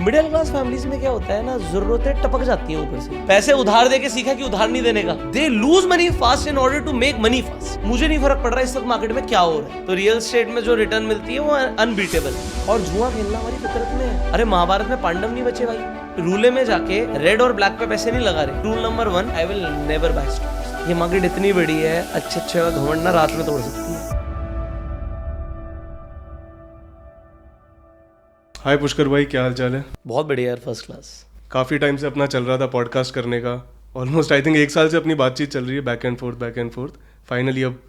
Middle class families में क्या होता है ना, जरूरतें टपक जाती हैं ऊपर से। पैसे उधार देके सीखा कि उधार नहीं देने का। They lose money fast in order to make money fast. मुझे नहीं फर्क पड़ रहा इस वक्त मार्केट में क्या हो रहा है। तो रियल एस्टेट में जो रिटर्न मिलती है वो अनबीटेबल। और जुआ खेलना हमारी फितरत में है। अरे महाभारत में पांडव नहीं बचे भाई। रूले में जाके रेड और ब्लैक पे पैसे नहीं लगा रहे। Rule number 1, I will never buy stocks. ये मार्केट इतनी बड़ी है, अच्छे घमंड ना रात में तोड़ सकती है। हाय पुष्कर भाई, क्या हाल चाल है? बहुत बढ़िया यार, फर्स्ट क्लास। काफ़ी टाइम से अपना चल रहा था पॉडकास्ट करने का। ऑलमोस्ट आई थिंक 1 साल से अपनी बातचीत चल रही है, बैक एंड फोर्थ। फाइनली अब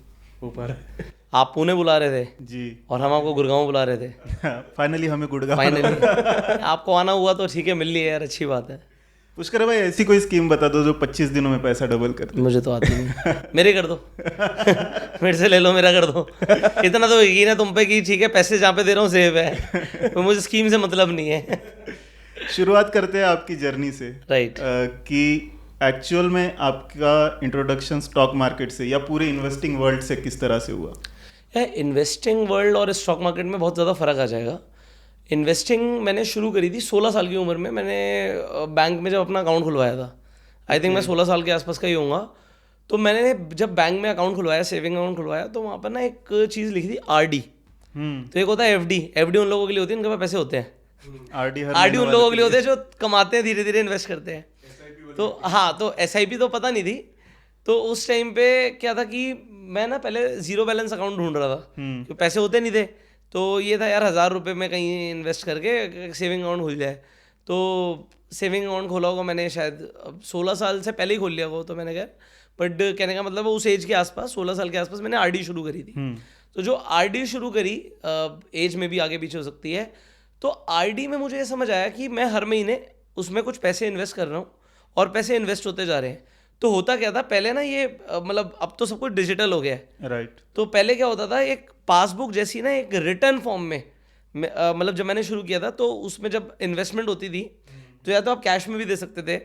हो पा रहा है। आप पुणे बुला रहे थे जी, और हम आपको गुड़गांव बुला रहे थे। फाइनली हमें गुड़गांव। फाइनली आपको आना हुआ तो ठीक है, मिल लिया यार, अच्छी बात है। पुष्कर भाई, ऐसी कोई स्कीम बता दो जो 25 दिनों में पैसा डबल कर दे। मुझे तो आती नहीं। मेरे कर दो। मेरे से ले लो, मेरा कर दो। इतना तो यकीन है तुम पे कि ठीक है, पैसे जहाँ पे दे रहा हूँ सेव है। तो मुझे स्कीम से मतलब नहीं है। शुरुआत करते हैं आपकी जर्नी से। राइट। कि एक्चुअल में आपका इंट्रोडक्शन स्टॉक मार्केट से या पूरे इन्वेस्टिंग वर्ल्ड से किस तरह से हुआ? यार इन्वेस्टिंग वर्ल्ड और स्टॉक मार्केट में बहुत ज़्यादा फ़र्क आ जाएगा। इन्वेस्टिंग मैंने शुरू करी थी 16 साल की उम्र में। मैंने बैंक में जब अपना अकाउंट खुलवाया था, आई थिंक मैं 16 साल के आसपास का ही होऊंगा। तो मैंने जब बैंक में अकाउंट खुलवाया, सेविंग अकाउंट खुलवाया, तो वहाँ पर ना एक चीज़ लिखी थी आरडी। तो एक होता है एफडी। एफडी उन लोगों के लिए होती है उनके पास पैसे होते हैं। आरडी उन लोगों के लिए होते हैं जो कमाते हैं, धीरे धीरे इन्वेस्ट करते हैं। तो हाँ, तो एसआईपी तो पता नहीं थी। तो उस टाइम पे क्या था कि मैं ना पहले जीरो बैलेंस अकाउंट ढूंढ रहा था क्योंकि पैसे होते नहीं थे। तो ये था यार 1000 रुपये में कहीं इन्वेस्ट करके सेविंग अकाउंट खुल जाए। तो सेविंग अकाउंट खोला होगा मैंने शायद 16 साल से पहले ही खोल लिया होगा। तो मैंने कहा, बट कहने का मतलब उस एज के आसपास, 16 साल के आसपास मैंने आरडी शुरू करी थी। तो जो आरडी शुरू करी, एज में भी आगे पीछे हो सकती है। तो आरडी में मुझे ये समझ आया कि मैं हर महीने उसमें कुछ पैसे इन्वेस्ट कर रहा हूँ और पैसे इन्वेस्ट होते जा रहे हैं। तो होता क्या था पहले ना, ये मतलब अब तो सब कुछ डिजिटल हो गया है। राइट। तो पहले क्या होता था, एक पासबुक जैसी ना, एक रिटर्न फॉर्म में मतलब जब मैंने शुरू किया था तो उसमें जब इन्वेस्टमेंट होती थी तो या तो आप कैश में भी दे सकते थे।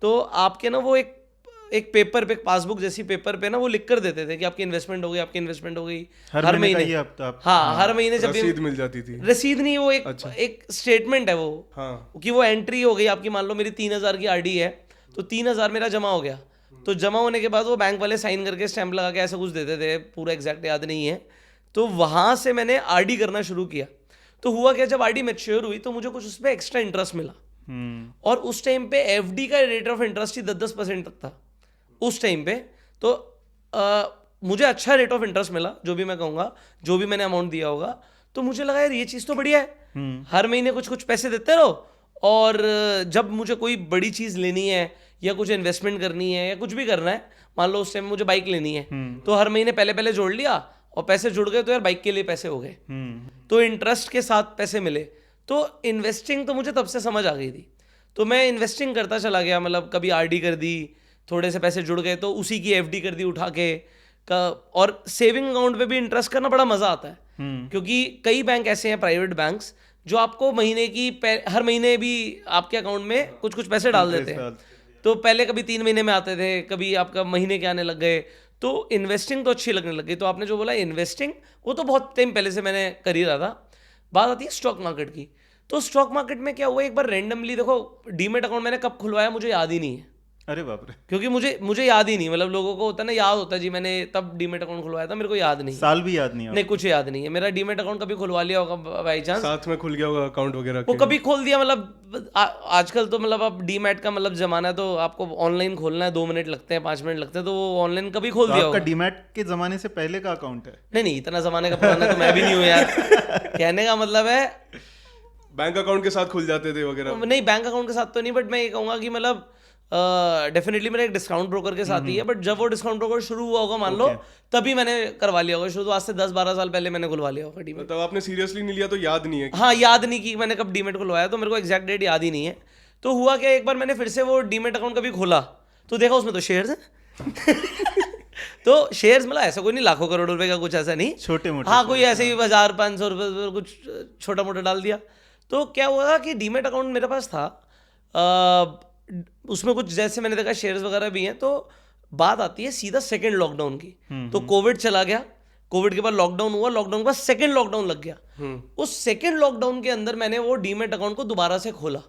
तो आपके ना वो एक पेपर पे, एक पासबुक जैसी पेपर पे ना वो लिख कर देते थे कि आपकी इन्वेस्टमेंट हो गई, आपकी इन्वेस्टमेंट हो गई हर महीने। हाँ, हर महीने जब रसीद मिल जाती थी। रसीद नहीं, वो एक स्टेटमेंट है वो। हाँ। कि वो एंट्री हो गई आपकी। मान लो मेरी 3000 की आरडी है, तो 3000 मेरा जमा हो गया। तो जमा होने के बाद वो बैंक वाले साइन करके स्टैंप लगा के ऐसा कुछ देते थे, पूरा एग्जैक्ट याद नहीं है। तो वहाँ से मैंने आरडी करना शुरू किया। तो हुआ क्या, जब आरडी मैच्योर हुई तो मुझे कुछ उस पर एक्स्ट्रा इंटरेस्ट मिला। और उस टाइम पे एफडी का रेट ऑफ इंटरेस्ट ही 10% तक था उस टाइम पे। तो मुझे अच्छा रेट ऑफ इंटरेस्ट मिला, जो भी मैं कहूँगा, जो भी मैंने अमाउंट दिया होगा। तो मुझे लगा यार ये चीज़ तो बढ़िया है, हर महीने कुछ कुछ पैसे देते रहो। और जब मुझे कोई बड़ी चीज़ लेनी है या कुछ इन्वेस्टमेंट करनी है या कुछ भी करना है, मान लो उस टाइम मुझे बाइक लेनी है, तो हर महीने पहले जोड़ लिया और पैसे जुड़ गए तो यार बाइक के लिए पैसे हो गए। तो इंटरेस्ट के साथ पैसे मिले। तो इन्वेस्टिंग तो मुझे तब से समझ आ गई थी। तो मैं इन्वेस्टिंग करता चला गया। मतलब कभी आरडी कर दी, थोड़े से पैसे जुड़ गए तो उसी की एफडी कर दी उठा के और सेविंग अकाउंट पे भी इंटरेस्ट करना बड़ा मजा आता है। क्योंकि कई बैंक ऐसे हैं, प्राइवेट बैंक्स, जो आपको महीने की हर महीने भी आपके अकाउंट में कुछ कुछ पैसे डाल देते हैं। तो पहले कभी 3 महीने में आते थे, कभी आपका महीने के आने लग गए। तो इन्वेस्टिंग तो अच्छी लगने लग गई। तो आपने जो बोला इन्वेस्टिंग, वो तो बहुत टाइम पहले से मैंने कर ही रहा था। बात आती है स्टॉक मार्केट की। तो स्टॉक मार्केट में क्या हुआ, एक बार रैंडमली, देखो डीमेट अकाउंट मैंने कब खुलवाया मुझे याद ही नहीं है। अरे बाप रे। क्योंकि मुझे याद ही नहीं। मतलब लोगों को होता है ना, याद होता है जी मैंने तब डीमेट अकाउंट खुलवाया था, मेरे को याद नहीं, साल भी याद नहीं। नहीं, कुछ याद नहीं है। मेरा डीमेट अकाउंट कभी खुलवा लिया होगा बाई चांस, साथ में खुल गया होगा अकाउंट वगैरह, वो कभी खोल दिया। मतलब आजकल तो मतलब अब डीमैट का मतलब जमाना है, तो आपको ऑनलाइन खोलना है, 2 मिनट लगते हैं, 5 मिनट लगते हैं, तो वो ऑनलाइन कभी खोल दिया होगा। आपका डीमैट के जमाने से पहले का अकाउंट है? नहीं, इतना जमाने का पुराना तो मैं भी नहीं हूँ यार। कहने का मतलब है बैंक अकाउंट के साथ खुल जाते थे वगैरह। नहीं, बैंक अकाउंट के साथ तो नहीं, बट मैं ये कहूँगा कि मतलब डेफिनेटली मेरा एक डिस्काउंट ब्रोकर के साथ ही है। बट जब वो डिस्काउंट ब्रोकर शुरू हुआ होगा मान लो, तभी मैंने करवा लिया होगा शुरू। तो आज से 10-12 साल पहले मैंने खुलवा लिया होगा डीमेट। तब आपने सीरियसली नहीं लिया तो याद नहीं है? हाँ, याद नहीं कि मैंने कब डीमेट खुलवाया, तो मेरे को एग्जैक्ट डेट याद ही नहीं है। तो हुआ क्या, एक बार मैंने फिर से वो डीमेट अकाउंट कभी खोला तो देखा उसमें तो शेयर्स हैं। तो शेयर्स मतलब ऐसा कोई नहीं लाखों करोड़ रुपए का, कुछ ऐसा नहीं, छोटे मोटे। हाँ, कोई ऐसे ही 1000-500 रुपये कुछ छोटा मोटा डाल दिया। तो क्या हुआ कि डीमेट अकाउंट मेरे पास था, उसमें कुछ जैसे मैंने देखा शेयर्स वगैरह भी हैं। तो बात आती है सीधा सेकंड लॉकडाउन की। तो कोविड चला गया, कोविड के बाद लॉकडाउन हुआ, लॉकडाउन के बाद सेकंड लॉकडाउन लग गया। उस सेकंड लॉकडाउन के अंदर मैंने वो डीमेट अकाउंट को दोबारा से खोला।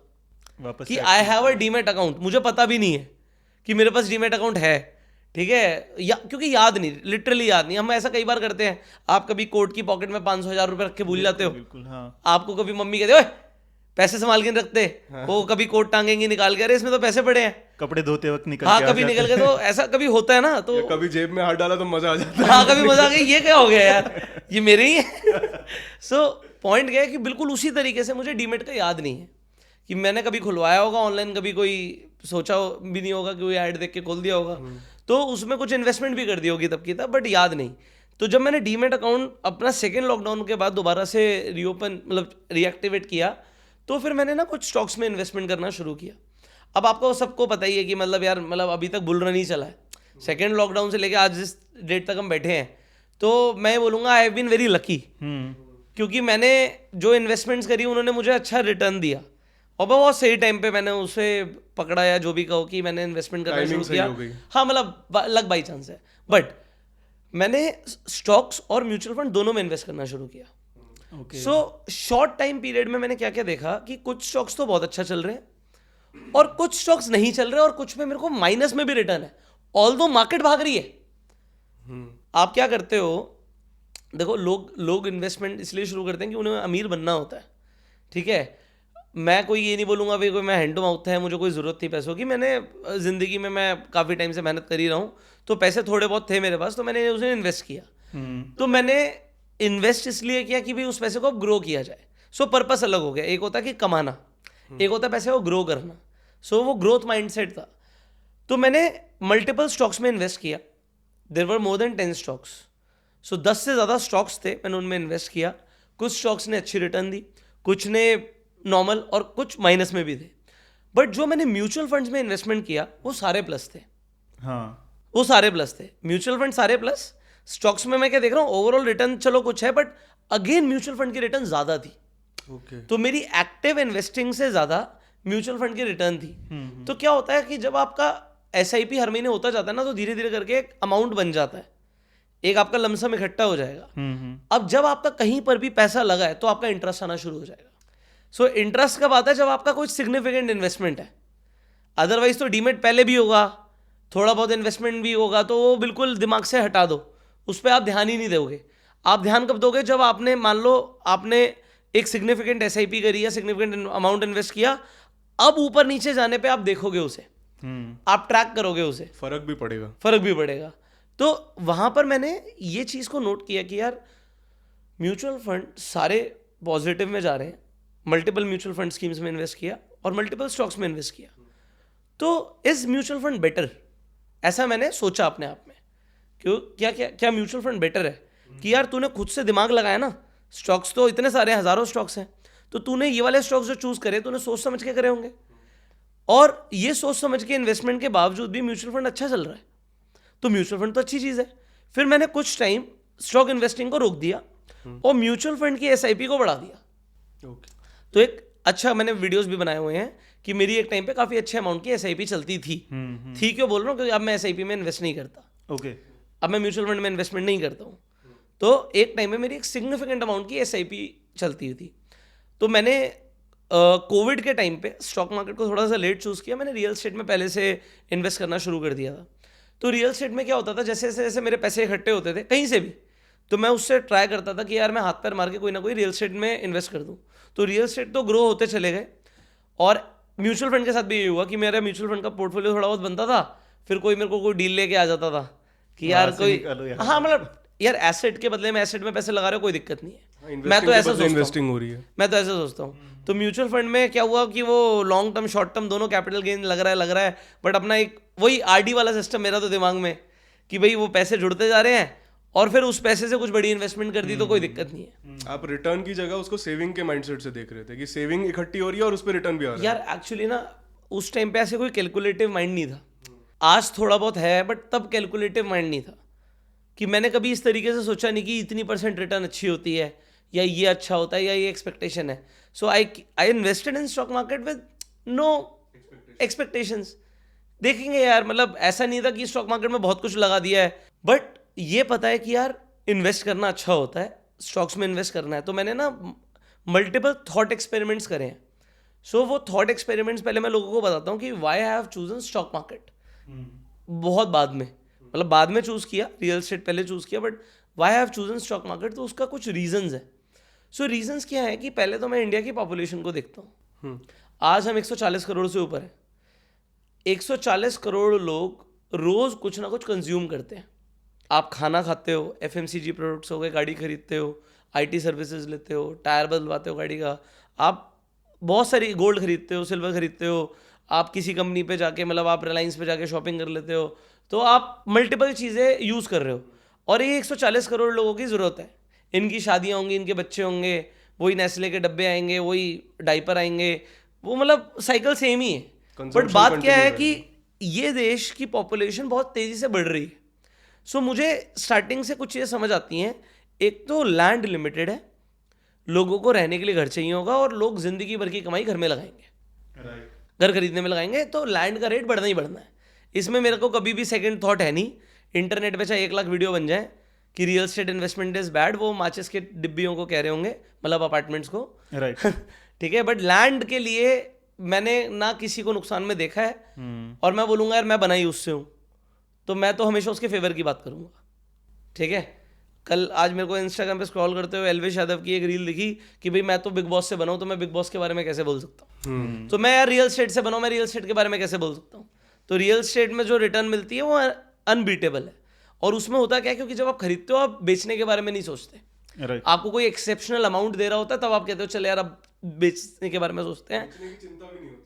वापस कि से I have a demat account, मुझे पता भी नहीं है कि मेरे पास डीमेट अकाउंट है, ठीक है, या क्योंकि याद नहीं, लिटरली याद नहीं। हम ऐसा कई बार करते हैं, आप कभी कोट की पॉकेट में 500,000 रुपए रख के भूल जाते हो, बिल्कुल हाँ। आपको कभी मम्मी कहते ओए पैसे संभाल के नहीं रखते, वो कभी कोट टांगेंगे निकाल के, अरे इसमें तो पैसे पड़े हैं, कपड़े धोते वक्त निकल हाँ के आ कभी जाते निकल के, तो ऐसा कभी होता है ना, तो या कभी जेब में हाथ डाला तो मजा आ जाता है। हाँ कभी मजा आ गया, ये क्या हो गया यार, ये मेरे ही है। सो पॉइंट क्या है कि बिल्कुल उसी तरीके से मुझे डीमेट का याद नहीं है कि मैंने कभी खुलवाया होगा ऑनलाइन, कभी कोई सोचा भी नहीं होगा कि कोई ऐड देख के खोल दिया होगा, तो उसमें कुछ इन्वेस्टमेंट भी कर दी होगी तब की तब, बट याद नहीं। तो जब मैंने डीमेट अकाउंट अपना सेकेंड लॉकडाउन के बाद दोबारा से रीओपन मतलब रीएक्टिवेट किया, तो फिर मैंने ना कुछ स्टॉक्स में इन्वेस्टमेंट करना शुरू किया। अब आपको सबको पता ही है कि मतलब यार मतलब अभी तक बुल रन ही चला है, सेकेंड लॉकडाउन से लेके आज जिस डेट तक हम बैठे हैं, तो मैं बोलूँगा I have been very lucky, क्योंकि मैंने जो इन्वेस्टमेंट्स करी उन्होंने मुझे अच्छा रिटर्न दिया, और बहुत सही टाइम पे मैंने उसे पकड़ा, या जो भी कहो कि मैंने इन्वेस्टमेंट करना Timing शुरू सही किया। हो गई। हाँ मतलब लक बाई चांस है, बट मैंने स्टॉक्स और म्यूचुअल फंड दोनों में इन्वेस्ट करना शुरू किया। सो शॉर्ट टाइम पीरियड में मैंने क्या क्या देखा कि कुछ स्टॉक्स तो बहुत अच्छा चल रहे हैं और कुछ स्टॉक्स नहीं चल रहे, और कुछ में मेरे को माइनस में भी रिटर्न है, ऑल्दो मार्केट भाग रही है। आप क्या करते हो, देखो लोग इन्वेस्टमेंट इसलिए शुरू करते हैं कि उन्हें अमीर बनना होता है, ठीक है। मैं कोई ये नहीं बोलूँगा भाई कोई मैं हैंड टू माउथ है, मुझे कोई ज़रूरत थी पैसों की, मैंने ज़िंदगी में मैं काफ़ी टाइम से मेहनत कर ही रहा हूँ, तो पैसे थोड़े बहुत थे मेरे पास, तो मैंने उसे इन्वेस्ट किया। तो मैंने इन्वेस्ट इसलिए किया कि भाई उस पैसे को अब ग्रो किया जाए। सो पर्पस अलग हो गया, एक होता है कि कमाना, एक होता है पैसे को ग्रो करना। सो वो ग्रोथ माइंडसेट था। तो मैंने मल्टीपल स्टॉक्स में इन्वेस्ट किया, there were more than 10 stocks. So 10 से ज़्यादा स्टॉक्स थे, मैंने उनमें इन्वेस्ट किया। कुछ स्टॉक्स ने अच्छी रिटर्न दी, कुछ ने नॉर्मल, और कुछ माइनस में भी थे। बट जो मैंने म्यूचुअल फंड्स में इन्वेस्टमेंट किया वो सारे प्लस थे, हाँ वो सारे प्लस थे। म्यूचुअल फंड सारे प्लस, स्टॉक्स में मैं क्या देख रहा हूँ ओवरऑल रिटर्न चलो कुछ है, बट अगेन म्यूचुअल फंड की रिटर्न ज़्यादा थी। ओके। तो मेरी एक्टिव इन्वेस्टिंग से ज़्यादा म्यूचुअल फंड की रिटर्न थी। तो क्या होता है कि जब आपका SIP हर महीने होता जाता है ना, तो धीरे धीरे करके एक अमाउंट बन जाता है, एक आपका लमसम इकट्ठा हो जाएगा। अब जब आपका कहीं पर भी पैसा लगा है तो आपका इंटरेस्ट आना शुरू हो जाएगा। सो इंटरेस्ट कब आता है, जब आपका कोई सिग्निफिकेंट इन्वेस्टमेंट है। अदरवाइज तो डीमेट पहले भी होगा, थोड़ा बहुत इन्वेस्टमेंट भी होगा, तो वो बिल्कुल दिमाग से हटा दो, उस पर आप ध्यान ही नहीं दोगे। आप ध्यान कब दोगे, जब आपने मान लो आपने एक सिग्निफिकेंट SIP करी या सिग्निफिकेंट अमाउंट इन्वेस्ट किया, अब ऊपर नीचे जाने पे आप देखोगे उसे, आप ट्रैक करोगे उसे, फर्क भी पड़ेगा। फर्क भी पड़ेगा। तो वहां पर मैंने ये चीज़ को नोट किया कि यार म्यूचुअल फंड सारे पॉजिटिव में जा रहे हैं, मल्टीपल म्यूचुअल फंड स्कीम्स में इन्वेस्ट किया और मल्टीपल स्टॉक्स में इन्वेस्ट किया, तो इज म्यूचुअल फंड बेटर, ऐसा मैंने सोचा अपने आप में। क्यों, क्या क्या क्या म्यूचुअल फंड बेटर है कि यार तूने खुद से दिमाग लगाया ना, स्टॉक्स तो इतने सारे हज़ारों स्टॉक्स हैं, तो तूने ये वाले स्टॉक्स जो चूज़ करे तूने सोच समझ के करे होंगे, और ये सोच समझ के इन्वेस्टमेंट के बावजूद भी म्यूचुअल फंड अच्छा चल रहा है, तो म्यूचुअल फंड तो अच्छी चीज़ है। फिर मैंने कुछ टाइम स्टॉक इन्वेस्टिंग को रोक दिया और म्यूचुअल फंड की SIP को बढ़ा दिया। ओके। तो एक अच्छा, मैंने वीडियोस भी बनाए हुए हैं कि मेरी एक टाइम पे काफ़ी अच्छे अमाउंट की SIP चलती थी। क्यों बोल रहा हूँ, क्योंकि अब मैं SIP में इन्वेस्ट नहीं करता, ओके अब मैं म्यूचुअल फंड में इन्वेस्टमेंट नहीं करता हूँ। तो एक टाइम में मेरी एक सिग्निफिकेंट अमाउंट की SIP चलती थी। तो मैंने कोविड के टाइम पे स्टॉक मार्केट को थोड़ा सा लेट चूज़ किया, मैंने रियल एस्टेट में पहले से इन्वेस्ट करना शुरू कर दिया था। तो रियल एस्टेट में क्या होता था, जैसे जैसे जैसे मेरे पैसे इकट्ठे होते थे कहीं से भी, तो मैं उससे ट्राई करता था कि यार मैं हाथ पैर मार के कोई ना कोई रियल एस्टेट में इन्वेस्ट कर दूँ। तो रियल एस्टेट तो ग्रो होते चले गए, और म्यूचुअल फंड के साथ भी ये हुआ कि मेरा म्यूचुअल फंड का पोर्टफोलियो थोड़ा बहुत बनता था, फिर कोई मेरे को कोई डील लेके आ जाता था कि यार कोई, हाँ मतलब यार एसेट के बदले में एसेट में पैसे लगा रहे हो, कोई दिक्कत नहीं है। मैं तो ऐसा सोचता हूँ, इन्वेस्टिंग हो रही है। मैं तो ऐसा सोचता हूँ। तो म्यूचुअल फंड में क्या हुआ कि वो लॉन्ग टर्म शॉर्ट टर्म दोनों कैपिटल गेन लग रहा है, बट अपना एक वही RD वाला सिस्टम मेरा तो दिमाग में कि भाई वो पैसे जुड़ते जा रहे हैं, और फिर उस पैसे से कुछ बड़ी इन्वेस्टमेंट कर दी तो कोई दिक्कत नहीं है। आप रिटर्न की जगह उसको सेविंग के माइंडसेट से देख रहे थे कि सेविंग इकट्ठी हो रही है और उस पर रिटर्न भी आ रहा है। यार एक्चुअली ना उस टाइम पे ऐसे कोई कैलकुलेटिव माइंड नहीं था, आज थोड़ा बहुत है, बट तब कैलकुलेटिव माइंड नहीं था कि मैंने कभी इस तरीके से सोचा नहीं कि इतनी % रिटर्न अच्छी होती है, या ये अच्छा होता है, या ये एक्सपेक्टेशन है। So I invested in stock market with no expectations. देखेंगे यार, मतलब ऐसा नहीं था कि स्टॉक मार्केट में बहुत कुछ लगा दिया है, बट ये पता है कि यार इन्वेस्ट करना अच्छा होता है, स्टॉक्स में इन्वेस्ट करना है। तो मैंने ना मल्टीपल थॉट एक्सपेरिमेंट्स करे हैं। सो वो थॉट एक्सपेरिमेंट्स पहले मैं लोगों को बताता हूँ कि why I have chosen stock market, बहुत बाद में, मतलब बाद में चूज़ किया, रियल एस्टेट पहले चूज़ किया, but why have chosen stock market, तो उसका कुछ रीजंस है. सो रीजंस क्या है कि पहले तो मैं इंडिया की पॉपुलेशन को देखता हूँ. आज हम 140 करोड़ से ऊपर हैं. 140 करोड़ लोग रोज कुछ ना कुछ कंज्यूम करते हैं. आप खाना खाते हो, FMCG प्रोडक्ट्स हो गए, गाड़ी खरीदते हो, IT सर्विसेज लेते हो, टायर बदलवाते हो गाड़ी का, आप बहुत सारी गोल्ड खरीदते हो, सिल्वर खरीदते हो, आप किसी कंपनी पे जाके, मतलब आप रिलायंस पे जाके शॉपिंग कर लेते हो. तो आप मल्टीपल चीज़ें यूज़ कर रहे हो. और ये 140 करोड़ लोगों की ज़रूरत है. इनकी शादियाँ होंगी, इनके बच्चे होंगे, वही नेस्ले के डब्बे आएंगे, वही डाइपर आएंगे, वो मतलब साइकिल सेम ही है. बट बात क्या है कि ये देश की पॉपुलेशन बहुत तेज़ी से बढ़ रही है. सो मुझे स्टार्टिंग से कुछ चीज़ें समझ आती हैं. एक तो लैंड लिमिटेड है, लोगों को रहने के लिए घर चाहिए होगा, और लोग ज़िंदगी भर की कमाई घर में लगाएंगे, घर खरीदने में लगाएंगे, तो लैंड का रेट बढ़ना ही बढ़ना है. इसमें मेरे को कभी भी सेकंड थॉट है नहीं. इंटरनेट पे चाहे 1 लाख वीडियो बन जाए कि real estate investment is bad, वो माचिस के डिब्बियों को कह रहे होंगे, मतलब अपार्टमेंट्स को, राइट. ठीक है. बट लैंड के लिए मैंने ना किसी को नुकसान में देखा है, और मैं बोलूँगा यार मैं बनाई उससे हूँ, तो मैं तो हमेशा उसके फेवर की बात करूँगा. ठीक है. कल आज मेरे को इंस्टाग्राम पे स्क्रॉल करते हुए एल्विश यादव की एक रील दिखी कि भाई मैं तो बिग बॉस से बना हूँ, तो मैं बिग बॉस के बारे में कैसे बोल सकता हूँ. तो मैं यार रियल एस्टेट से बना हूँ, मैं रियल एस्टेट के बारे में कैसे बोल सकता हूँ. तो रियल एस्टेट में जो रिटर्न मिलती है वो अनबीटेबल है. और उसमें होता क्या है, क्योंकि जब आप खरीदते हो आप बेचने के बारे में नहीं सोचते. राइट. आपको कोई एक्सेप्शनल अमाउंट दे रहा होता है तब आप कहते हो चल यार अब बेचने के बारे में सोचते हैं.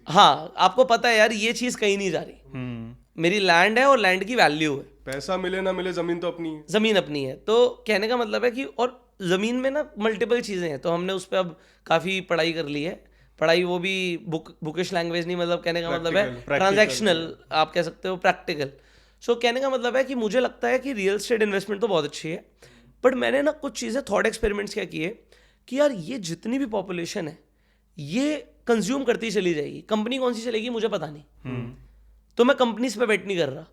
हाँ, आपको पता है यार ये चीज़ कहीं नहीं जा रही, मेरी लैंड है और लैंड की वैल्यू है. पैसा मिले ना मिले, जमीन तो अपनी है. ज़मीन अपनी है. तो कहने का मतलब है कि, और ज़मीन में ना मल्टीपल चीज़ें हैं, तो हमने उस पर अब काफ़ी पढ़ाई कर ली है. पढ़ाई वो भी बुकिश लैंग्वेज नहीं, मतलब कहने का मतलब है ट्रांजैक्शनल, आप कह सकते हो प्रैक्टिकल. सो कहने का मतलब है कि मुझे लगता है कि रियल एस्टेट इन्वेस्टमेंट तो बहुत अच्छी है, बट मैंने ना कुछ चीज़ें थॉट एक्सपेरिमेंट्स क्या किए कि यार ये जितनी भी पॉपुलेशन है ये कंज्यूम करती चली जाएगी. कंपनी कौन सी चलेगी मुझे पता नहीं, तो मैं कंपनीज पे बेट नहीं कर रहा.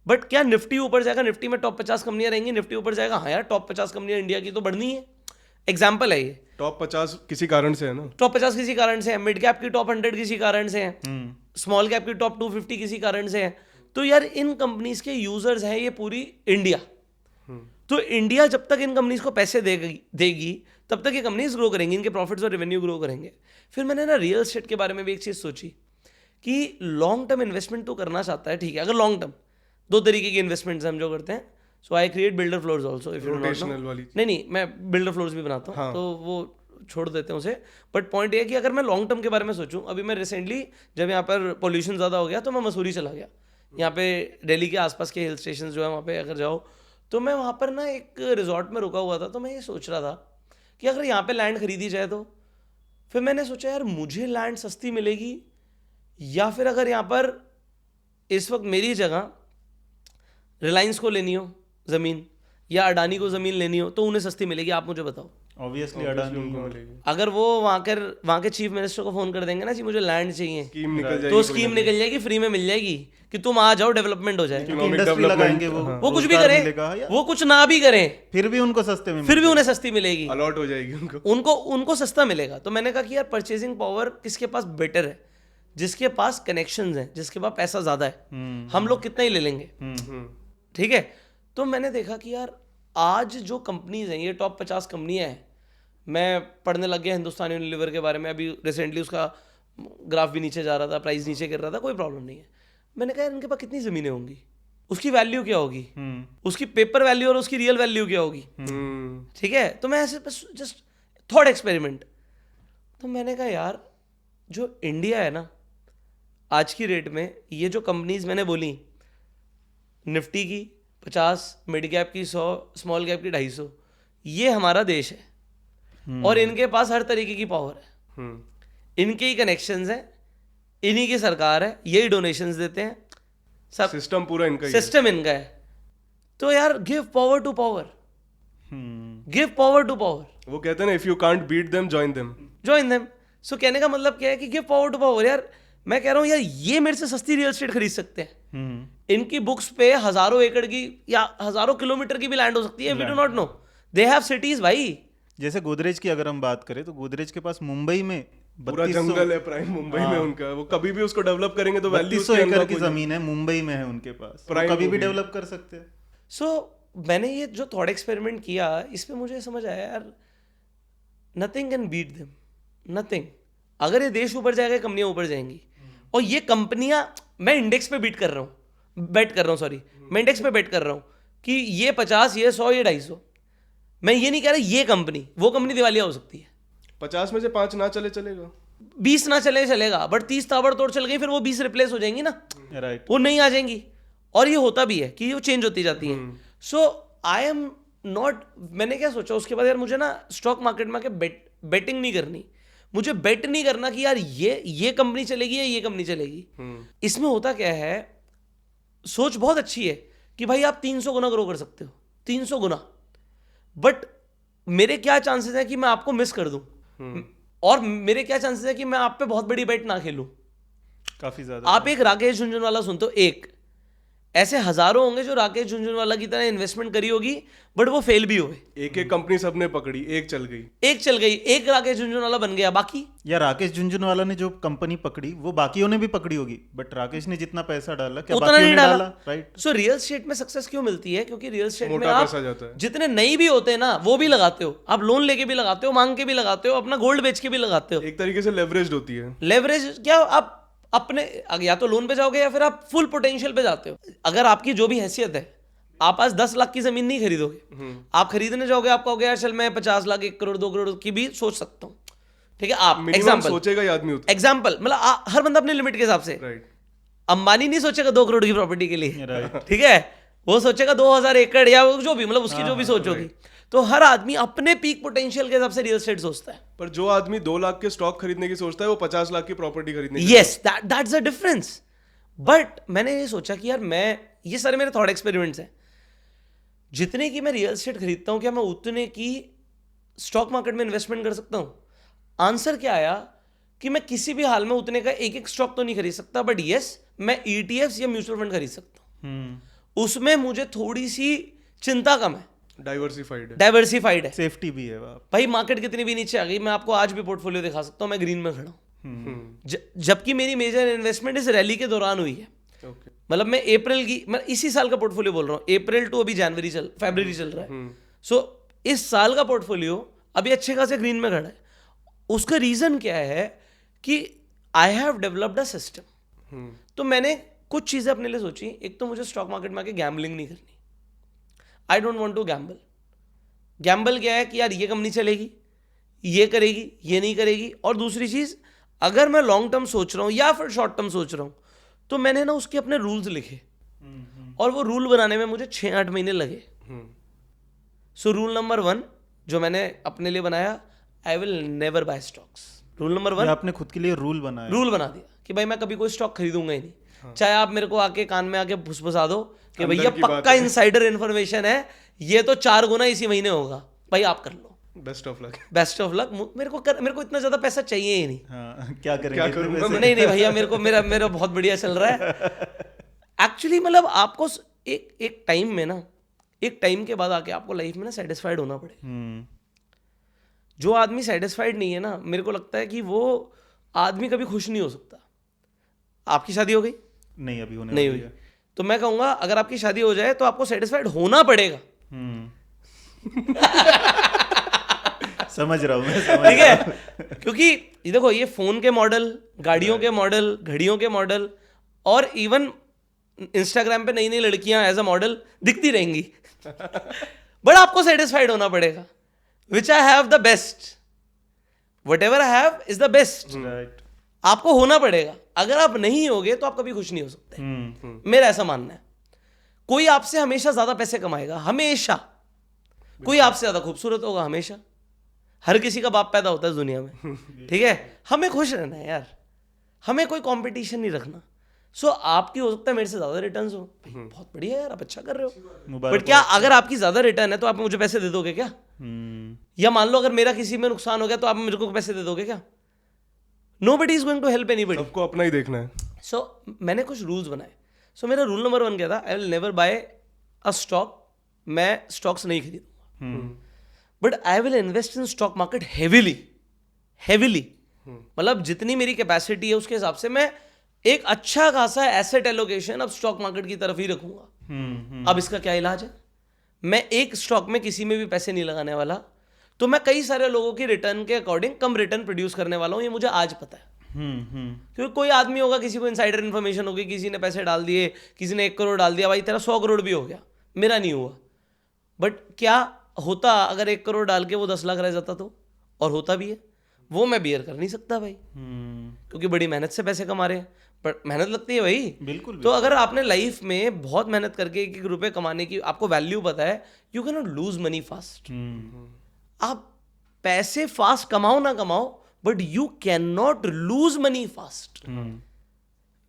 बट क्या निफ्टी ऊपर जाएगा, निफ्टी में टॉप 50 कंपनियां रहेंगी, निफ्टी ऊपर जाएगा. हाँ यार, टॉप 50 कंपनियां इंडिया की तो बढ़नी है. एग्जाम्पल है ये. टॉप 50 किसी कारण से है ना, टॉप 50 किसी कारण से है, मिड कैप की टॉप 100 किसी कारण से है, स्मॉल कैप की टॉप 250 किसी कारण से है. तो यार इन कंपनीज के यूजर्स हैं ये पूरी इंडिया. तो इंडिया जब तक इन कंपनीज को पैसे देगी तब तक ये कंपनीज ग्रो करेंगी, इनके प्रॉफिट्स और रेवेन्यू ग्रो करेंगे. फिर मैंने ना रियल एस्टेट के बारे में भी एक चीज़ सोची कि लॉन्ग टर्म इन्वेस्टमेंट तो करना चाहता है, ठीक है. अगर लॉन्ग टर्म, 2 तरीके की इन्वेस्टमेंट्स हम जो करते हैं. So I create builder floors also, if you don't know. नहीं, मैं बिल्डर फ्लोर्स भी बनाता हूँ. हाँ. तो वो छोड़ देते हैं उसे. बट पॉइंट ये है कि अगर मैं लॉन्ग टर्म के बारे में सोचूं, अभी मैं रिसेंटली जब यहाँ पर पोल्यूशन ज़्यादा हो गया तो मैं मसूरी चला गया. यहाँ पे दिल्ली के आसपास के हिल स्टेशन जो है वहाँ पे अगर जाओ, तो मैं वहाँ पर ना एक रिजॉर्ट में रुका हुआ था. तो मैं ये सोच रहा था कि अगर यहाँ पे लैंड खरीदी जाए तो. फिर मैंने सोचा यार मुझे लैंड सस्ती मिलेगी, या फिर अगर यहाँ पर इस वक्त मेरी जगह रिलायंस को लेनी हो ज़मीन या अडानी को ज़मीन लेनी हो तो उन्हें सस्ती मिलेगी. आप मुझे बताओ. ऑब्वियसली अडानी उनको मिलेगी. अगर वो वहाँ के चीफ मिनिस्टर को फ़ोन कर देंगे ना जी मुझे लैंड चाहिए, स्कीम निकल जाएगी, तो स्कीम निकल जाएगी, फ्री में मिल जाएगी कि तुम आ जाओ, डेवलपमेंट हो जाए. इंडस्ट्री लगाएंगे वो कुछ भी करें, वो कुछ ना भी करें, फिर भी उनको सस्ते में, फिर भी उन्हें सस्ती मिलेगी, अलॉट हो जाएगी उनको सस्ता मिलेगा. तो मैंने कहा कि यार परचेजिंग पावर किसके पास बेटर है, जिसके पास कनेक्शंस हैं, जिसके पास पैसा ज़्यादा है. हम लोग कितना ही ले लेंगे, ठीक है. तो मैंने देखा कि यार आज जो कंपनीज हैं ये टॉप 50 कंपनियां हैं. मैं पढ़ने लग गया हिंदुस्तान यूनिलीवर के बारे में. अभी रिसेंटली उसका ग्राफ भी नीचे जा रहा था, प्राइस नीचे गिर रहा था, कोई प्रॉब्लम नहीं है. मैंने कहा यार इनके पास कितनी ज़मीनें होंगी, उसकी वैल्यू क्या होगी, उसकी पेपर वैल्यू और उसकी रियल वैल्यू क्या होगी. ठीक है. तो मैं ऐसे बस जस्ट थॉट एक्सपेरिमेंट. तो मैंने कहा यार जो इंडिया है ना आज की रेट में, ये जो कंपनीज मैंने बोली, निफ्टी की 50, मिड कैप की 100, स्मॉल कैप की 250, ये हमारा देश है. और इनके पास हर तरीके की पावर है, इनके ही कनेक्शंस हैं, इन्हीं की सरकार है, यही डोनेशंस देते हैं, सब सिस्टम पूरा इनका, सिस्टम इनका है. तो यार give power to power, give power to power. वो कहते हैं ना, if you can't beat them join them. सो कहने का मतलब क्या है कि गिव पावर टू पावर. यार मैं कह रहा हूँ यार ये मेरे से सस्ती रियल एस्टेट खरीद सकते हैं. इनकी बुक्स पे हजारों एकड़ की या हजारों किलोमीटर की भी लैंड हो सकती है. We do not know, they have cities भाई. जैसे गोदरेज की अगर हम बात करें तो गोदरेज के पास मुंबई में पूरा 3200 जंगल है प्राइम मुंबई में उनका, वो कभी भी उसको डेवलप करेंगे तो वैल्यू 3200 एकड़ की जमीन है मुंबई में है उनके पास, वो Prime कभी भी होगी। डेवलप कर सकते हैं। सो मैंने ये जो थॉट एक्सपेरिमेंट किया, इसमें मुझे समझ आया यार, nothing can beat them, nothing. अगर ये देश ऊपर जाएगा, कंपनियां ऊपर जाएंगी। और ये कंपनियां, मैं इंडेक्स पे बीट कर रहा हूँ, बेट कर रहा हूँ, सॉरी, मैं इंडेक्स पे बेट कर रहा हूँ कि ये 50, ये 100, ये 250। मैं ये नहीं कह रहा ये कंपनी, वो कंपनी दिवालिया हो सकती है। 50 में से 5 ना चले चलेगा, 20 ना चले चलेगा, बट 30 ताबड़तोड़ चल गई, फिर वो 20 रिप्लेस हो जाएंगी ना, राइट। वो नहीं आ जाएंगी। और ये होता भी है कि वो चेंज होती जाती है। सो आई एम नॉट, मैंने क्या सोचा उसके बाद, यार मुझे ना स्टॉक मार्केट में आके बेटिंग नहीं करनी, मुझे बेट नहीं करना कि यार ये कंपनी चलेगी या ये कंपनी चलेगी। इसमें होता क्या है, सोच बहुत अच्छी है कि भाई आप 300 गुना ग्रो कर सकते हो, 300 गुना, बट मेरे क्या चांसेस है कि मैं आपको मिस कर दूं, और मेरे क्या चांसेस है कि मैं आप पे बहुत बड़ी बेट ना खेलूं। काफी ज्यादा। आप एक राकेश झुनझुनवाला सुनते हो, एक ऐसे हजारों होंगे जो राकेश झुनझुनवाला की तरह इन्वेस्टमेंट करी होगी, बट वो फेल भी हुए। एक एक कंपनी सबने पकड़ी, एक चल गई, एक चल गई, एक राकेश झुनझुनवाला बन गया, बाकी या राकेश झुनझुनवाला ने जो कंपनी पकड़ी वो बाकियों ने भी पकड़ी होगी, बट राकेश ने जितना पैसा डाला क्या उतना बाकियों नहीं ने डाला। डाला? राइट। सो रियल स्टेट में सक्सेस क्यों मिलती है? क्योंकि रियल स्टेट में मोटा आप पैसा जाता है। जितने नहीं भी होते हैं ना, वो भी लगाते हो, आप लोन लेके भी लगाते हो, मांग के भी लगाते हो, अपना गोल्ड बेच के भी लगाते हो। एक तरीके से लेवरेज्ड होती है। लेवरेज क्या, आप अपने या तो लोन पे जाओगे या फिर आप फुल पोटेंशियल पे जाते हो। अगर आपकी जो भी हैसियत है, आप आज 10 लाख की जमीन नहीं खरीदोगे, आप खरीदने जाओगे, आप कहोगे यार चल मैं 50 लाख, 1 करोड़, 2 करोड़ की भी सोच सकता हूँ, ठीक है। आप मिनिमम एग्जाम्पल सोचेगा ही आदमी उतना, एग्जाम्पल मतलब हर बंदा अपने लिमिट के हिसाब से। राइट। अंबानी नहीं सोचेगा 2 करोड़ की प्रॉपर्टी के लिए, राइट। ठीक है, वो सोचेगा 2000 एकड़ या जो भी, मतलब उसकी जो भी सोच होगी। तो हर आदमी अपने पीक पोटेंशियल के हिसाब से रियल एस्टेट सोचता है। पर जो आदमी 2 लाख के स्टॉक खरीदने की सोचता है, वो 50 लाख की प्रॉपर्टी खरीदने की। Yes, that's a difference. But मैंने ये सोचा कि यार मैं, ये सारे मेरे थॉट एक्सपेरिमेंट्स हैं, जितने की मैं रियल एस्टेट खरीदता हूं, क्या मैं उतने की स्टॉक मार्केट में इन्वेस्टमेंट कर सकता हूं? आंसर क्या आया कि मैं किसी भी हाल में उतने का एक एक स्टॉक तो नहीं खरीद सकता, बट यस मैं ETFs या म्यूचुअल फंड खरीद सकता हूं। उसमें मुझे थोड़ी सी चिंता कम है, डाइवर्सिफाइड है, सेफ्टी भी है वहाँ। भाई मार्केट कितनी भी नीचे आ गई, मैं आपको आज भी पोर्टफोलियो दिखा सकता हूं, मैं ग्रीन में खड़ा हूं। जबकि मेरी मेजर इन्वेस्टमेंट इस रैली के दौरान हुई है। ओके। मतलब मैं अप्रैल की, मैं इसी साल का पोर्टफोलियो बोल रहा हूँ, अप्रैल टू अभी फरवरी चल रहा है। सो इस साल का पोर्टफोलियो अभी अच्छे खासे ग्रीन में खड़ा है। उसका रीजन क्या है कि I have developed a system. तो मैंने कुछ चीजें अपने लिए सोची। एक तो मुझे स्टॉक मार्केट में आके गैम्बलिंग नहीं करनी, I don't want to gamble. Gamble क्या है कि यार ये कंपनी चलेगी, ये करेगी, ये नहीं करेगी। और दूसरी चीज, अगर मैं लॉन्ग टर्म सोच रहा हूं या फिर शॉर्ट टर्म सोच रहा हूं, तो मैंने ना उसके अपने रूल्स लिखे, और वो रूल बनाने में मुझे 6-8 महीने लगे। सो रूल नंबर 1 जो मैंने अपने लिए बनाया, I will never buy stocks. Rule number 1, आपने खुद के लिए रूल बनाया? रूल बना दिया कि भाई मैं कभी कोई स्टॉक खरीदूंगा ही नहीं। चाहे आप मेरे को आके कान में आके फुसफुसा दो कि भैया पक्का इनसाइडर इन्फॉर्मेशन है, ये तो 4 गुना इसी महीने होगा, भाई आप कर लो, best of luck. Best of luck. मेरे को इतना ज्यादा पैसा चाहिए ही नहीं। हाँ, क्या करेंगे इतने करूंगा पैसे? नहीं भैया, मेरा बहुत बढ़िया चल रहा है। एक्चुअली मतलब आपको एक टाइम में ना, एक टाइम के बाद आके आपको लाइफ में ना सेटिस्फाइड होना पड़ेगा। जो आदमी सेटिस्फाइड नहीं है ना, मेरे को लगता है कि वो आदमी कभी खुश नहीं हो सकता। आपकी शादी हो गई? नहीं, अभी होने नहीं वाली हुई। है। तो मैं कहूंगा अगर आपकी शादी हो जाए तो आपको सेटिस्फाइड होना पड़ेगा। समझ रहा हूँ मैं, समझ ठीक रहा है, हूँ। क्योंकि ये देखो, ये फोन के मॉडल, गाड़ियों के मॉडल, घड़ियों के मॉडल, और इवन इंस्टाग्राम पे नई नई लड़कियां एज अ मॉडल दिखती रहेंगी। बट आपको सेटिस्फाइड होना पड़ेगा। Which I have the best, whatever I have is the best. Right. आपको होना पड़ेगा। अगर आप नहीं होगे तो आप कभी खुश नहीं हो सकते। मेरा ऐसा मानना है। कोई आपसे हमेशा ज्यादा पैसे कमाएगा, हमेशा। कोई आपसे ज्यादा खूबसूरत होगा, हमेशा। हर किसी का बाप पैदा होता है दुनिया में, ठीक है। हमें खुश रहना है यार, हमें कोई कंपटीशन नहीं रखना। सो आपकी हो सकता है मेरे से ज्यादा रिटर्न्स हो, बहुत बढ़िया यार, आप अच्छा कर रहे हो। बट क्या अगर आपकी ज्यादा रिटर्न है तो आप मुझे पैसे दे दोगे क्या? या मान लो अगर मेरा किसी में नुकसान हो गया तो आप मेरे को पैसे दे दोगे क्या? Nobody is going to help anybody. सबको अपना ही देखना है। So मैंने कुछ रूल्स बनाए। So मेरा रूल नंबर 1 क्या था? I will never buy a stock. मैं स्टॉक्स नहीं खरीदूंगा, but I will invest in stock market heavily. मतलब जितनी मेरी कैपेसिटी है उसके हिसाब से मैं एक अच्छा खासा एसेट एलोकेशन अब स्टॉक मार्केट की तरफ ही रखूंगा। अब इसका क्या इलाज है? मैं एक स्टॉक में किसी में भी पैसे नहीं लगाने वाला, तो मैं कई सारे लोगों की रिटर्न के अकॉर्डिंग कम रिटर्न प्रोड्यूस करने वाला हूं, ये मुझे आज पता है। क्योंकि कोई आदमी होगा, किसी को इनसाइडर इन्फॉर्मेशन होगी, किसी ने पैसे डाल दिए, किसी ने 1 करोड़ डाल दिया, भाई तेरा 100 करोड़ भी हो गया, मेरा नहीं हुआ। बट क्या होता अगर 1 करोड़ डाल के वो 10 लाख रह जाता तो? और होता भी है, वो मैं बियर कर नहीं सकता भाई, क्योंकि बड़ी मेहनत से पैसे कमा रहे हैं, पर मेहनत लगती है भाई। बिल्कुल। तो अगर आपने लाइफ में बहुत मेहनत करके 1-1 रुपए कमाने की आपको वैल्यू पता है, you can not lose money fast. आप पैसे फास्ट कमाओ ना कमाओ, but you can not lose money fast.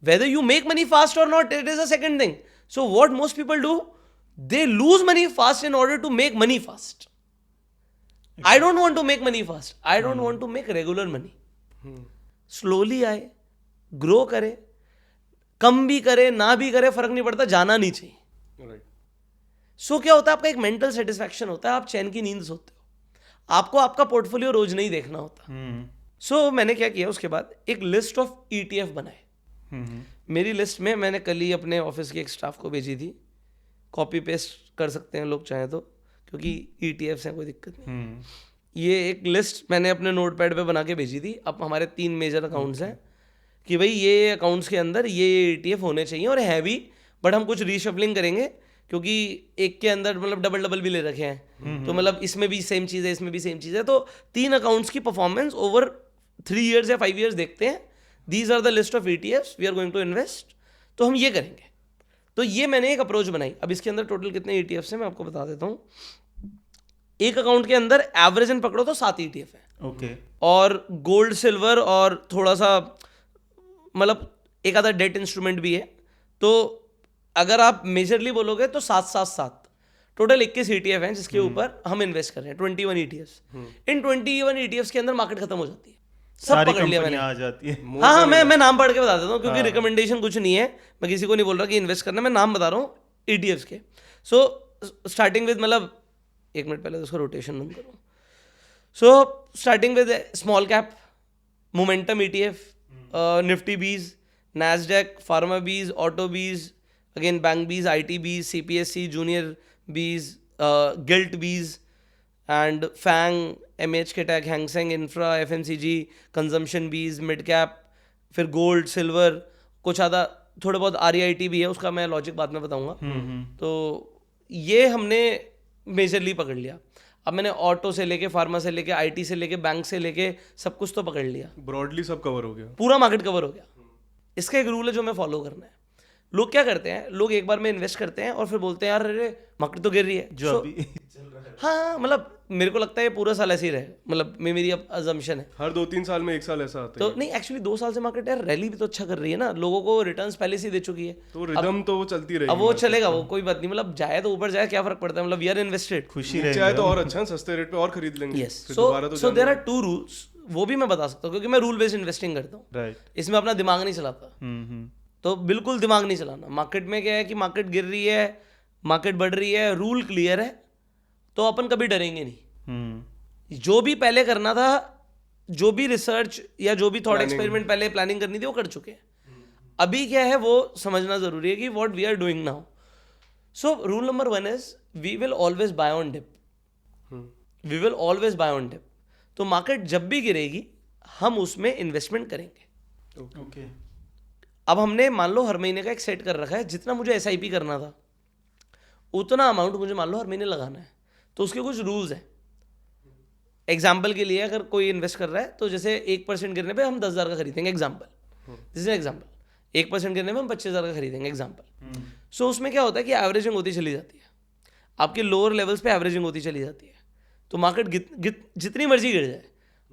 Whether you make money fast or not, it is a second thing. So what most people do, they lose money fast in order to make money fast. I don't want to make money fast. I don't want to make regular money. Slowly आए, grow करे, कम भी करे ना भी करे फर्क नहीं पड़ता, जाना नहीं चाहिए। राइट। सो क्या होता है, आपका एक मेंटल सेटिस्फैक्शन होता है, आप चैन की नींद सोते हो, आपको आपका पोर्टफोलियो रोज नहीं देखना होता। सो मैंने क्या किया, उसके बाद एक लिस्ट ऑफ ETF बनाए। मेरी लिस्ट में मैंने कल ही अपने ऑफिस के एक स्टाफ को भेजी थी, कॉपी पेस्ट कर सकते हैं लोग चाहे तो, क्योंकि ETFs हैं, कोई दिक्कत नहीं। ये एक लिस्ट मैंने अपने नोटपैड पे बना के भेजी थी। अब हमारे 3 मेजर अकाउंट्स हैं कि भाई ये अकाउंट्स के अंदर ये ETF होने चाहिए, और है भी, बट हम कुछ रीशफलिंग करेंगे, क्योंकि एक के अंदर मतलब डबल भी ले रखे हैं, तो मतलब इसमें भी सेम चीज़ है, इसमें भी सेम चीज़ है, तो 3 अकाउंट्स की परफॉर्मेंस ओवर 3 years या 5 years देखते हैं। These are the list of ETFs we are going to invest। तो हम ये करेंगे। तो ये मैंने एक अप्रोच बनाई। अब इसके अंदर टोटल कितने ETFs हैं मैं आपको बता देता हूँ। एक अकाउंट के अंदर एवरेजन पकड़ो तो 7 ETF है। ओके। और गोल्ड, सिल्वर और थोड़ा सा मतलब एक आधा डेट इंस्ट्रूमेंट भी है। तो अगर आप मेजरली बोलोगे तो 7 टोटल 21 ETF हैं जिसके ऊपर हम इन्वेस्ट कर रहे हैं, 21 ETFs। इन 21 ETFs के अंदर मार्केट खत्म हो जाती है, सब पकड़ लिया मैंने। आ जाती है। हाँ, मैं नाम पढ़ के बता देता हूँ, क्योंकि रिकमेंडेशन कुछ नहीं है, मैं किसी को नहीं बोल रहा कि इन्वेस्ट करना, मैं नाम बता रहा हूँ ETFs के। सो स्टार्टिंग विद, मतलब 1 मिनट पहले तो उसका रोटेशन बंद करो। So starting with small cap momentum ETF, Nifty बीज, नैस्डैक, फार्मा बीज, ऑटो बीज, अगेन बैंक बीज, IT बीज, CPSE, जूनियर बीज, गिल्ट बीज एंड फैंग, MH के tag, Hang Seng, infra, FMCG, consumption बीज, मिड कैप, फिर गोल्ड, सिल्वर, कुछ आधा थोड़े बहुत REIT भी है, उसका मैं लॉजिक बाद में बताऊंगा। तो ये हमने मेजरली पकड़ लिया। अब मैंने ऑटो से लेके, फार्मा से लेके, IT से लेके, बैंक से लेके सब कुछ तो पकड़ लिया, ब्रॉडली सब कवर हो गया, पूरा मार्केट कवर हो गया। इसका एक रूल है जो मैं फॉलो करना है। लोग क्या करते हैं, लोग एक बार में इन्वेस्ट करते हैं और फिर बोलते हैं यार अरे मार्केट तो गिर रही है जो अभी चल रहा है। हाँ, मतलब मेरे को लगता है ये पूरा साल ऐसे ही रहे, मतलब मेरी अब अजम्पशन है। हर 2-3 साल में 1 साल ऐसा आता तो है। नहीं, एक्चुअली 2 साल से मार्केट यार रैली भी तो अच्छा कर रही है ना, लोगों को रिटर्न्स पहले से ही दे चुकी है, तो रिदम तो वो चलती रहेगी। अब वो चलेगा, वो कोई बात नहीं, मतलब जाए तो ऊपर जाए, क्या फर्क पड़ता है, मतलब वी आर इन्वेस्टेड। खुशी चाहे रहेगी। तो और अच्छा है, सस्ते रेट पे और खरीद लेंगे। यस, फिर दोबारा तो सो देयर आर 2 रूल्स, वो भी मैं बता सकता हूँ क्योंकि मैं रूल बेस्ड इन्वेस्टिंग करता हूँ। राइट। इसमें अपना दिमाग नहीं चलाता, तो बिल्कुल दिमाग नहीं चलाना। मार्केट में क्या है कि मार्केट गिर रही है, मार्केट बढ़ रही है, रूल क्लियर है, तो अपन कभी डरेंगे नहीं। जो भी पहले करना था, जो भी रिसर्च या जो भी थॉट एक्सपेरिमेंट पहले प्लानिंग करनी थी वो कर चुके हैं। अभी क्या है वो समझना जरूरी है कि what we are doing now. So rule number 1 is we will always buy on dip, we will always buy on dip. तो मार्केट जब भी गिरेगी हम उसमें इन्वेस्टमेंट करेंगे। ओके। अब हमने मान लो हर महीने का एक सेट कर रखा है, जितना मुझे SIP करना था उतना अमाउंट मुझे मान लो हर महीने लगाना है, तो उसके कुछ रूल्स हैं। एग्जाम्पल के लिए अगर कोई इन्वेस्ट कर रहा है तो जैसे 1% गिरने पे हम 10,000 का खरीदेंगे, एग्जाम्पल, दिस इज एग्जाम्पल। 1% गिरने में हम 25,000 का खरीदेंगे, एग्जाम्पल। सो उसमें क्या होता है कि एवरेजिंग होती चली जाती है, आपके लोअर लेवल्स पे एवरेजिंग होती चली जाती है। तो मार्केट जितनी मर्जी गिर जाए,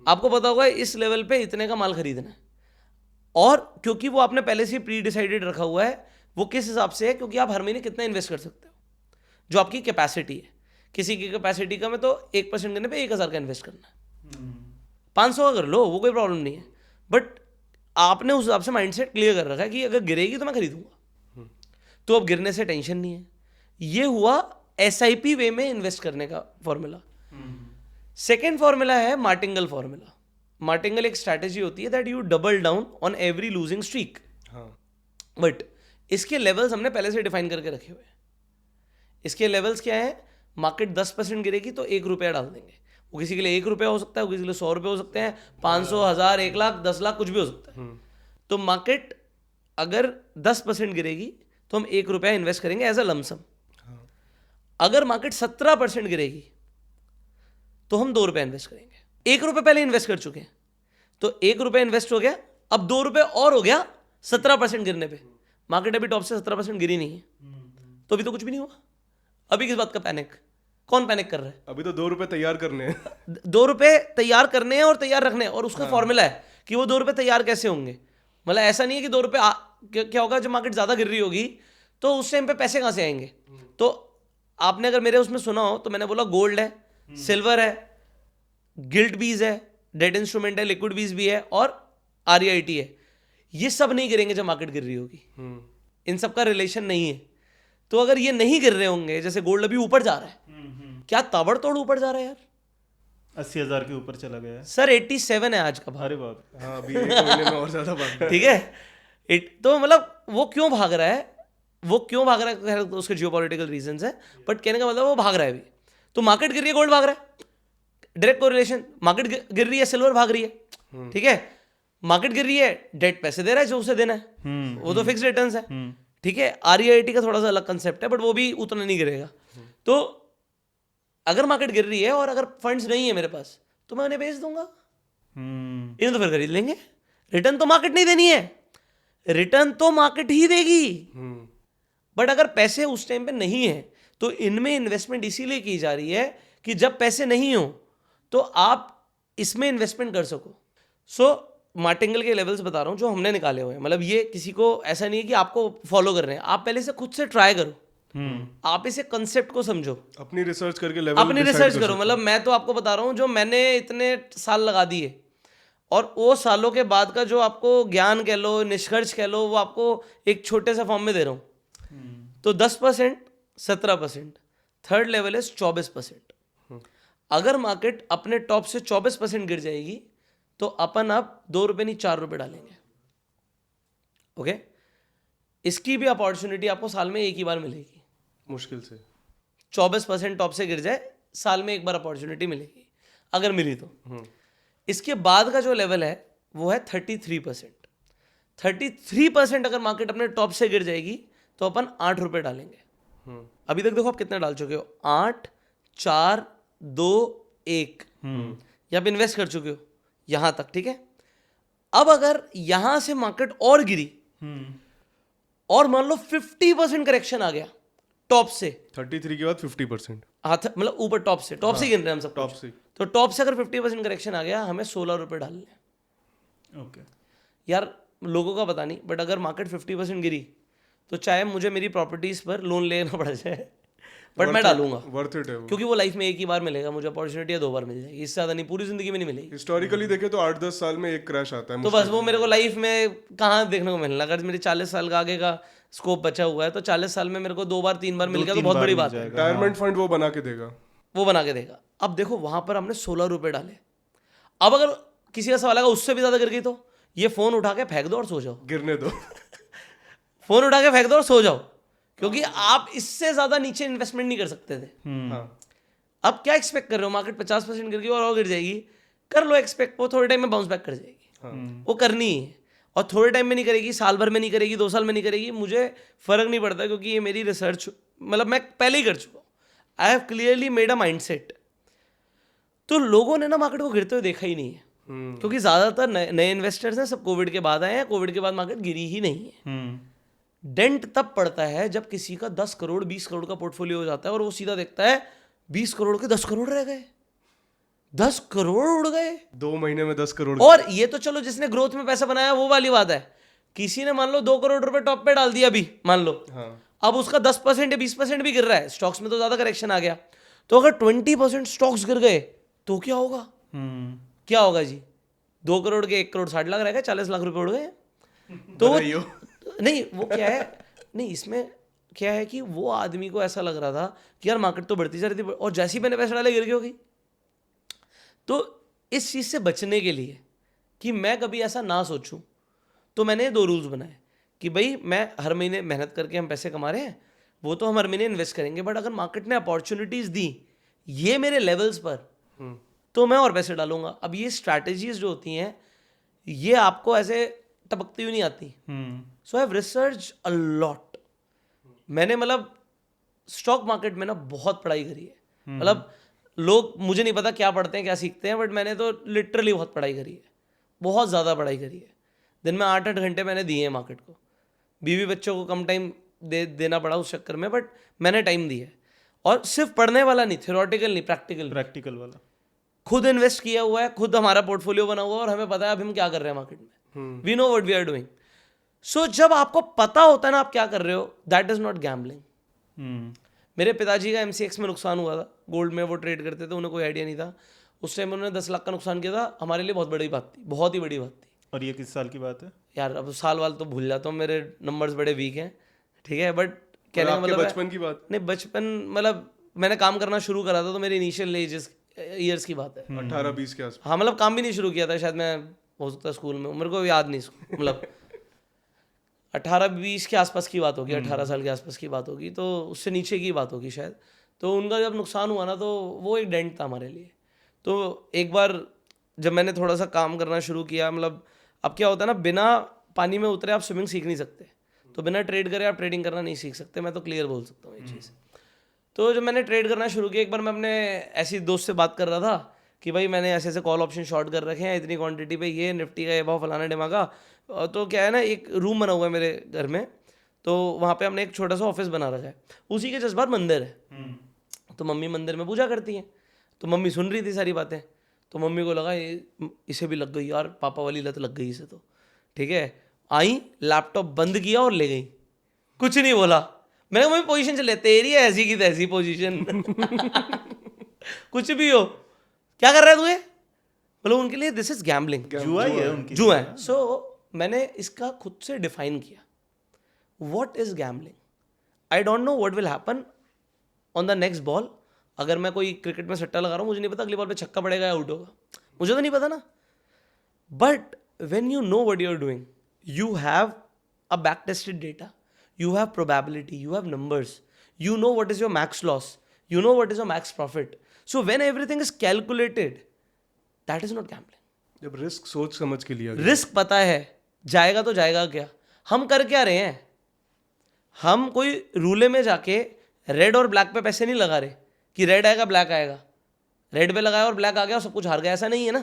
आपको पता होगा इस लेवल पे इतने का माल खरीदना है, और क्योंकि वो आपने पहले से प्री डिसाइडेड रखा हुआ है, वो किस हिसाब से है, क्योंकि आप हर महीने कितना इन्वेस्ट कर सकते हो, जो आपकी कैपेसिटी है। किसी की कैपेसिटी का में तो 1% करने पे 1,000 का इन्वेस्ट करना है, 500 का कर लो, वो कोई प्रॉब्लम नहीं है, बट आपने उस हिसाब से माइंडसेट क्लियर कर रखा है कि अगर गिरेगी तो मैं खरीदूंगा, तो अब गिरने से टेंशन नहीं है। ये हुआ SIP वे में इन्वेस्ट करने का फॉर्मूला। सेकेंड फॉर्मूला है मार्टिंगल फॉर्मूला। मार्टिंगल एक स्ट्रैटेजी होती है that U double down on every losing streak, हाँ बट इसके लेवल्स हमने पहले से डिफाइन करके रखे हुए हैं. इसके लेवल्स क्या है? मार्केट 10% गिरेगी तो 1 रुपया डाल देंगे. वो किसी के लिए 1 रुपया हो सकता है, वो किसी के लिए 100 रुपये हो सकते हैं, 500, 1000, 1 लाख, 10 लाख, कुछ भी हो सकता है. तो मार्केट अगर 10% गिरेगी तो हम 1 रुपया इन्वेस्ट करेंगे एज अ लमसम. अगर मार्केट 17% गिरेगी तो हम 2 रुपये इन्वेस्ट करेंगे. 1 रुपये पहले इन्वेस्ट कर चुके हैं तो 1 रुपये इन्वेस्ट हो गया, अब 2 रुपये और हो गया 17% गिरने पे. मार्केट अभी टॉप से 17% गिरी नहीं है तो अभी तो कुछ भी नहीं हुआ. अभी किस बात का पैनिक? कौन पैनिक कर रहा है? अभी तो 2 रुपए तैयार करने हैं. 2 रुपये तैयार करने हैं और तैयार रखने हैं, और उसका फॉर्मूला है कि वो 2 रुपये तैयार कैसे होंगे. मतलब ऐसा नहीं है कि 2 रुपये क्या होगा जब मार्केट ज्यादा गिर रही होगी तो उस टाइम पे पैसे कहाँ से आएंगे. तो आपने अगर मेरे उसमें सुना हो तो मैंने बोला गोल्ड है, सिल्वर है, गिल्ट बीज है, डेट इंस्ट्रूमेंट है, लिक्विड बीज भी है और REIT है. ये सब नहीं गिरेंगे जब मार्केट गिर रही होगी. इन सब का रिलेशन नहीं है. तो अगर ये नहीं गिर रहे होंगे, जैसे गोल्ड अभी ऊपर जा रहा है, क्या ताबड़तोड़ ऊपर जा रहा है यार. 80,000 के ऊपर चला गया है. सर 87 है आज का भाव. अरे बाप. हाँ अभी 1 महीने में और ज्यादा भाग रहा है. ठीक है. तो मतलब वो क्यों भाग रहा है, वो क्यों भाग रहा है, उसके जियोपॉलिटिकल रीजंस है, बट कहने का मतलब वो भाग रहा है अभी. तो मार्केट गिर रही है, गोल्ड भाग रहा है, डायरेक्ट कोरिलेशन. मार्केट गिर रही है, सिल्वर भाग रही है. ठीक है. मार्केट गिर रही है, डेट पैसे दे रहा है जो उसे देना है, वो तो फिक्स रिटर्न्स है. ठीक है. REIT का थोड़ा सा अलग कंसेप्ट है बट वो भी उतना नहीं गिरेगा. तो अगर मार्केट गिर रही है और अगर फंड्स नहीं है मेरे पास तो मैं उन्हें बेच दूंगा. इन्हें तो फिर खरीद लेंगे. रिटर्न तो मार्केट नहीं देनी है, रिटर्न तो मार्केट ही देगी. बट अगर पैसे उस टाइम पे नहीं है तो इनमें इन्वेस्टमेंट इसीलिए की जा रही है कि जब पैसे नहीं हो तो आप इसमें इन्वेस्टमेंट कर सको. सो मार्टिंगल के लेवल्स बता रहा हूं जो हमने निकाले हुए हैं. मतलब ये किसी को ऐसा नहीं है कि आपको फॉलो कर रहे हैं, आप पहले से खुद से ट्राई करो. आप इसे कंसेप्ट को समझो, अपनी रिसर्च करके लेवल अपनी रिसर्च करो. मतलब मैं तो आपको बता रहा हूँ जो मैंने इतने साल लगा दिए और वो सालों के बाद का जो आपको ज्ञान कह लो, निष्कर्ष कह लो, वो आपको एक छोटे से फॉर्म में दे रहा हूँ. तो 10%, 17%, थर्ड लेवल है 24%. अगर मार्केट अपने टॉप से 24% गिर जाएगी तो अपन अब 2 रुपये नहीं 4 रुपये डालेंगे. ओके. इसकी भी अपॉर्चुनिटी आपको साल में एक ही बार मिलेगी. मुश्किल से 24% टॉप से गिर जाए, साल में एक बार अपॉर्चुनिटी मिलेगी अगर मिली तो. इसके बाद का जो लेवल है वो है 33%. 33% अगर मार्केट अपने टॉप से गिर जाएगी तो अपन 8 रुपये डालेंगे. अभी तक देखो आप कितना डाल चुके हो, 8, 4, 2, 1. या आप इन्वेस्ट कर चुके हो यहां तक. ठीक है. अब अगर यहां से मार्केट और गिरी और मान लो 50% करेक्शन आ गया टॉप से, 33 के बाद 50%. हाँ मतलब ऊपर टॉप से गिन रहे हैं हम सब टॉप कुछ. से. तो टॉप से अगर 50% करेक्शन आ गया, हमें 16 रुपये डालने हैं. ओके. यार लोगों का पता नहीं, बट अगर मार्केट 50% गिरी तो चाहे मुझे मेरी प्रॉपर्टीज पर लोन लेना पड़ जाए बट मैं डालूंगा. वर्थ इट है वो. क्योंकि वो लाइफ में एक ही बार मिलेगा मुझे अपॉर्चुनिटी, 2 बार मिल जाएगी, इससे ज़्यादा नहीं, पूरी जिंदगी में नहीं मिलेगी. हिस्टोरिकली देखे तो 8-10 साल में एक क्रैश आता है. तो बस वो मेरे को लाइफ में कहाँ देखने को मिलना. अगर मेरे 40 साल का आगे का स्कोप बचा हुआ है तो 40 साल में मेरे को 2 बार 3 बार मिल गया तो बहुत बड़ी बात है. रिटायरमेंट फंड वो बना के देगा. वो बना के देगा. अब देखो वहां पर हमने 16 रुपये डाले. अब अगर किसी का सवाल आएगा उससे भी ज्यादा गिर गई तो ये फोन उठा के फेंक दो और सो जाओ. गिरने दो. फोन उठा के फेंक दो और सो जाओ, क्योंकि आप इससे ज्यादा नीचे इन्वेस्टमेंट नहीं कर सकते थे. हाँ. अब क्या एक्सपेक्ट कर रहे हो, मार्केट 50% गिर गई और गिर जाएगी, कर लो एक्सपेक्ट, वो थोड़े टाइम में बाउंस बैक कर जाएगी. वो करनी ही है और थोड़े टाइम में नहीं करेगी, साल भर में नहीं करेगी, 2 साल में नहीं करेगी, मुझे फर्क नहीं पड़ता क्योंकि ये मेरी रिसर्च, मतलब मैं पहले ही कर चुका हूँ. I have clearly made a mindset. तो लोगों ने ना मार्केट को गिरते हुए देखा ही नहीं है क्योंकि ज्यादातर नए इन्वेस्टर्स हैं, सब कोविड के बाद आए हैं. कोविड के बाद मार्केट गिरी ही नहीं है. डेंट तब पड़ता है जब किसी का 10 करोड़ 20 करोड़ का पोर्टफोलियो हो जाता है और वो सीधा देखता है 20 करोड़ के 10 करोड़ रह गए, 10 करोड़ उड़ गए 2 महीने में 10 करोड़. और ये तो चलो जिसने ग्रोथ में पैसा बनाया वो वाली बात है. किसी ने मान लो 2 करोड़ रुपए टॉप पे डाल दिया अभी मान लो. हाँ. अब उसका 10% या 20% भी गिर रहा है. स्टॉक्स में तो ज्यादा करेक्शन आ गया. तो अगर 20% स्टॉक्स गिर गए तो क्या होगा? क्या होगा जी? 2 करोड़ के 1 करोड़ 60 लाख रह गए, 40 लाख रुपए उड़ गए. तो वो नहीं, वो क्या है, नहीं इसमें क्या है कि वो आदमी को ऐसा लग रहा था कि यार मार्केट तो बढ़ती जा रही थी और जैसे ही मैंने पैसे डाले गिर गई होगी. तो इस चीज से बचने के लिए कि मैं कभी ऐसा ना सोचूं, तो मैंने 2 रूल्स बनाए कि भाई मैं हर महीने मेहनत करके हम पैसे कमा रहे हैं, वो तो हम हर महीने इन्वेस्ट करेंगे, बट अगर मार्केट ने अपॉर्चुनिटीज़ दी ये मेरे लेवल्स पर, तो मैं और पैसे डालूंगा. अब ये स्ट्रैटेजीज जो होती हैं ये आपको ऐसे टपकती हुई नहीं आती. So I have research a lot. मैंने मतलब स्टॉक मार्केट में ना बहुत पढ़ाई करी है. मतलब लोग, मुझे नहीं पता क्या पढ़ते हैं क्या सीखते हैं, बट मैंने तो लिटरली बहुत पढ़ाई करी है, बहुत ज़्यादा पढ़ाई करी है. दिन में 8-8 घंटे मैंने दिए हैं मार्केट को. बीवी बच्चों को कम टाइम देना पड़ा उस चक्कर में, बट मैंने टाइम दिया है. और सिर्फ पढ़ने वाला नहीं, थ्योरेटिकल नहीं, प्रैक्टिकल वाला. खुद इन्वेस्ट किया हुआ है, खुद हमारा पोर्टफोलियो बना हुआ है और हमें पता है अब हम क्या कर रहे हैं मार्केट में. We know what we are doing. So जब आपको पता होता है ना आप क्या कर रहे हो, दैट इज नॉट गैम्बलिंग. मेरे पिताजी का MCX में नुकसान हुआ था. गोल्ड में वो ट्रेड करते थे, उन्हें कोई आइडिया नहीं था. उस टाइम उन्होंने 10 लाख का नुकसान किया था. हमारे लिए बहुत बड़ी बात थी, बहुत ही बड़ी बात थी. और ये किस साल की बात है? यार अब साल वाल तो भूल जाता हूँ, मेरे नंबर्स बड़े वीक हैं, ठीक है. बट कहने का मतलब बचपन की बात नहीं, बचपन मतलब मैंने काम करना शुरू करा था तो मेरे इनिशियल ईयर्स की बात है. 18-20 के आसपास. हाँ मतलब काम भी नहीं शुरू किया था शायद मैं, हो सकता है स्कूल में, मेरे को याद नहीं. मतलब 18-20 के आसपास की बात होगी, 18 साल के आसपास की बात होगी, तो उससे नीचे की बात होगी शायद. तो उनका जब नुकसान हुआ ना, तो वो एक डेंट था हमारे लिए. तो एक बार जब मैंने थोड़ा सा काम करना शुरू किया, मतलब अब क्या होता है ना, बिना पानी में उतरे आप स्विमिंग सीख नहीं सकते, तो बिना ट्रेड करे आप ट्रेडिंग करना नहीं सीख सकते. मैं तो क्लियर बोल सकता हूँ ये चीज़. तो जब मैंने ट्रेड करना शुरू किया, एक बार मैं अपने ऐसी दोस्त से बात कर रहा था कि भाई मैंने ऐसे ऐसे कॉल ऑप्शन शॉर्ट कर रखे हैं इतनी क्वांटिटी पे, ये निफ्टी का ये भाव फलाना डिमागा. तो क्या है ना, एक रूम बना हुआ है मेरे घर में, तो वहाँ पे हमने एक छोटा सा ऑफिस बना रखा है. उसी के जज्बात मंदिर है. तो मम्मी मंदिर में पूजा करती हैं, तो मम्मी सुन रही थी सारी बातें. तो मम्मी को लगा इसे भी लग गई यार, पापा वाली लत लग गई इसे तो, ठीक है. आई, लैपटॉप बंद किया और ले गई, कुछ नहीं बोला. मैंने कहा मम्मी पोजीशन चले, तेरी है ऐसी की तैसी पोजीशन. कुछ भी हो, क्या कर रहा है तू ये, मतलब उनके लिए दिस इज गैम्बलिंग, जुआ ही है उनकी. जुआ है. सो मैंने इसका खुद से डिफाइन किया, what is gambling. I don't know what will happen on the next ball. अगर मैं कोई क्रिकेट में सट्टा लगा रहा हूँ, मुझे नहीं पता अगली बॉल पे छक्का पड़ेगा या आउट होगा, मुझे तो नहीं पता ना. But when you know what you are doing, you have a back tested data, you have probability, you have numbers, you know what is your max loss, you know what is your max profit. So when everything is calculated, that is not gambling. जब risk सोच समझ के लिया, risk पता है जाएगा तो जाएगा क्या. हम कर क्या रहे हैं, हम कोई रूले में जाके रेड और ब्लैक पे पैसे नहीं लगा रहे कि रेड आएगा ब्लैक आएगा. रेड पे लगाया और ब्लैक आ गया और सब कुछ हार गया, ऐसा नहीं है ना.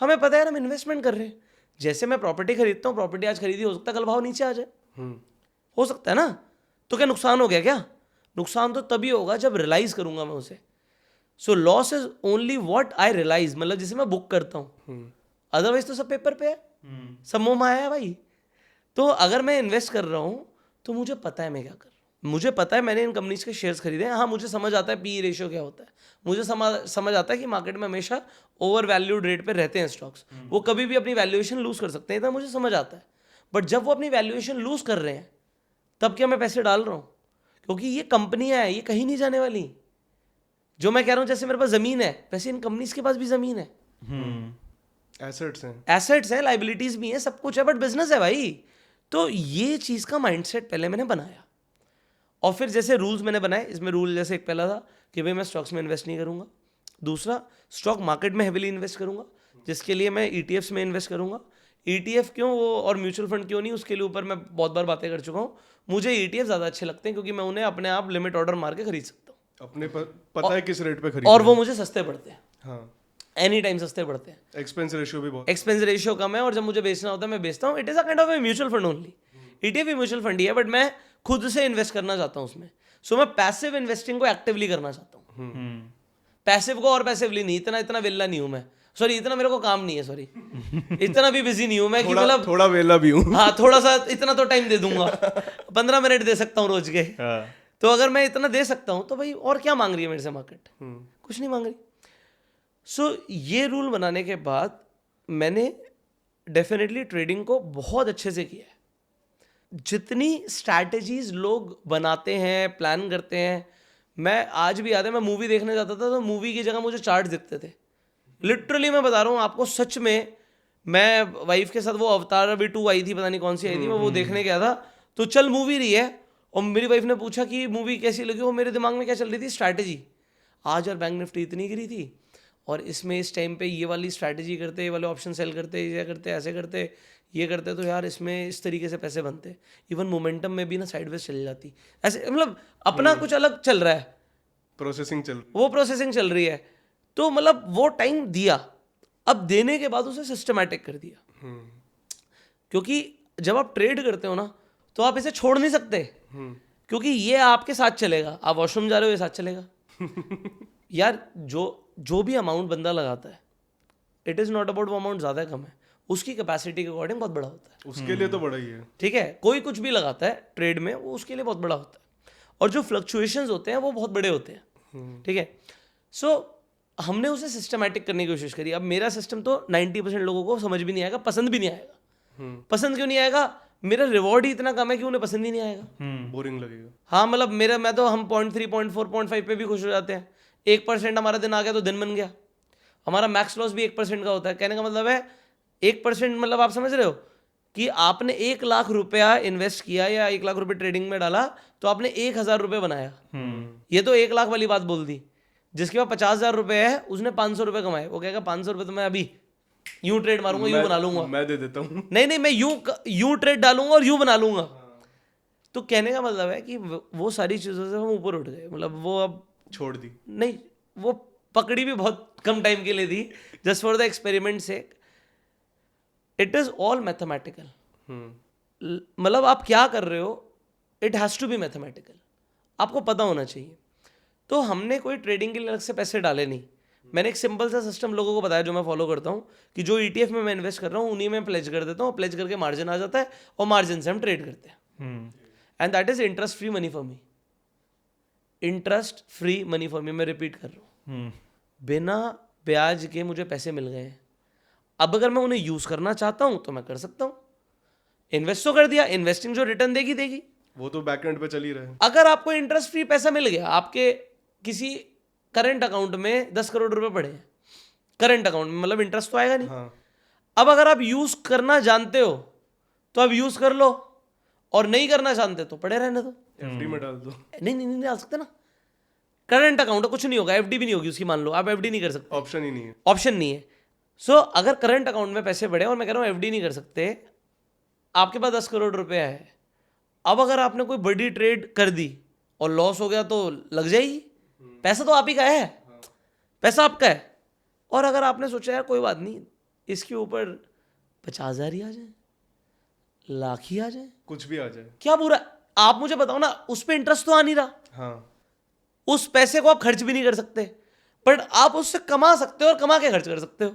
हमें पता है हम इन्वेस्टमेंट कर रहे हैं. जैसे मैं प्रॉपर्टी खरीदता हूँ, प्रॉपर्टी आज खरीदी, हो सकता है कल भाव नीचे आ जाए, हो सकता है ना. तो क्या नुकसान हो गया क्या? नुकसान तो तभी होगा जब रियलाइज करूंगा मैं उसे. So loss is only what I realise, मतलब जिसे मैं बुक करता हूँ. अदरवाइज तो सब पेपर पे है, सब मुंह माया है भाई. तो अगर मैं इन्वेस्ट कर रहा हूँ तो मुझे पता है मैं क्या कर रहा हूँ, मुझे पता है मैंने इन कंपनीज के शेयर्स खरीदे हैं. हाँ मुझे समझ आता है PE रेशियो क्या होता है, मुझे समझ आता है कि मार्केट में हमेशा ओवर वैल्यूड रेट पे रहते हैं स्टॉक्स, वो कभी भी अपनी वैल्यूएशन लूज कर सकते हैं, तो मुझे समझ आता है. बट जब वो अपनी वैल्यूएशन लूज कर रहे हैं, तब क्या मैं पैसे डाल रहा हूँ? क्योंकि ये कंपनियां हैं, ये कहीं नहीं जाने वाली. जो मैं कह रहा हूँ, जैसे मेरे पास जमीन है, वैसे इन कंपनीज के पास भी जमीन है, एसेट्स हैं, लाइबिलिटीज भी हैं, सब कुछ है, बट बिजनेस है भाई. तो ये चीज़ का माइंडसेट पहले मैंने बनाया. और फिर जैसे रूल्स मैंने बनाए, इसमें रूल जैसे एक पहला था कि भाई मैं स्टॉक्स में इन्वेस्ट नहीं करूंगा. दूसरा, स्टॉक मार्केट में हेविली इन्वेस्ट करूंगा, जिसके लिए मैं ETFs में इन्वेस्ट करूंगा. ETF क्यों वो और म्यूचुअल फंड क्यों नहीं, उसके लिए ऊपर मैं बहुत बार बातें कर चुका हूँ. मुझे ETF ज़्यादा अच्छे लगते हैं क्योंकि मैं उन्हें अपने आप लिमिट ऑर्डर मार के खरीद सकता हूँ, अपने पता है किस रेट पे खरीद, और वो मुझे सस्ते पड़ते हैं. हाँ, एनी टाइम सस्ते पड़ते हैं. एक्सपेंस रेशियो भी बहुत, एक्सपेंस रेशियो कम है, और जब मुझे बेचना होता है मैं बेचता हूँ. It is a kind of a mutual fund only. ETF भी म्यूचुअल फंड ही है, बट मैं खुद से इन्वेस्ट करना चाहता हूँ उसमें. सो मैं पैसिव इन्वेस्टिंग को एक्टिवली करना चाहता हूँ. पैसिव को और पैसिवली नहीं, इतना वेला नहीं हूँ मैं, सॉरी इतना मेरे को काम नहीं है, सॉरी इतना भी बिजी नहीं हूँ मैं कि मतलब थोड़ा वेला भी हूँ. हाँ थोड़ा सा इतना तो टाइम दे दूंगा, 15 मिनट दे सकता हूँ रोज के. तो अगर मैं इतना दे सकता हूँ तो भाई और क्या मांग रही है मेरे से मार्केट, कुछ नहीं मांग रही. सो ये रूल बनाने के बाद मैंने डेफिनेटली ट्रेडिंग को बहुत अच्छे से किया है. जितनी स्ट्रैटेजीज लोग बनाते हैं, प्लान करते हैं, मैं आज भी याद है मैं मूवी देखने जाता था तो मूवी की जगह मुझे चार्ट दिखते थे. लिटरली मैं बता रहा हूँ आपको, सच में मैं वाइफ के साथ वो अवतार अभी 2 आई थी, पता नहीं कौन सी आई थी, मैं वो देखने गया था, तो चल मूवी रही है, और मेरी वाइफ ने पूछा कि मूवी कैसी लगी, वो मेरे दिमाग में क्या चल रही थी, स्ट्रैटेजी। आज यार बैंक निफ्टी इतनी गिरी थी, और इसमें इस टाइम पे ये वाली स्ट्रैटेजी करते, ये वाले ऑप्शन सेल करते, ये करते, ऐसे करते, ये करते, तो यार इसमें इस तरीके से पैसे बनते। इवन मोमेंटम में भी ना साइडवेज चली जाती, ऐसे मतलब अपना कुछ अलग चल रहा है, प्रोसेसिंग चल वो प्रोसेसिंग चल रही है। तो मतलब वो टाइम दिया, अब देने के बाद उसे सिस्टमैटिक कर दिया, क्योंकि जब आप ट्रेड करते हो ना तो आप इसे छोड़ नहीं सकते, क्योंकि ये आपके साथ चलेगा। आप वॉशरूम जा रहे हो, ये साथ चलेगा। यार जो भी अमाउंट बंदा लगाता है, इट इज़ नॉट अबाउट वो अमाउंट ज़्यादा कम है, उसकी कैपेसिटी के अकॉर्डिंग बहुत बड़ा होता है। उसके लिए तो बड़ा ही है। ठीक है, कोई कुछ भी लगाता है ट्रेड में, वो उसके लिए बहुत बड़ा होता है, और जो फ्लक्चुएशंस होते हैं वो बहुत बड़े होते हैं। ठीक है, सो हमने उसे सिस्टमैटिक करने की कोशिश करी। अब मेरा सिस्टम तो 90% लोगों को समझ भी नहीं आएगा, पसंद भी नहीं आएगा। पसंद क्यों नहीं आएगा? मेरा रिवॉर्ड ही इतना कम है कि उन्हें पसंद ही नहीं आएगा, बोरिंग लगेगा। हाँ मतलब मैं तो हम 0.3, 0.4, 0.5 पे भी खुश हो जाते हैं। 1% हमारा दिन आ गया तो दिन बन गया। हमारा मैक्स लॉस भी 1% का होता है। कहने का मतलब है 1%, मतलब आप समझ रहे हो कि आपने 1 लाख रुपया इन्वेस्ट किया या 1 लाख रुपए ट्रेडिंग में डाला, तो आपने 1,000 रुपये बनाया। ये तो 1 लाख वाली बात बोल दी। जिसके पास 50,000 रुपये है उसने 500 रुपये कमाए, वो कहेगा 500 रुपये तो मैं अभी यूं ट्रेड मारूंगा, यूं बना लूंगा। मैं दे देता हूँ। नहीं, मैं यूं ट्रेड डालूंगा और यूं बना लूंगा। तो कहने का मतलब है कि वो सारी चीज़ों से हम ऊपर उठ गए। मतलब वो अब छोड़ दी नहीं, वो पकड़ी भी बहुत कम टाइम के लिए थी, जस्ट फॉर द एक्सपेरिमेंट से। It is all mathematical. मतलब आप क्या कर रहे हो, it has to be mathematical, आपको पता होना चाहिए। तो हमने कोई ट्रेडिंग के लिए अलग से पैसे डाले नहीं। मैंने एक सिंपल सा सिस्टम लोगों को बताया जो मैं फॉलो करता हूँ, कि जो ETF में मैं इन्वेस्ट कर रहा हूँ उन्हीं में प्लेज कर देता हूँ, प्लेज करके मार्जिन आ जाता है और मार्जिन से हम ट्रेड करते हैं। And that is interest free money for me. Interest free money for me, मैं रिपीट कर रहा हूँ। बिना ब्याज के मुझे पैसे मिल गए हैं। अब अगर मैं उन्हें यूज करना चाहता हूँ तो मैं कर सकता हूँ। इन्वेस्ट तो कर दिया, इन्वेस्टिंग जो रिटर्न देगी देगी। वो तो बैक एंड पे चल ही रहा है। अगर आपको इंटरेस्ट फ्री पैसा मिल गया, आपके किसी करंट अकाउंट में 10 करोड़ रुपए पड़े हैं करंट अकाउंट में, मतलब इंटरेस्ट तो आएगा नहीं। हाँ। अब अगर आप यूज करना जानते हो तो आप यूज कर लो, और नहीं करना जानते तो पड़े रहने दो। FD में डाल दो। नहीं डाल सकते ना। करंट अकाउंट कुछ नहीं होगा, FD भी नहीं होगी उसकी, मान लो आप FD नहीं कर सकते, ऑप्शन ही नहीं है। ऑप्शन नहीं है। सो अगर करंट अकाउंट में पैसे पड़े और मैं कह रहा हूँ FD नहीं कर सकते, आपके पास 10 करोड़ रुपया है। अब अगर आपने कोई बड़ी ट्रेड कर दी और लॉस हो गया तो लग जाएगी। पैसा तो आप ही का है, पैसा आपका है। और अगर आपने सोचा यार कोई बात नहीं, इसके ऊपर 50,000 ही आ जाए, लाख ही आ जाए, कुछ भी आ जाए, क्या बुरा। आप मुझे बताओ ना, उस पर इंटरेस्ट तो आ नहीं रहा। हाँ। उस पैसे को आप खर्च भी नहीं कर सकते, बट आप उससे कमा सकते हो और कमा के खर्च कर सकते हो।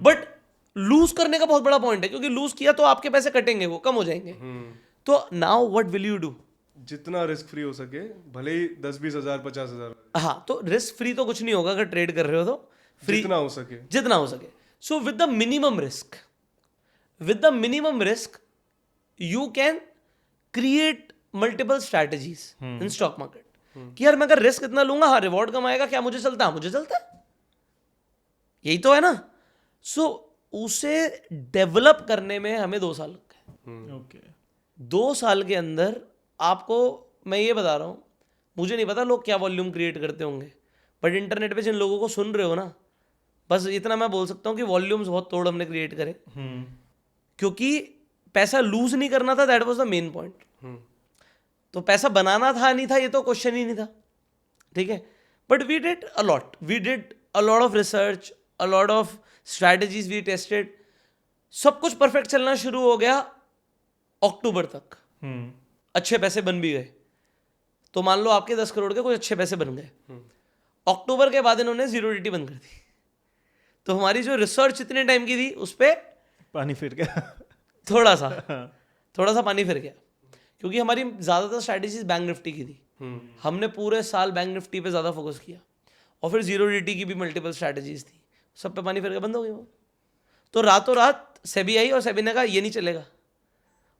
बट लूज करने का बहुत बड़ा पॉइंट है, क्योंकि लूज किया तो आपके पैसे कटेंगे, वो कम हो जाएंगे। तो now what will you do? जितना रिस्क फ्री हो सके, भले ही 10-20 हज़ार 50 हज़ार। हाँ, तो रिस्क फ्री तो कुछ नहीं होगा अगर ट्रेड कर रहे हो तो। फ्री जितना हो सके, जितना हो सके। So with the minimum risk you can create multiple strategies in stock market. कि यार मैं अगर रिस्क इतना लूंगा, हाँ रिवॉर्ड कम आएगा, क्या मुझे चलता है? मुझे चलता है, यही तो है ना। सो उसे डेवलप करने में हमें 2 साल लग गए। ओके 2 साल के अंदर आपको मैं ये बता रहा हूँ, मुझे नहीं पता लोग क्या वॉल्यूम क्रिएट करते होंगे, बट इंटरनेट पे जिन लोगों को सुन रहे हो ना, बस इतना मैं बोल सकता हूँ कि वॉल्यूम्स बहुत तोड़ हमने क्रिएट करे। क्योंकि पैसा लूज नहीं करना था, that was the main point. तो पैसा बनाना था नहीं था, ये तो क्वेश्चन ही नहीं था। ठीक है, but we did a lot of research, a lot of strategies we tested. सब कुछ परफेक्ट चलना शुरू हो गया अक्टूबर तक। अच्छे पैसे बन भी गए। तो मान लो आपके 10 करोड़ के कुछ अच्छे पैसे बन गए। अक्टूबर के बाद इन्होंने जीरोडिटी बंद कर दी। तो हमारी जो रिसर्च इतने टाइम की थी उस पर पानी फिर गया थोड़ा सा पानी फिर गया, क्योंकि हमारी ज़्यादातर स्ट्रैटेजीज बैंक निफ्टी की थी। हमने पूरे साल बैंक निफ्टी पे ज़्यादा फोकस किया, और फिर जीरोडिटी की भी मल्टीपल स्ट्रैटेजीज थी, सब पे पानी फिर गया, बंद हो गई वो। तो रातों रात सेबी आई और सेबी ने कहा ये नहीं चलेगा,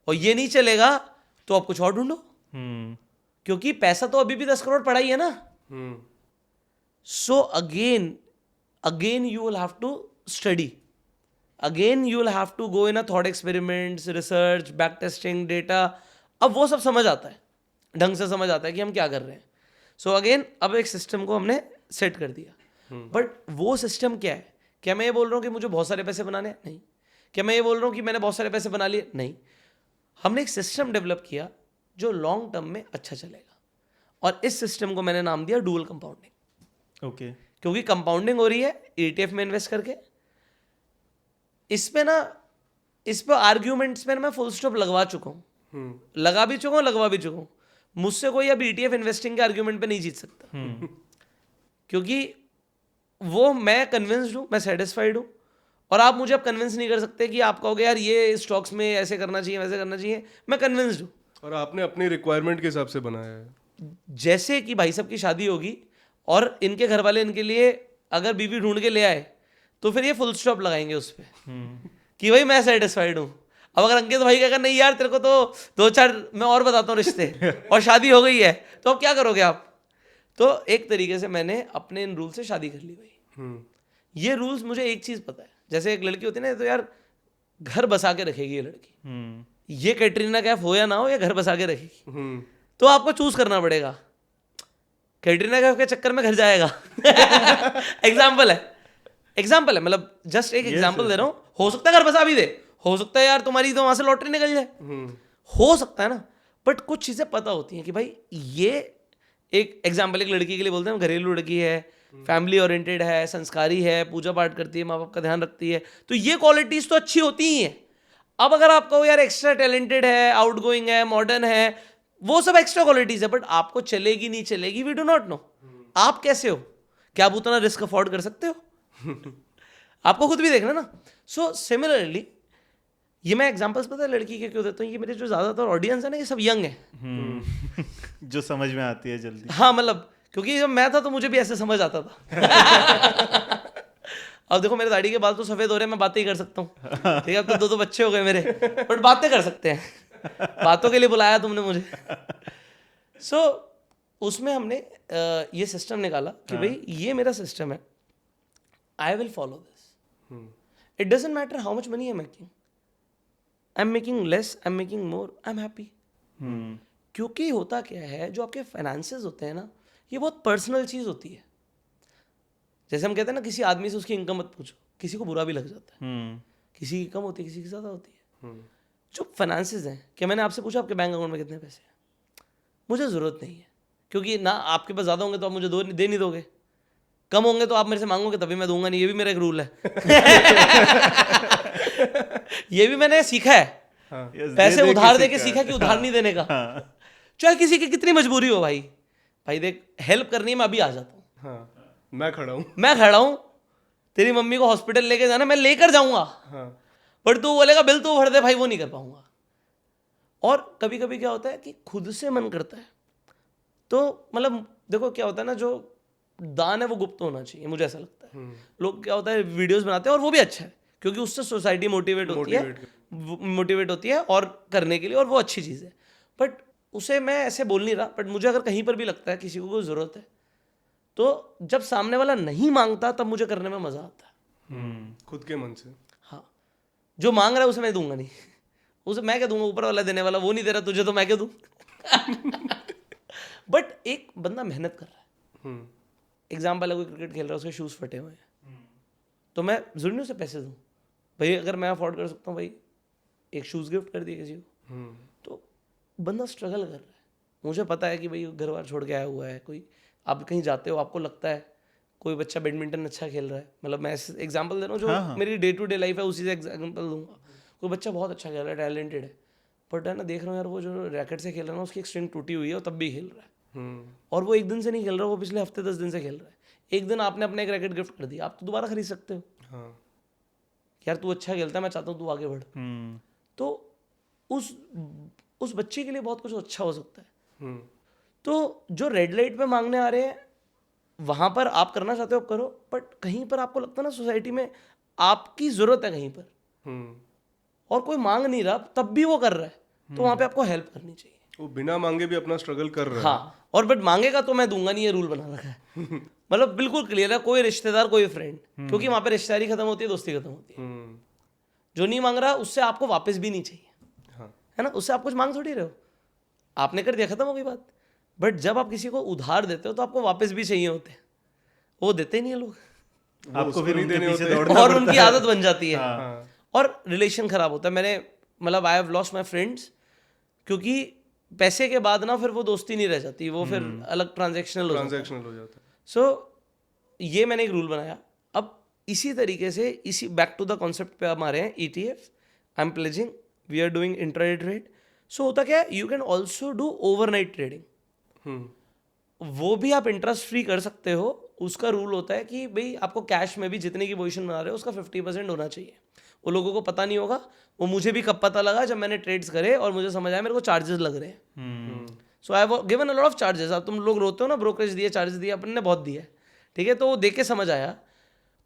और ये नहीं चलेगा तो आप कुछ और ढूंढो, क्योंकि पैसा तो अभी भी 10 करोड़ पड़ा ही है ना। So again you will have to study. Again you will have to go in a thought experiments, research, back testing, data, अब वो सब समझ आता है, ढंग से समझ आता है कि हम क्या कर रहे हैं. सो अगेन अब एक सिस्टम को हमने सेट कर दिया. बट वो सिस्टम क्या है? क्या मैं ये बोल रहा हूँ कि मुझे बहुत सारे पैसे बनाने हैं? नहीं. क्या मैं ये बोल रहा हूँ कि मैंने बहुत सारे पैसे बना लिए? नहीं. हमने एक सिस्टम डेवलप किया जो लॉन्ग टर्म में अच्छा चलेगा, और इस सिस्टम को मैंने नाम दिया डुअल कंपाउंडिंग. ओके. क्योंकि कंपाउंडिंग हो रही है ETF में इन्वेस्ट करके. इस पे आर्ग्यूमेंट्स में मैं फुल स्टॉप लगवा चुका हूँ, लगवा भी चुका हूँ. मुझसे कोई अब ETF इन्वेस्टिंग के आर्ग्यूमेंट पे नहीं जीत सकता, क्योंकि वो मैं कन्विंस्ड हूँ, मैं सेटिस्फाइड हूँ. और आप मुझे अब कन्विंस नहीं कर सकते कि आप कहोगे यार ये स्टॉक्स में ऐसे करना चाहिए, वैसे करना चाहिए. मैं कन्विंस्ड हूँ. और आपने अपनी रिक्वायरमेंट के हिसाब से बनाया है. जैसे कि भाई साहब की शादी होगी और इनके घर वाले इनके लिए अगर बीवी ढूंढ के ले आए, तो फिर ये फुल स्टॉप लगाएंगे उस पर कि भाई मैं सेटिस्फाइड हूँ. अब अगर अंकित भाई कहेगा नहीं यार तेरे को तो 2-4 मैं और बताता हूँ रिश्ते और शादी हो गई है, तो अब क्या करोगे आप? तो एक तरीके से मैंने अपने इन रूल से शादी कर ली भाई. ये रूल्स मुझे एक चीज़ पता है, जैसे एक लड़की होती है ना, तो यार घर बसा के रखेगी ये लड़की. ये कैटरीना कैफ हो या ना हो, ये घर बसा के रखेगी. तो आपको चूज करना पड़ेगा. कैटरीना कैफ के चक्कर में घर जाएगा. एग्जाम्पल है, मतलब जस्ट एक एग्जाम्पल दे रहा हूँ. हो सकता है घर बसा भी दे, हो सकता है यार तुम्हारी तो वहां से लॉटरी निकल जाए, हो सकता है ना. बट कुछ चीजें पता होती हैं कि भाई ये एक एग्जाम्पल, एक लड़की के लिए बोलते हैं घरेलू लड़की है, फैमिली ओरिएंटेड है, संस्कारी है, पूजा पाठ करती है, माँ बाप का ध्यान रखती है, तो ये क्वालिटीज तो अच्छी होती ही हैं. अब अगर आप कहो यार एक्स्ट्रा टैलेंटेड है, आउटगोइंग है, मॉडर्न है, वो सब एक्स्ट्रा क्वालिटीज है, बट आपको चलेगी नहीं चलेगी वी डू नॉट नो. आप कैसे हो, क्या आप उतना रिस्क अफोर्ड कर सकते हो? आपको खुद भी देखना ना. सो सिमिलरली ये मैं एग्जांपल्स पता है लड़की के क्यों देता हूँ, ये मेरे जो ज्यादातर ऑडियंस है ना, ये सब यंग है. जो समझ में आती है जल्दी. हाँ, मतलब क्योंकि जब मैं था तो मुझे भी ऐसे समझ आता था. अब देखो मेरे दाढ़ी के बाल तो सफेद हो रहे हैं, मैं बातें ही कर सकता हूँ. ठीक है, अब तो 2 बच्चे हो गए मेरे, बट बातें कर सकते हैं. बातों के लिए बुलाया तुमने मुझे. सो उसमें हमने ये सिस्टम निकाला कि भाई ये मेरा सिस्टम है, I will follow this. It doesn't matter how much money I am making, I am making less, I am making more, I am happy. क्योंकि होता क्या है, जो आपके फाइनेंसेस होते हैं ना, ये बहुत पर्सनल चीज़ होती है. जैसे हम कहते हैं ना, किसी आदमी से उसकी इनकम मत पूछो, किसी को बुरा भी लग जाता है. किसी की कम होती है, किसी की ज़्यादा होती है. जो फाइनेंसेस हैं, क्या मैंने आपसे पूछा आपके बैंक अकाउंट में कितने पैसे हैं? मुझे ज़रूरत नहीं है, क्योंकि ना आपके पास ज़्यादा होंगे तो आप मुझे दे नहीं दोगे, कम होंगे तो आप मेरे से मांगोगे तभी मैं दूंगा नहीं. ये भी मेरा एक रूल है. ये भी मैंने सीखा है. पैसे उधार दे के सीखा कि उधार नहीं देने का. चाहे किसी की कितनी मजबूरी हो भाई देख, हेल्प करनी है, मैं अभी आ जाता हूँ. मैं खड़ा हूँ. तेरी मम्मी को हॉस्पिटल लेके जाना, मैं लेकर जाऊंगा. बट तू बोलेगा बिल तू भर दे भाई, वो नहीं कर पाऊंगा. और कभी कभी क्या होता है कि खुद से मन करता है, तो मतलब देखो क्या होता है ना, जो दान है वो गुप्त होना चाहिए, मुझे ऐसा लगता है. लोग क्या होता है वीडियोस बनाते हैं, और वो भी अच्छा है क्योंकि उससे सोसाइटी मोटिवेट होती है और करने के लिए, और वो अच्छी चीज़ है. बट उसे मैं ऐसे बोल नहीं रहा, बट मुझे अगर कहीं पर भी लगता है किसी को कोई ज़रूरत है, तो जब सामने वाला नहीं मांगता तब मुझे करने में मज़ा आता है. खुद के मन से. हाँ, जो मांग रहा है उसे मैं दूंगा नहीं, उसे मैं क्या दूंगा, ऊपर वाला देने वाला. वो नहीं दे रहा तुझे तो मैं क्या दूं. बट एक बंदा मेहनत कर रहा है. एग्जाम्पल है, कोई क्रिकेट खेल रहा है, उसके शूज़ फटे हुए हैं, तो मैं जरूरी नहीं उसे पैसे दूं. भाई अगर मैं अफोर्ड कर सकता हूँ, भाई एक शूज़ गिफ्ट कर दिए किसी को. तो बंदा स्ट्रगल कर रहा है, मुझे पता है कि भाई घर बार छोड़ के आया हुआ है. कोई आप कहीं जाते हो, आपको लगता है कोई बच्चा बैडमिंटन अच्छा खेल रहा है, मतलब मैं एग्जांपल दे रहा हूँ जो मेरी डे टू डे लाइफ है, उसी से एग्जांपल दूंगा. कोई बच्चा बहुत अच्छा खेल रहा है, टैलेंटेड है, बट है ना, देख रहा हूँ यार वो जो रैकेट से खेल रहा है ना, उसकी एक स्ट्रिंग टूटी हुई है और तब भी खेल रहा है. और वो एक दिन से नहीं खेल रहा, वो पिछले हफ्ते 10 दिन से खेल रहा है. एक दिन आपने अपने एक रैकेट गिफ्ट कर दिया, आप तो दोबारा खरीद सकते हो. यार तू अच्छा खेलता है, मैं चाहता हूँ तू आगे बढ़. तो उस बच्चे के लिए बहुत कुछ अच्छा हो सकता है. तो जो रेड लाइट पे मांगने आ रहे हैं, वहां पर आप करना चाहते हो आप करो, बट कहीं पर आपको लगता है ना सोसाइटी में आपकी जरूरत है कहीं पर, और कोई मांग नहीं रहा तब भी वो कर रहा है, तो वहां पे आपको हेल्प करनी चाहिए. वो बिना मांगे भी अपना स्ट्रगल कर रहा है. हाँ, और बट मांगेगा तो मैं दूंगा नहीं, ये रूल बना रखा है. मतलब बिल्कुल क्लियर है, कोई रिश्तेदार कोई फ्रेंड, क्योंकि वहां पे रिश्तेदारी खत्म होती है, दोस्ती खत्म होती है. जो नहीं मांग रहा उससे आपको वापस भी नहीं चाहिए, हाँ है ना, उससे आप कुछ मांग थोड़ी रहे हो, आपने कर दिया, खत्म हो गई बात। बट जब आप किसी को उधार देते हो तो आपको वापस भी चाहिए होते हैं, वो देते ही नहीं है लोग, आपको फिर नहीं उनके देने पीछे होते। दौड़ना और पड़ता उनकी है। आदत बन जाती है, हाँ। और रिलेशन खराब होता है। मैंने मतलब I have lost my friends, क्योंकि पैसे के बाद ना फिर वो दोस्ती नहीं रह जाती, वो फिर अलग ट्रांजेक्शनल हो जाता है। ट्रांजैक्शनल हो जाता है। सो ये मैंने एक रूल बनाया। अब इसी तरीके से इसी बैक टू द कॉन्सेप्ट पे हम आ रहे हैं, ETF, I am pledging, we are doing intraday trade. So होता क्या है, you can also do overnight trading, वो भी आप इंटरेस्ट फ्री कर सकते हो। उसका रूल होता है कि भाई आपको कैश में भी जितने की पोजीशन बना रहे हो उसका 50% होना चाहिए। वो लोगों को पता नहीं होगा, वो मुझे भी कब पता लगा जब मैंने ट्रेड्स करे और मुझे समझ आया मेरे को चार्जेस लग रहे हैं। So I have given a lot of charges. अब तुम लोग रोते हो ना, ब्रोकरेज दिए, चार्जेस दिए, अपन ने बहुत दिया है, ठीक है, तो वो देख के समझ आया।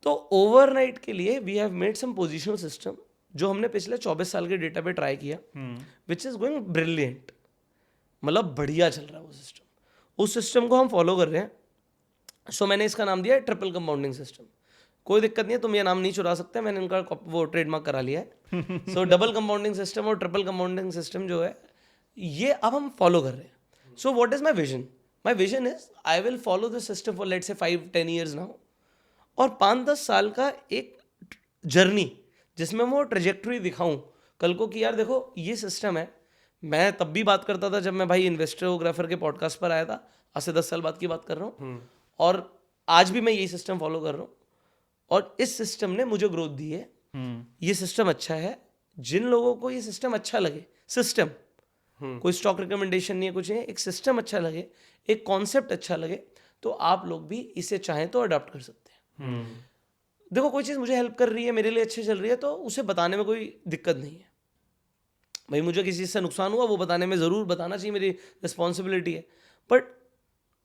तो ओवरनाइट के लिए we have made some positional system, जो हमने पिछले 24 साल के डेटा पे ट्राई किया, विच इज गोइंग ब्रिलियंट, मतलब बढ़िया चल रहा है वो सिस्टम। उस सिस्टम को हम फॉलो कर रहे हैं। सो मैंने इसका नाम दिया है ट्रिपल कंपाउंडिंग सिस्टम। कोई दिक्कत नहीं है, तुम ये नाम नहीं चुरा सकते, मैंने इनका वो ट्रेडमार्क करा लिया है। सो डबल कंपाउंडिंग सिस्टम और ट्रिपल कंपाउंडिंग सिस्टम जो है, ये अब हम फॉलो कर रहे हैं। So what is my vision? My vision is I will follow this system for let's say 5-10 years now, और 5-10 साल का एक जर्नी जिसमें वो ट्रेजेक्टरी दिखाऊं कल को कि यार देखो ये सिस्टम है। मैं तब भी बात करता था जब मैं भाई इन्वेस्टरोग्राफर के पॉडकास्ट पर आया था, आज से 10 साल बाद की बात कर रहा हूँ, और आज भी मैं यही सिस्टम फॉलो कर रहा हूँ, और इस सिस्टम ने मुझे ग्रोथ दी है। ये सिस्टम अच्छा है। जिन लोगों को ये सिस्टम अच्छा लगे, सिस्टम कोई स्टॉक रिकमेंडेशन नहीं है, कुछ नहीं है, एक सिस्टम अच्छा लगे, एक कॉन्सेप्ट अच्छा लगे, तो आप लोग भी इसे चाहें तो अडॉप्ट कर सकते हैं। देखो कोई चीज़ मुझे हेल्प कर रही है, मेरे लिए अच्छी चल रही है, तो उसे बताने में कोई दिक्कत नहीं है। भाई मुझे किसी चीज़ से नुकसान हुआ, वो बताने में ज़रूर बताना चाहिए, मेरी रिस्पॉन्सिबिलिटी है। But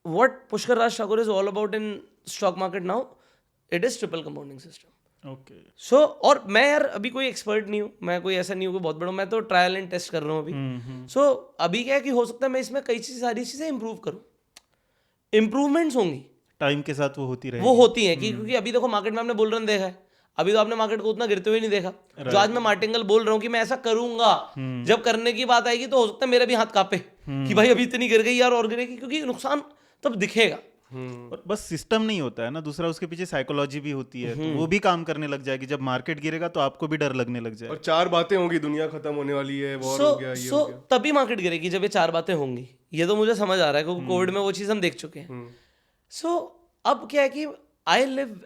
what Pushkar Raj Thakur is all about in stock market now, it is triple compounding system. Okay. So, और मैं यार अभी कोई एक्सपर्ट नहीं हूँ, मैं कोई ऐसा नहीं हूँ कि बहुत बड़ा, मैं तो ट्रायल एंड टेस्ट कर रहा हूँ अभी। सो अभी क्या है कि हो सकता है मैं इसमें कई सारी चीज़ें इंप्रूव करूँ, इम्प्रूवमेंट्स होंगी, टाइम के साथ वो होती रहेगी। वो होती हैं कि क्योंकि अभी देखो मार्केट में आपने बुल रन देखा है, अभी तो आपने मार्केट को उतना गिरते हुए नहीं देखा। जो आज मैं मार्टिंगल बोल रहा हूँ कि मैं ऐसा करूंगा, जब करने की बात आएगी तो हो सकता है मेरा भी हाथ कांपे कि भाई अभी इतनी गिर गई यार और गिरेगी, क्योंकि नुकसान तब दिखेगा। और बस सिस्टम नहीं होता है ना, दूसरा उसके पीछे साइकोलॉजी भी होती है, तो वो भी काम करने लग जाएगी। जब मार्केट गिरेगा तो आपको भी डर लगने लग जाएगा। और 4 बातें होंगी, दुनिया खत्म होने वाली है, वॉर हो गया, ये हो गया। तभी मार्केट गिरेगी जब ये 4 बातें होंगी। ये तो मुझे समझ आ रहा है क्योंकि कोविड में वो चीज़ हम देख चुके हैं। सो अब क्या है कि I live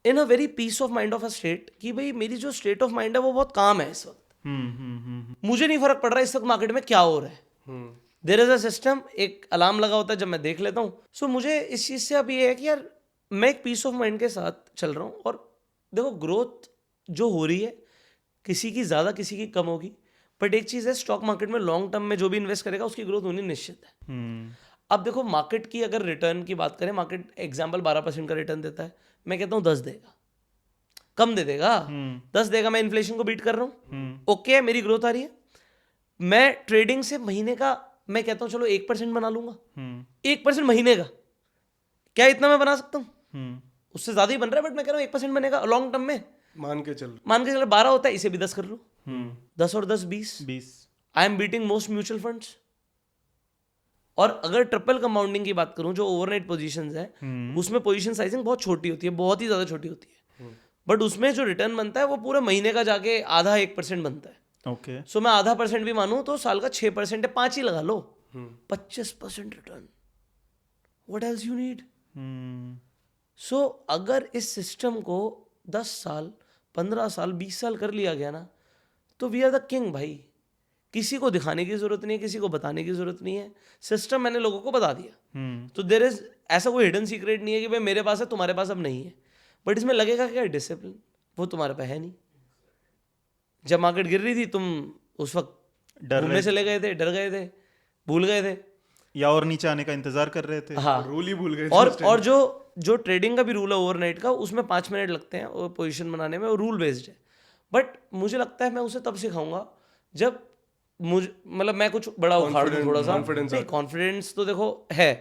in a very peace of mind of a state, कि भाई मेरी जो स्टेट ऑफ माइंड है वो बहुत काम है इस वक्त। मुझे नहीं फर्क पड़ रहा इस वक्त मार्केट में क्या हो रहा है। देयर इज अ सिस्टम, एक अलार्म लगा होता है जब मैं देख लेता हूँ। सो मुझे इस चीज़ से अब ये है कि यार मैं एक पीस ऑफ माइंड के साथ चल रहा हूँ। और देखो ग्रोथ जो हो रही है, किसी की ज़्यादा किसी की कम होगी, बट एक चीज़ है, स्टॉक मार्केट में लॉन्ग टर्म में जो भी इन्वेस्ट करेगा उसकी ग्रोथ होनी निश्चित है। अब देखो मार्केट की अगर रिटर्न की बात करें, मार्केट एग्जाम्पल 12% का रिटर्न देता है, मैं कहता हूँ 10 देगा, कम दे देगा, 10 देगा, मैं इन्फ्लेशन को बीट कर रहा हूँ, ओके मेरी ग्रोथ आ रही है। मैं ट्रेडिंग से महीने का मैं कहता हूँ चलो 1% बना लूंगा, 1% महीने का, क्या इतना मैं बना सकता हूँ? उससे ज्यादा ही बन रहा है, बट मैं कह रहा हूँ 1% बनेगा लॉन्ग टर्म में। मान के चल 12 होता है, इसे भी 10 कर लो, 10 और 10 20। 20। I am beating most mutual funds. और अगर ट्रिपल कंपाउंडिंग की बात करूं, जो ओवरनाइट पोजीशंस है, उसमें पोजीशन साइजिंग बहुत छोटी होती है, बहुत ही ज्यादा छोटी होती है, बट उसमें जो रिटर्न बनता है वो पूरे महीने का जाके आधा 1% बनता है। ओके। सो मैं आधा % भी मानूं तो साल का 6% है, 5 ही लगा लो, 25% return, what else you need? So अगर इस सिस्टम को 10 साल 15 साल 20 साल कर लिया गया ना, तो वी आर द किंग भाई। किसी को दिखाने की जरूरत नहीं है, किसी को बताने की जरूरत नहीं है, सिस्टम मैंने लोगों को बता दिया। तो देयर इज ऐसा कोई हिडन सीक्रेट नहीं है कि भाई मेरे पास है तुम्हारे पास अब नहीं है, बट इसमें लगेगा क्या डिसिप्लिन, वो तुम्हारे पे है नहीं। जब मार्केट गिर रही थी तुम उस वक्त घूमने चले गए थे, डर गए थे, भूल गए थे, या और नीचे आने का इंतजार कर रहे थे। हाँ, रूल ही भूल गए। और जो ट्रेडिंग का भी रूल है ओवरनाइट का, उसमें 5 मिनट लगते हैं वो पोजीशन बनाने में, वो रूल बेस्ड है। बट मुझे लगता है मैं उसे तब सिखाऊंगा जब मुझे मतलब मैं कुछ बड़ा उखाड़ दूं थोड़ा सा। कॉन्फिडेंस तो देखो है,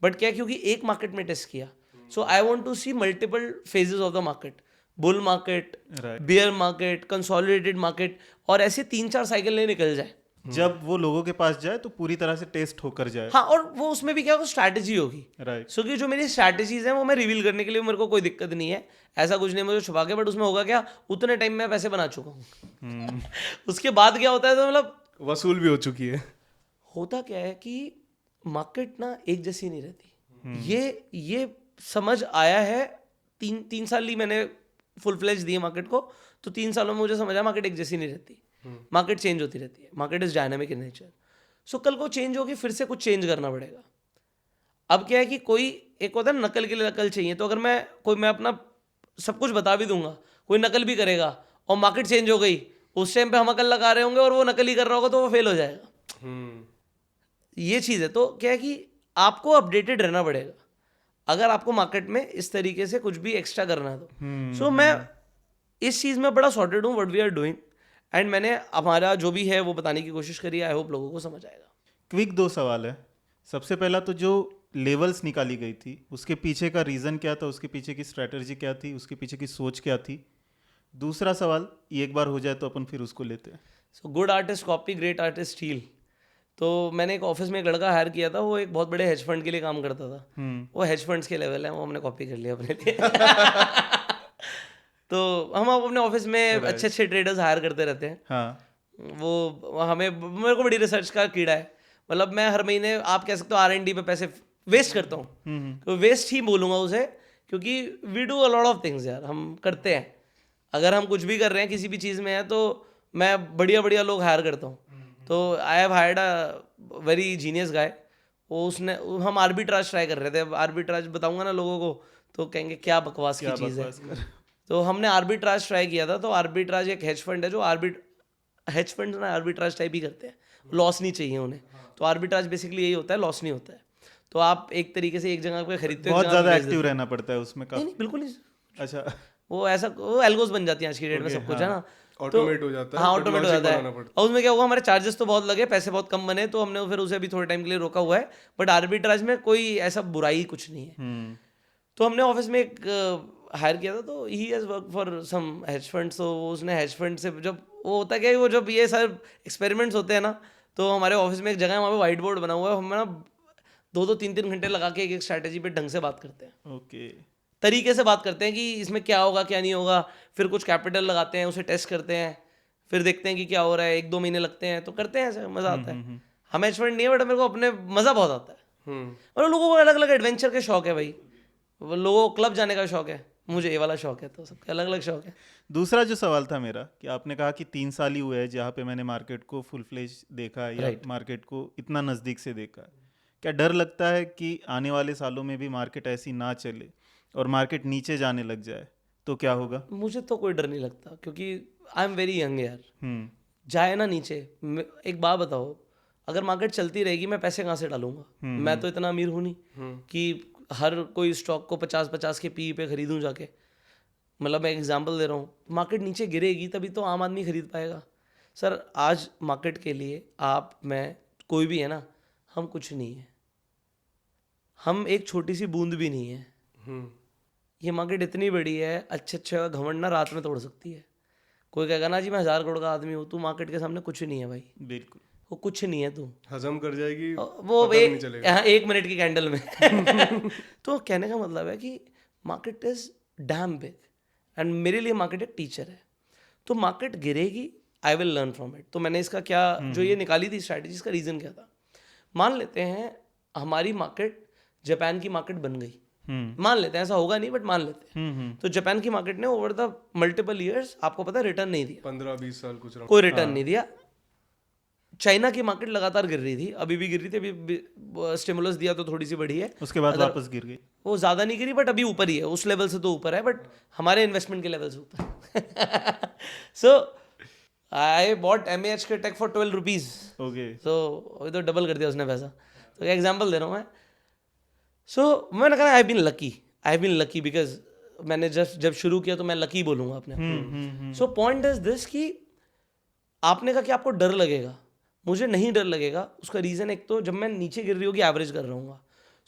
बट क्या, क्योंकि एक मार्केट में टेस्ट किया, so I want to see multiple phases of the market. Bull market, Right. Bear market, consolidated market, और ऐसे 3-4 साइकिल निकल जाए। जब वो लोगों के पास जाए तो पूरी तरह से टेस्ट होकर जाए। हाँ, और वो उसमें भी क्या होगा, स्ट्रैटेजी होगी। राइट। सो कि जो मेरी स्ट्रैटेजीज हैं वो मैं रिवील करने के लिए मेरे को कोई दिक्कत नहीं है, ऐसा कुछ नहीं मुझे छुपा के, बट उसमें होगा क्या, उतने टाइम में पैसे बना चुका हूँ। उसके बाद क्या होता है, तो मतलब वसूल भी हो चुकी है। होता क्या है कि मार्केट ना एक जैसी नहीं रहती। ये समझ आया है, तीन साल ही मैंने फुल फ्लेज दिए मार्केट को, तो 3 सालों में मुझे समझ आया मार्केट एक जैसी नहीं रहती, मार्केट चेंज होती रहती है, market is dynamic in nature. So कल को चेंज होगी, फिर से कुछ चेंज करना पड़ेगा। अब क्या है कि कोई एक होता है नकल के लिए नकल चाहिए, तो अगर मैं अपना सब कुछ बता भी दूंगा, कोई नकल भी करेगा और मार्केट चेंज हो गई, उस टाइम पे हम अकल लगा रहे होंगे और वो नकल ही कर रहा होगा, तो वो फेल हो जाएगा। ये चीज़ है। तो क्या है कि आपको अपडेटेड रहना पड़ेगा अगर आपको मार्केट में इस तरीके से कुछ भी एक्स्ट्रा करना है तो। सो मैं इस चीज़ में बड़ा सॉर्टेड हूँ, what we are doing, and मैंने हमारा जो भी है वो बताने की कोशिश करी है। आई होप लोगों को समझ आएगा। क्विक 2 सवाल है। सबसे पहला तो जो लेवल्स निकाली गई थी उसके पीछे का रीज़न क्या था, उसके पीछे की स्ट्रैटेजी क्या थी, उसके पीछे की सोच क्या थी। दूसरा सवाल ये एक बार हो जाए तो अपन फिर उसको लेते हैं। So good artist copy, great artist steel. तो मैंने एक ऑफिस में एक लड़का हायर किया था, वो एक बहुत बड़े हेज फंड के लिए काम करता था। वो हेज फंड्स के लेवल है, वो हमने कॉपी कर लिया अपने लिए। तो हम अपने ऑफिस में अच्छे अच्छे ट्रेडर्स हायर करते रहते हैं। हाँ। वो हमें, मेरे को बड़ी रिसर्च का कीड़ा है। मतलब मैं हर महीने, आप कह सकते हो R&D पे पैसे वेस्ट करता हूँ। तो वेस्ट ही बोलूँगा उसे, क्योंकि we do a lot of things यार, हम करते हैं। अगर हम कुछ भी कर रहे हैं किसी भी चीज़ में है, तो मैं बढ़िया बढ़िया लोग हायर करता हूँ। तो I have hired a very genius guy. हम आर्बिट्राज ट्राई कर रहे थे। अब आर्बिट्राज बताऊंगा ना लोगों को तो कहेंगे क्या बकवास की चीज़ है। तो हमने आर्बिट्राज ट्राई किया था। तो आर्बिट्राज एक हेज फंड है जो हेज फंड ना आर्बिट्राज टाइप ही करते हैं, लॉस नहीं चाहिए उन्हें। तो आर्बिट्राज बेसिकली यही होता है, लॉस नहीं होता है। तो आप एक तरीके से एक जगह पे खरीदते हो, बहुत ज़्यादा एक्टिव रहना पड़ता है उसमें का। नहीं बिल्कुल नहीं। अच्छा। वो एल्गोस बन जाती है आज की डेट में, सब कुछ है ना, ऑटोमेट हो जाता है। हाँ ऑटोमेट हो जाता है। और उसमें क्या हुआ, हमारे चार्जेस तो बहुत लगे, पैसे बहुत कम बने, तो हमने फिर उसे अभी थोड़े टाइम के लिए रोका हुआ है। बट आर्बिट्राज में कोई ऐसा बुराई कुछ नहीं है। तो हमने ऑफिस में एक हायर किया था, तो he has work for some hedge funds. तो उसने हेज फंड से, जब वो होता क्या है, वो जब ये सारे एक्सपेरिमेंट्स होते हैं ना, तो हमारे ऑफिस में एक जगह है, वहाँ पे व्हाइट बोर्ड बना हुआ है, हम ना 2-3 घंटे लगा के एक स्ट्रैटेजी पे ढंग से बात करते हैं। ओके। तरीके से बात करते हैं कि इसमें क्या होगा क्या नहीं होगा। फिर कुछ कैपिटल लगाते हैं, उसे टेस्ट करते हैं, फिर देखते हैं कि क्या हो रहा है। 1-2 महीने लगते हैं, तो करते हैं, ऐसे मज़ा आता है। हम हेज फंड नहीं है, बट मेरे को अपने मज़ा बहुत आता है। और लोगों को अलग अलग एडवेंचर के शौक है भाई। लोगों को क्लब जाने का शौक है, मुझे ये वाला शौक है, तो सबके अलग अलग शौक है। दूसरा जो सवाल था मेरा, कि आपने कहा कि 3 साल ही हुए हैं जहाँ पे मैंने मार्केट को फुल फ्लेज देखा है, या मार्केट को इतना नज़दीक से देखा है। क्या डर लगता है कि आने वाले सालों में भी मार्केट ऐसी ना चले और मार्केट नीचे जाने लग जाए तो क्या होगा? मुझे तो कोई डर नहीं लगता, क्योंकि आई एम वेरी यंग यार। जाए ना नीचे, एक बात बताओ, अगर मार्केट चलती रहेगी मैं पैसे कहाँ से डालूंगा? मैं तो इतना अमीर हूँ नहीं कि हर कोई स्टॉक को 50-50 के पी पे खरीदूं जाके। मतलब मैं एग्जांपल दे रहा हूँ, मार्केट नीचे गिरेगी तभी तो आम आदमी खरीद पाएगा। सर आज मार्केट के लिए आप, मैं, कोई भी है ना, हम कुछ नहीं है, हम एक छोटी सी बूंद भी नहीं है। ये मार्केट इतनी बड़ी है, अच्छे अच्छे घमंड ना रात में तोड़ सकती है। कोई कहेगा ना जी मैं 1000 करोड़ का आदमी हूँ, तू मार्केट के सामने कुछ नहीं है भाई। बिल्कुल, वो कुछ नहीं है, तू हजम कर जाएगी, वो यहाँ 1 मिनट की कैंडल में। तो कहने का मतलब है कि market is damn big, and मेरे लिए मार्केट एक टीचर है। तो मार्केट गिरेगी, I will learn from it. तो मैंने इसका क्या, जो ये निकाली थी स्ट्रैटेजी, इसका रीज़न क्या था। मान लेते हैं हमारी मार्केट जापान की मार्केट बन गई, मान लेते हैं, ऐसा होगा नहीं बट मान लेते हैं। तो जापान की मार्केट ने ओवर द मल्टीपल ईयर्स, आपको पता है, रिटर्न नहीं दिया। 15-20 साल कुछ कोई रिटर्न नहीं दिया। चाइना की मार्केट लगातार गिर रही थी, अभी भी गिर रही थी, अभी स्टिमुलस दिया तो थोड़ी सी बढ़ी है, उसके बाद वापस गिर गई। वो ज़्यादा नहीं गिरी, बट अभी ऊपर ही है, उस लेवल से तो ऊपर है, बट हमारे इन्वेस्टमेंट के लेवल से ऊपर। सो आई बॉट MAH के टेक फॉर 12 रुपीज़। ओके। सो अभी तो डबल कर दिया उसने पैसा। तो एग्जाम्पल दे रहा हूँ मैं। सो मैंने कहा आई बीन लकी बिकॉज मैंने जब शुरू किया तो मैं लकी बोलूँगा अपने। सो पॉइंट इज दिस कि आपने कहा कि आपको डर लगेगा, मुझे नहीं डर लगेगा। उसका रीज़न एक तो, जब मैं नीचे गिर रही होगी एवरेज कर रहा हूँ,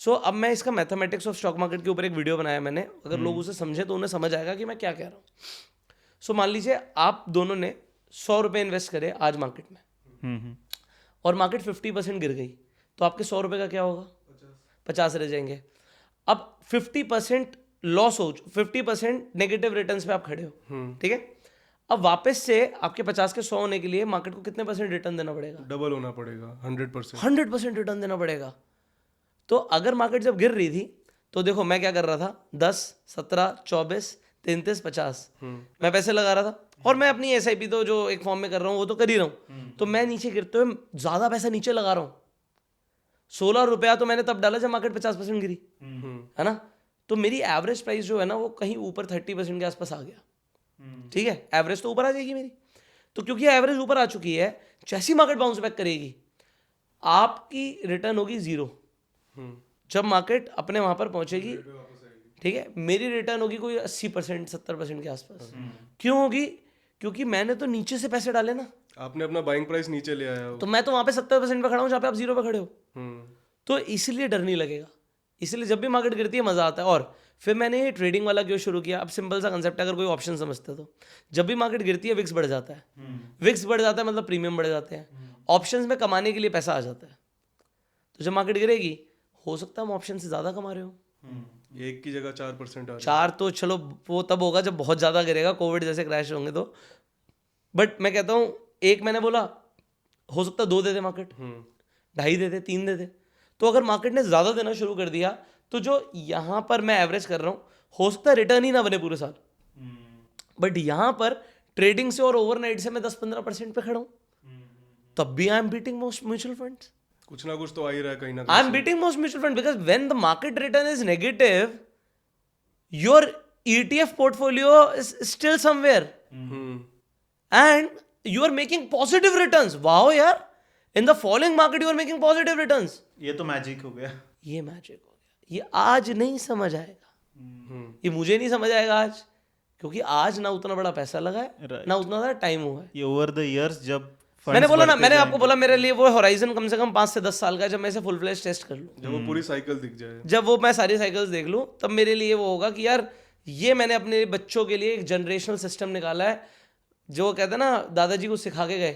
सो अब मैं इसका मैथमेटिक्स ऑफ स्टॉक मार्केट के ऊपर एक वीडियो बनाया मैंने, अगर लोग उसे समझे तो उन्हें समझ आएगा कि मैं क्या कह रहा हूँ. सो मान लीजिए आप दोनों ने 100 रुपये इन्वेस्ट करे आज मार्केट में, और मार्केट 50% गिर गई, तो आपके 100 रुपये का क्या होगा? 50 रह जाएंगे. अब 50% लॉस हो, 50% नेगेटिव रिटर्न्स पे आप खड़े हो, ठीक है. अब वापस से आपके 50 के 100 होने के लिए मार्केट को कितने परसेंट रिटर्न देना पड़ेगा? डबल होना पड़ेगा, 100%. 100% रिटर्न देना पड़ेगा. तो अगर मार्केट जब गिर रही थी तो देखो मैं क्या कर रहा था, 10, 17, 24, 33, 50 मैं पैसे लगा रहा था, और मैं अपनी SIP तो जो एक फॉर्म में कर रहा हूँ वो तो कर ही रहा हूँ. तो मैं नीचे गिरते हुए ज़्यादा पैसा नीचे लगा रहा हूँ. 16 रुपया तो मैंने तब डाला जब मार्केट 50% गिरी, है ना. तो मेरी एवरेज प्राइस जो है ना वो कहीं ऊपर 30% के आसपास आ गया. ठीक है, एवरेज तो ऊपर आ जाएगी मेरी. तो क्योंकि एवरेज ऊपर आ चुकी है, जैसी मार्केट बाउंस बैक करेगी आपकी रिटर्न होगी 0. जब मार्केट अपने वहां पर पहुंचेगी, ठीक है, मेरी रिटर्न होगी कोई 80%, 70% के आसपास. क्यों होगी? क्योंकि मैंने तो नीचे से पैसे डाले ना, आपने अपना बाइंग प्राइस नीचे ले आया हो. तो मैं तो वहां पे 70% पे खड़ा हूँ जहाँ पे आप 0 पे खड़े हो. हम्म. तो इसलिए डर नहीं लगेगा. इसलिए जब भी मार्केट गिरती है मजा आता है. और फिर मैंने ये ट्रेडिंग वाला क्यों शुरू किया? अब सिंपल सा कंसेप्ट है, अगर कोई ऑप्शन समझते हो तो जब भी मार्केट गिरती है विक्स बढ़ जाता है. विक्स बढ़ जाता है मतलब प्रीमियम बढ़ जाते हैं. ऑप्शंस में कमाने के लिए पैसा आ जाता है. तो जब मार्केट गिरेगी हो सकता है हम ऑप्शन से ज़्यादा कमा रहे हो. एक की जगह 4% आ रहा 4 तो चलो वो तब होगा जब बहुत ज़्यादा गिरेगा, कोविड जैसे क्रैश होंगे तो. बट मैं कहता हूँ एक मैंने बोला हो सकता है 2 दे दे मार्केट, 2.5 दे दे, 3 दे दे. तो अगर मार्केट ने ज़्यादा देना शुरू कर दिया तो जो यहाँ पर मैं एवरेज कर रहा हूँ हो सकता है रिटर्न ही ना बने पूरे साल. बट यहाँ पर ट्रेडिंग से और ओवरनाइट से मैं 10-15% पे खड़ा हूँ, तब भी I am beating most mutual funds. कुछ ना कुछ तो आ ही रहा है कहीं ना I am कहीं. beating most mutual funds because when the market return is negative, your ETF portfolio is still somewhere and you are making positive returns. Wow, यार! In the falling market, you are making positive returns. ये तो magic हो गया. ये magic हो गया. ये आज नहीं समझ आएगा. ये मुझे नहीं समझ आएगा आज, क्योंकि आज ना उतना बड़ा पैसा लगा है, Right. ना उतना ज़्यादा टाइम हुआ है. ये ओवर द इयर्स जब मैंने बोला ना, बढ़ते मैंने आपको जाएंगे. बोला मेरे लिए वो होराइजन कम से कम 5 से 10 साल का है, जब मैं इसे फुल फ्लैश टेस्ट कर लूँ, जब वो पूरी साइकिल दिख जाए. जब वो मैं सारी साइकिल्स देख लूँ, तब मेरे लिए वो होगा कि यार ये मैंने अपने बच्चों के लिए एक जनरेशनल सिस्टम निकाला है, जो कहते हैं ना दादाजी को सिखा के गए.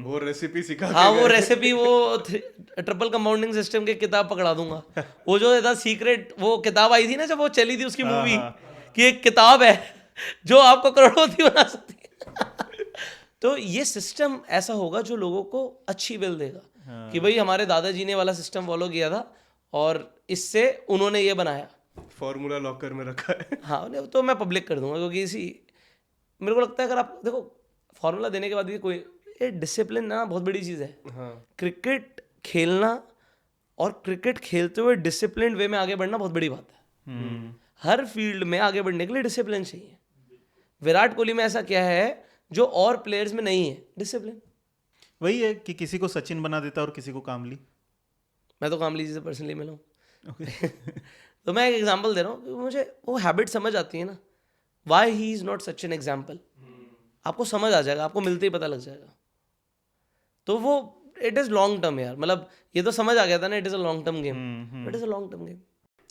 वो रेसिपी सिखा हाँ, वो रेसिपी, वो ट्रिपल कंपाउंडिंग सिस्टम की किताब पकड़ा दूंगा. वो जो था सीक्रेट, वो किताब आई थी ना जब वो चली थी उसकी मूवी, कि एक किताब है जो आपको करोड़पति बना सकती है. तो ये सिस्टम ऐसा होगा जो लोगों को अच्छी बिल देगा, कि भाई हमारे दादाजी ने वाला सिस्टम फॉलो किया था और इससे उन्होंने ये बनाया. फॉर्मूला लॉकर में रखा है. हाँ, तो मैं पब्लिक कर दूंगा, क्योंकि इसी मेरे को लगता है अगर आप देखो फॉर्मूला देने के बाद भी कोई ये डिसिप्लिन ना बहुत बड़ी चीज़ है. हाँ. क्रिकेट खेलना और क्रिकेट खेलते हुए डिसिप्लिन वे में आगे बढ़ना बहुत बड़ी बात है. हर फील्ड में आगे बढ़ने के लिए डिसिप्लिन चाहिए. विराट कोहली में ऐसा क्या है जो और प्लेयर्स में नहीं है? डिसिप्लिन. वही है कि किसी को सचिन बना देता है और किसी को कामली. मैं तो कामली जी से पर्सनली मिला हूँ. तो मैं एक एग्जांपल दे रहा हूँ, मुझे वो हैबिट समझ आती है ना, why he is not such an example. आपको समझ आ जाएगा, आपको मिलते ही पता लग जाएगा. तो वो इट इज़ लॉन्ग टर्म यार, मतलब ये तो समझ आ गया था ना, it is a long term game. It is a long term game.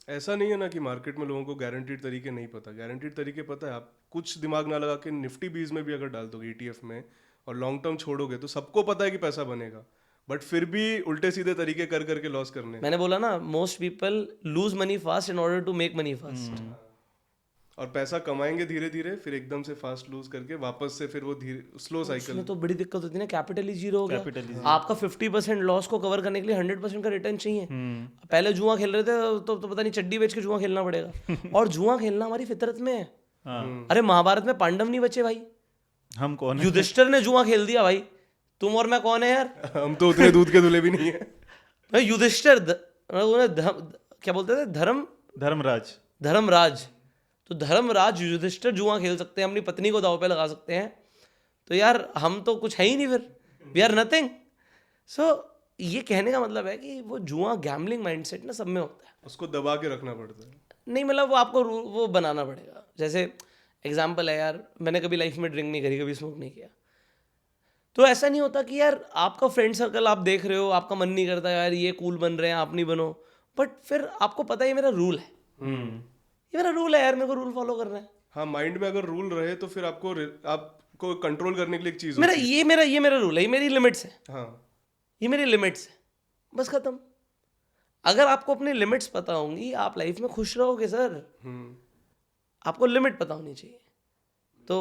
ऐसा नहीं है ना कि मार्केट में लोगों को गारंटीड तरीके नहीं पता. गारंटीड तरीके पता है. आप कुछ दिमाग ना लगा के निफ्टी 20 में भी अगर डाल दोगे ETF में और लॉन्ग टर्म छोड़ोगे तो सबको पता है कि पैसा बनेगा, बट फिर भी उल्टे सीधे तरीके कर करके लॉस करने. मैंने बोला ना, most people lose money fast in order to make money fast. और पैसा कमाएंगे धीरे धीरे, फिर एकदम से फास्ट लूज करके वापस से फिर वो धीरे स्लो साइकिल. उसमें तो बड़ी दिक्कत होती है ना, कैपिटल ही जीरो हो गया. Capital ही आपका 50% लॉस को कवर करने के लिए 100% का रिटर्न चाहिए. पहले जुआ खेल रहे थे तो पता नहीं चड्डी बेच के जुआ खेलना पड़ेगा. और जुआ खेलना हमारी फितरत में है. अरे महाभारत में पांडव नहीं बचे भाई, हम कौन है? युधिष्ठिर ने जुआ खेल दिया भाई. तुम और मैं कौन है यार? हम तो उतने दूध के धुले भी नहीं है. भाई युधिष्ठिर क्या बोलते थे, धर्मराज. धर्मराज. तो धर्मराज युधिष्ठिर जुआ खेल सकते हैं, अपनी पत्नी को दांव पे लगा सकते हैं. तो यार हम तो कुछ है ही नहीं, फिर वी आर नथिंग. सो ये कहने का मतलब है कि वो जुआ गैम्बलिंग माइंडसेट ना सब में होता है. उसको दबा के रखना पड़ता है. नहीं मतलब वो आपको वो बनाना पड़ेगा. जैसे एग्जाम्पल है यार, मैंने कभी लाइफ में ड्रिंक नहीं करी, कभी स्मोक नहीं किया. तो ऐसा नहीं होता कि यार आपका फ्रेंड सर्कल आप देख रहे हो, आपका मन नहीं करता यार ये कूल बन रहे हैं, आप नहीं बनो. बट फिर आपको पता है ये मेरा रूल है, ये मेरा रूल है यार, मेरे को रूल फॉलो करना है। हाँ, माइंड में अगर रूल रहे तो फिर आपको कंट्रोल करने के लिए एक चीज मेरा होती ये मेरा रूल है, ये मेरी लिमिट्स है, है। हाँ, ये मेरी लिमिट्स है, बस खत्म। अगर आपको अपनी लिमिट्स पता होंगी आप लाइफ में खुश रहोगे सर। आपको लिमिट पता होनी चाहिए। तो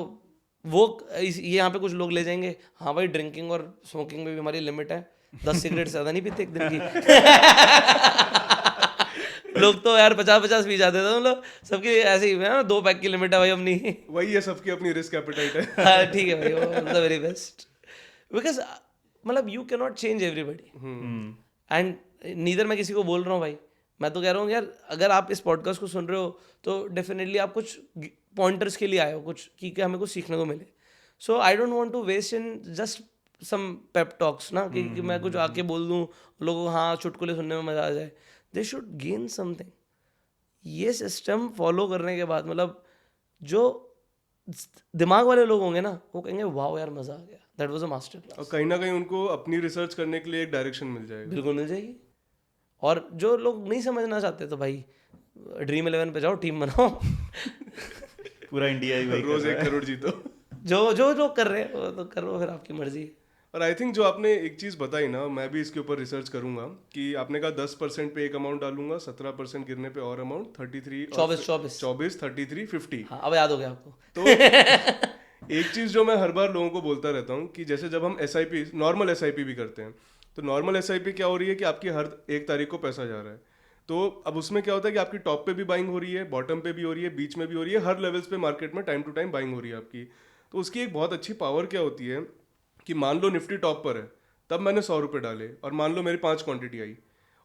वो ये यहाँ पे कुछ लोग ले जाएंगे, हाँ भाई ड्रिंकिंग और स्मोकिंग में भी हमारी लिमिट है, 10 सिगरेट से ज़्यादा नहीं पीते एक दिन की। लोग तो यार 50-50 पी जाते थे, मतलब सबकी ऐसे ही है, 2 पैक की लिमिट है भाई अपनी। वही है, सबकी अपनी रिस्क एपेटाइट है। हाँ ठीक है भाई, वो द वेरी बेस्ट, बिकॉज मतलब you can not change everybody and neither मैं किसी को बोल रहा हूँ भाई, मैं तो कह रहा हूँ यार अगर आप इस पॉडकास्ट को सुन रहे हो तो डेफिनेटली आप कुछ पॉइंटर्स के लिए आए हो, कुछ कि हमें कुछ सीखने को मिले। So I don't want to waste in just some pep talks ना, कि मैं कुछ आके बोल दूँ लोगों को, हाँ चुटकुले सुनने में मज़ा आ जाए। They should gain something. ये सिस्टम फॉलो करने के बाद मतलब जो दिमाग वाले लोग होंगे ना वो कहेंगे वाह यार मज़ा आ गया, that was a master class. और कहीं ना कहीं उनको अपनी रिसर्च करने के लिए एक डायरेक्शन मिल जाएगा। बिल्कुल मिल जाएगी। और जो लोग नहीं समझना चाहते तो भाई ड्रीम 11 पे जाओ, टीम बनाओ। पूरा इंडिया ही वही रोज 1 करोड़ जीतो। जो लोग कर रहे हैं वो तो करो, फिर आपकी मर्जी। और आई थिंक जो आपने एक चीज़ बताई ना, मैं भी इसके ऊपर रिसर्च करूंगा कि आपने कहा 10% पे एक अमाउंट डालूंगा, 17% गिरने पे और अमाउंट, 33 24 33 50। हाँ अब याद हो गया आपको। तो एक चीज़ जो मैं हर बार लोगों को बोलता रहता हूँ कि जैसे जब हम SIP नॉर्मल SIP भी करते हैं, तो नॉर्मल SIP क्या हो रही है कि आपकी हर 1 तारीख को पैसा जा रहा है। तो अब उसमें क्या होता है कि आपकी टॉप पे भी बाइंग हो रही है, बॉटम पे भी हो रही है, बीच में भी हो रही है, हर लेवल्स पे मार्केट में टाइम टू टाइम बाइंग हो रही है आपकी। तो उसकी एक बहुत अच्छी पावर क्या होती है कि मान लो निफ्टी टॉप पर है, तब मैंने 100 रुपये डाले और मान लो मेरी 5 क्वांटिटी आई,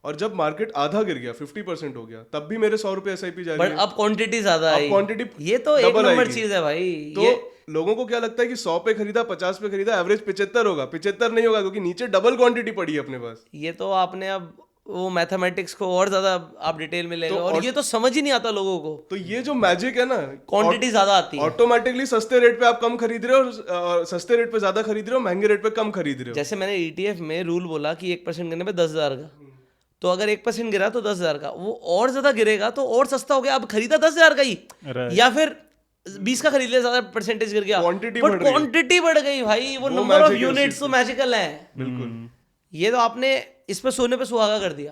और जब मार्केट आधा गिर गया 50% हो गया, तब भी मेरे 100 रुपये SIP जा रही बट है। अब क्वांटिटी ज्यादा आई, क्वांटिटी ये तो एक नंबर चीज है भाई। तो लोगों को क्या लगता है कि 100 पे खरीदा, 50 पे खरीदा, एवरेज 75 होगा। 75 नहीं होगा क्योंकि नीचे डबल क्वांटिटी पड़ी है अपने पास। ये तो आपने अब वो मैथमेटिक्स को और ज्यादा आप डिटेल में ले गए, और ये तो समझ ही नहीं आता लोगों को। तो ये जो मैजिक है ना, क्वांटिटी ज्यादा आती है, ऑटोमेटिकली सस्ते रेट पे आप कम खरीद रहे हो और सस्ते रेट पे ज्यादा खरीद रहे हो, महंगे रेट पे कम खरीद रहे हो। जैसे मैंने ETF में रूल बोला कि 1% गिरने पे 10,000 का, तो अगर 1% गिरा तो 10,000 का, वो और ज्यादा गिरेगा तो और सस्ता हो गया। अब खरीदा 10,000 का ही, या फिर 20 का खरीद लिया, ज्यादा परसेंटेज गिर गया, क्वांटिटी बट क्वांटिटी बढ़ गई भाई। वो नंबर ऑफ यूनिट्स तो मैजिकल है। बिल्कुल, ये तो आपने इस पे सोने पे सुहागा कर दिया।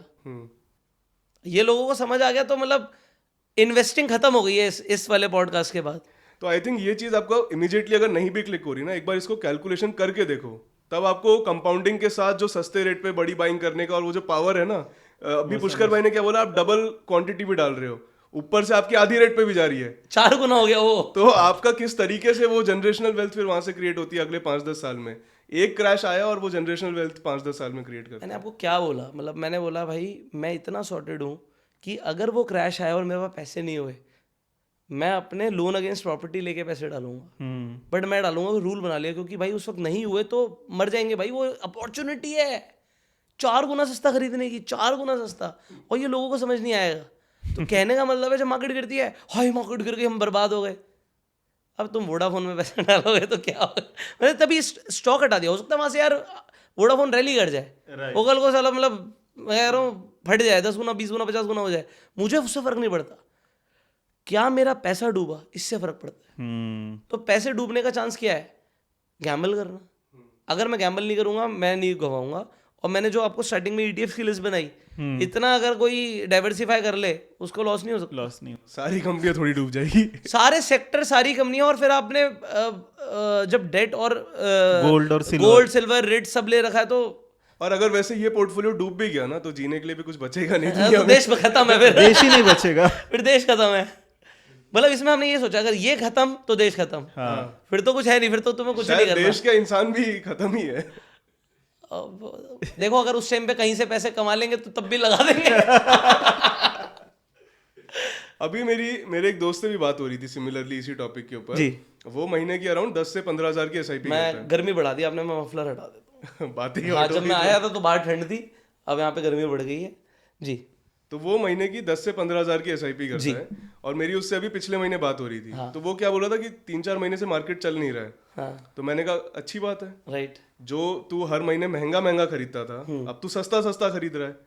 ये लोगों को समझ आ गया, तो मतलब इन्वेस्टिंग खत्म हो गई है इस वाले पॉडकास्ट के बाद। तो आई थिंक ये चीज आपको इमीडिएटली अगर नहीं भी क्लिक हो रही ना, एक बार इसको कैलकुलेशन करके देखो, तब आपको कंपाउंडिंग के साथ जो सस्ते रेट पे बड़ी बाइंग करने का और वो जो पावर है ना, अभी पुष्कर भाई ने क्या बोला, आप डबल क्वांटिटी भी डाल रहे हो, ऊपर से आपकी आधी रेट पे भी जा रही है, 4 गुना हो गया वो। तो आपका किस तरीके से वो जनरेशनल वेल्थ फिर वहां से क्रिएट होती है अगले 5-10 साल में। एक क्रैश आया और वो जनरेशनल वेल्थ 5-10 साल में क्रिएट करता है। मैंने आपको क्या बोला, मतलब मैंने बोला भाई मैं इतना सॉर्टेड हूँ कि अगर वो क्रैश आया और मेरे पास पैसे नहीं हुए, मैं अपने लोन अगेंस्ट प्रॉपर्टी लेके पैसे डालूंगा। बट मैं डालूंगा, रूल बना लिया, क्योंकि भाई उस वक्त नहीं हुए तो मर जाएंगे भाई। वो अपॉर्चुनिटी है 4 गुना सस्ता खरीदने की, 4 गुना सस्ता, और ये लोगों को समझ नहीं आएगा। तो कहने का मतलब है जब मार्केट गिरती है, हाय मार्केट गिर गई हम बर्बाद हो गए। अब तुम वोडाफोन में पैसा डालोगे तो क्या होगा? मैंने तभी स्टॉक हटा दिया। हो सकता है वहाँ से यार वोडाफोन रैली कर जाए, वो कल को साला मतलब मैं कह रहा हूँ फट जाए, 10 गुना 20 गुना 50 गुना हो जाए, मुझे उससे फर्क नहीं पड़ता। क्या मेरा पैसा डूबा इससे फर्क पड़ता है। तो पैसे डूबने का चांस क्या है? गैम्बल करना। अगर मैं गैम्बल नहीं करूंगा मैं नहीं गवाऊंगा। और मैंने जो आपको स्टार्टिंग में ETF की लिस्ट बनाई, इतना अगर कोई डाइवर्सिफाई कर ले उसको लॉस नहीं हो सकता। लॉस नहीं, सारी कंपनियां थोड़ी डूब जाएगी, सारे सेक्टर, सारी कंपनियां। और फिर आपने जब डेट और गोल्ड सिल्वर रेट सब ले रखा है, तो और अगर वैसे ये पोर्टफोलियो डूब भी गया ना, तो जीने के लिए भी कुछ बचेगा नहीं। तो देश में खत्म है, फिर देश ही नहीं बचेगा, फिर देश खत्म है। मतलब इसमें हमने ये सोचा अगर ये खत्म तो देश खत्म। हाँ। फिर तो कुछ है नहीं, फिर तो तुम्हें कुछ नहीं करना। देश का इंसान भी खत्म ही है। देखो अगर उस टाइम पे कहीं से पैसे कमा लेंगे तो तब भी लगा देंगे। अभी मेरे एक दोस्त से भी बात हो रही थी सिमिलरली इसी टॉपिक के ऊपर। वो महीने की अराउंड 10 से 15 हज़ार की SIP करता है। मैं गर्मी बढ़ा दी आपने, मैं मफलर हटा देता हूँ। बात ही हाँ, जब मैं आया था तो बाहर ठंड थी, अब यहाँ पे गर्मी बढ़ गई है जी। तो वो महीने की 10 से 15 हज़ार की SIP करता है, और मेरी उससे अभी पिछले महीने बात हो रही थी। तो वो क्या बोल रहा था कि 3-4 महीने से मार्केट चल नहीं रहा है। हाँ, तो मैंने कहा अच्छी बात है, राइट। जो तू हर महीने महंगा महंगा खरीदता था, अब तू सस्ता सस्ता खरीद रहा है।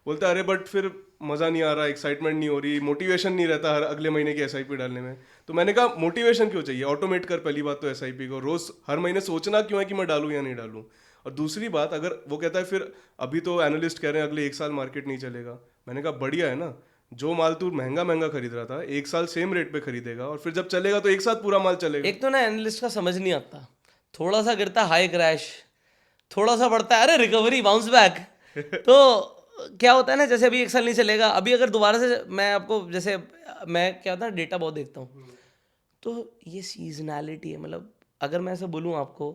बोलता है अरे बट फिर मज़ा नहीं आ रहा, एक्साइटमेंट नहीं हो रही, मोटिवेशन नहीं रहता हर अगले महीने की एसआईपी डालने में। तो मैंने कहा मोटिवेशन क्यों चाहिए, ऑटोमेट कर पहली बात तो एसआईपी को, रोज़ हर महीने सोचना क्यों है कि मैं डालूँ या नहीं डालूँ। और दूसरी बात, अगर वो कहता है फिर अभी तो एनालिस्ट कह रहे हैं अगले 1 साल मार्केट नहीं चलेगा, मैंने कहा बढ़िया है ना, जो माल तू महंगा महंगा खरीद रहा था 1 साल सेम रेट पे खरीदेगा और फिर जब चलेगा तो 1 साथ पूरा माल चलेगा। एक तो ना एनालिस्ट का समझ नहीं आता, थोड़ा सा गिरता हाई क्रैश, थोड़ा सा बढ़ता है अरे रिकवरी बाउंस बैक। तो क्या होता है ना, जैसे अभी 1 साल नहीं चलेगा, अभी अगर दोबारा से मैं आपको, जैसे मैं क्या होता है डेटा बहुत देखता हूँ, तो ये सीजनैलिटी है। मतलब अगर मैं ऐसा बोलूँ आपको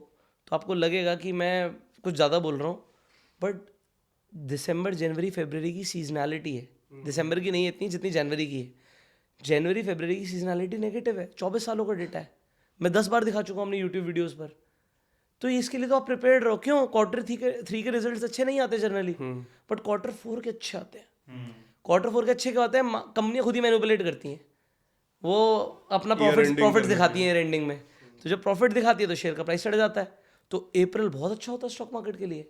तो आपको लगेगा कि मैं कुछ ज़्यादा बोल रहा हूँ, बट दिसंबर जनवरी फरवरी की सीजनैलिटी है, दिसंबर की नहीं है इतनी जितनी जनवरी की है। जनवरी फरवरी की सीजनैलिटी नेगेटिव है, 24 सालों का डेटा है, मैं 10 बार दिखा चुका हूँ अपने यूट्यूब वीडियोज़ पर। तो इसके लिए तो आप प्रिपेयर्ड रहो। क्यों, Q3 के रिजल्ट्स अच्छे नहीं आते जनरली, बट Q4 के अच्छे आते हैं। Q4 के अच्छे क्या होते हैं, कंपनियां खुद ही मैनिपुलेट करती हैं, वो अपना प्रॉफिट दिखाती हैं एंडिंग में। तो जब प्रॉफिट दिखाती है तो शेयर का प्राइस चढ़ जाता है। तो अप्रैल बहुत अच्छा होता है स्टॉक मार्केट के लिए,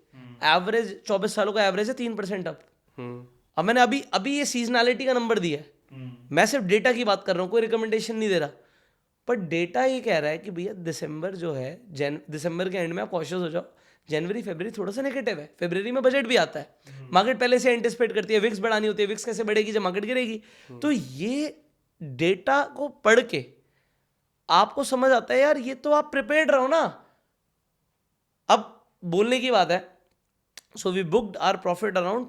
एवरेज 24 सालों का एवरेज है 3% अप। अब मैंने अभी ये सीजनैलिटी का नंबर दिया है, मैं सिर्फ डेटा की बात कर रहा हूँ, कोई रिकमेंडेशन नहीं दे रहा, पर डेटा ये कह रहा है कि भैया दिसंबर जो है, दिसंबर के एंड में आप कॉशियस हो जाओ। जनवरी फरवरी थोड़ा सा नेगेटिव है, फरवरी में बजट भी आता है, मार्केट पहले से एंटिसिपेट करती है विक्स बढ़ानी होती है, विक्स कैसे बढ़ेगी जब मार्केट गिरेगी। तो ये डेटा को पढ़ के आपको समझ आता है यार, ये तो आप प्रिपेयर्ड रहो ना। अब बोलने की बात है, so we booked our profit around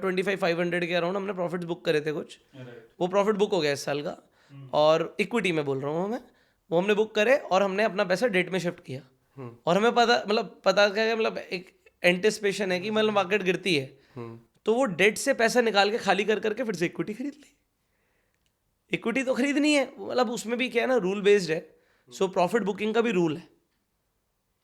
25,500 के अराउंड हमने प्रॉफिट्स बुक करे थे कुछ, वो प्रॉफिट बुक हो गया इस साल का। और इक्विटी में बोल रहा हूँ मैं, वो हमने बुक करे और हमने अपना पैसा डेट में शिफ्ट किया। और हमें पता क्या, मतलब एक एंटिसिपेशन है कि मतलब मार्केट गिरती है, तो वो डेट से पैसा निकाल के खाली कर करके फिर से इक्विटी खरीद ली। इक्विटी तो खरीदनी है, मतलब उसमें भी क्या है ना, रूल बेस्ड है। सो प्रॉफिट बुकिंग का भी रूल है।